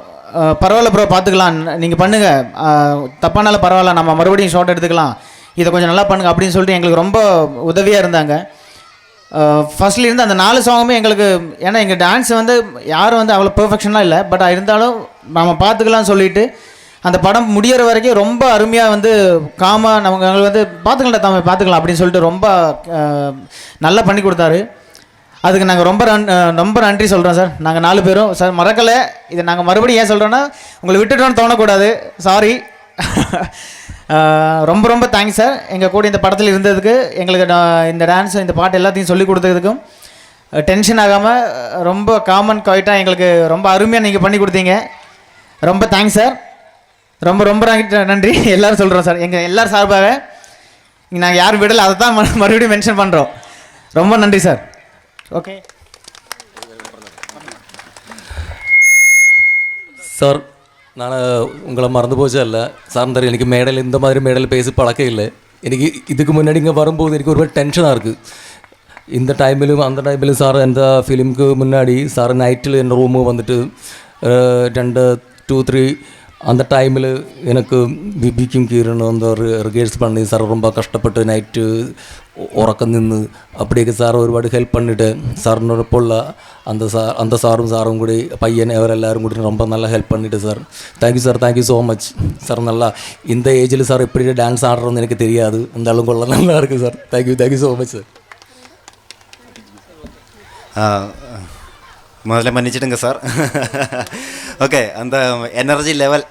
பரவாயில்ல ப்ரோ, பார்த்துக்கலாம், நீங்கள் பண்ணுங்கள், தப்பானாலும் பரவாயில்ல, நம்ம மறுபடியும் ஷார்ட் எடுத்துக்கலாம், இதை கொஞ்சம் நல்லா பண்ணுங்கள் அப்படின்னு சொல்லிட்டு எங்களுக்கு ரொம்ப உதவியாக இருந்தாங்க. ஃபர்ஸ்ட்லேருந்து அந்த 4 சாங்குமே எங்களுக்கு, ஏன்னா எங்கள் டான்ஸ் வந்து யாரும் வந்து அவ்வளோ பெர்ஃபெக்ஷனாக இல்லை, பட் இருந்தாலும் நம்ம பார்த்துக்கலாம்னு சொல்லிவிட்டு அந்த படம் முடிகிற வரைக்கும் ரொம்ப அருமையாக வந்து காமாக எங்களுக்கு வந்து பார்த்துக்கலாம் அப்படின்னு சொல்லிட்டு ரொம்ப நல்லா பண்ணி கொடுத்தாரு. அதுக்கு நாங்கள் ரொம்ப நன்றி சொல்கிறோம் சார். நாங்கள் 4 பேரும் சார் மறக்கலை. இதை நாங்கள் மறுபடியும் ஏன் சொல்கிறோன்னா, உங்களை விட்டுட்டோன்னு தோணக்கூடாது, சாரி. ரொம்ப தேங்க்ஸ் சார், எங்கள் கூட இந்த படத்தில் இருந்ததுக்கு, எங்களுக்கு இந்த டான்ஸ் இந்த பாட்டு எல்லாத்தையும் சொல்லி கொடுத்ததுக்கும், டென்ஷன் ஆகாமல் ரொம்ப காமன் குவைட்டாக எங்களுக்கு ரொம்ப அருமையாக நீங்கள் பண்ணி கொடுத்தீங்க. ரொம்ப தேங்க்ஸ் சார். ரொம்ப நன்றி எல்லோரும் சொல்கிறோம் சார். எங்கள் எல்லோரும் சார்பாக நாங்கள் யாரும் விடலை, அதை தான் மறுபடியும் மென்ஷன் பண்ணுறோம். ரொம்ப நன்றி சார். ஓகே சார், நான் உங்களை மறந்து போச்சா இல்லை சார். தெரியும், எனக்கு மேடையில் இந்த மாதிரி மேடையில் பேசி பழக்கம் இல்லை. எனக்கு இதுக்கு முன்னாடி இங்கே வரும்போது எனக்கு ஒரு டென்ஷனாக இருக்குது. இந்த டைமிலும் அந்த டைமிலும் சார் எந்த ஃபிலிமுக்கு முன்னாடி சார் நைட்டில் என் ரூமு வந்துட்டு 2, 2, 3 அந்த டைமில் எனக்கு பிபிக்கும் கீரணும் அந்த റിഹേഴ്സൽ பண்ணி சார் ரொம்ப கஷ்டப்பட்டு நைட்டு ഉറക്കം നിന്ന് அப்படியே சார் ഒരുപാട് ஹெல்ப் பண்ணிட்டு சாரினோடொപ്പമുള്ള அந்த சாரும் കൂടി பையன் அவரெல்லாரும் കൂടി ரொம்ப நல்லா ஹெல்ப் பண்ணிட்டு sir. Thank you sir, thank you so much sir. நல்லா இந்த ஏஜில் சார் எப்படி டான்ஸ் ஆடுறோன்னு எனக்கு தெரியாது, இருந்தாலும் கொள்ள நல்லா இருக்குது sir. Thank you so much sir. முதல்ல மன்னிச்சிடுங்க சார். ஓகே, அந்த எனர்ஜி லெவல்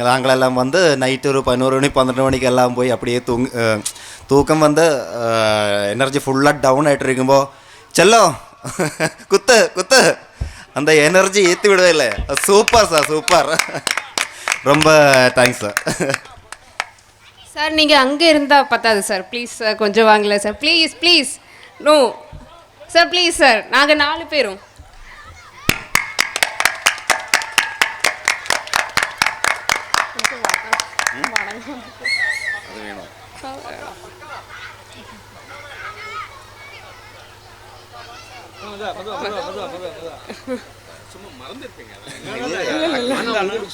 நாங்களெல்லாம் வந்து நைட்டு ஒரு 11 மணி 12 மணிக்கு எல்லாம் போய் அப்படியே தூக்கம் வந்து எனர்ஜி ஃபுல்லாக டவுன் ஆகிட்டு இருக்குമ്പോൾ செல்லோ குத்து அந்த எனர்ஜி ஏற்றி விடவே. Super sir, super. ரொம்ப தேங்க்ஸ் சார். சார் நீங்கள் அங்கே இருந்தால் பத்தாது சார், ப்ளீஸ் சார், கொஞ்சம் வாங்கல sir, please no sir, please sir, நாங்கள் 4 பேரும்.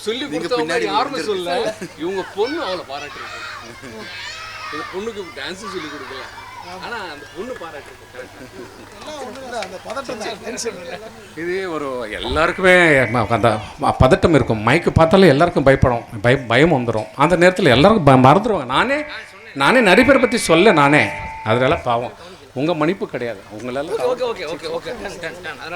சொல்லி பின்னாடி யாருன்னு சொல்ல, இவங்க பொண்ணு அவளை பாராட்டிருக்காங்க. இந்த பொண்ணுக்கு டான்ஸ் சொல்லி கொடுக்கல, ஆனா அந்த பொண்ணு பாராட்டிருக்கு. இது ஒரு எல்லாருக்குமே அந்த பதட்டம் இருக்கும். மைக்கு பார்த்தாலே எல்லாருக்கும் பயம் வந்துடும். அந்த நேரத்தில் எல்லாருக்கும் மறந்துடுவாங்க. நானே நிறைய பேரை பற்றி சொல்ல அதனால பாவம் உங்கள் மன்னிப்பு கிடையாது. உங்களால்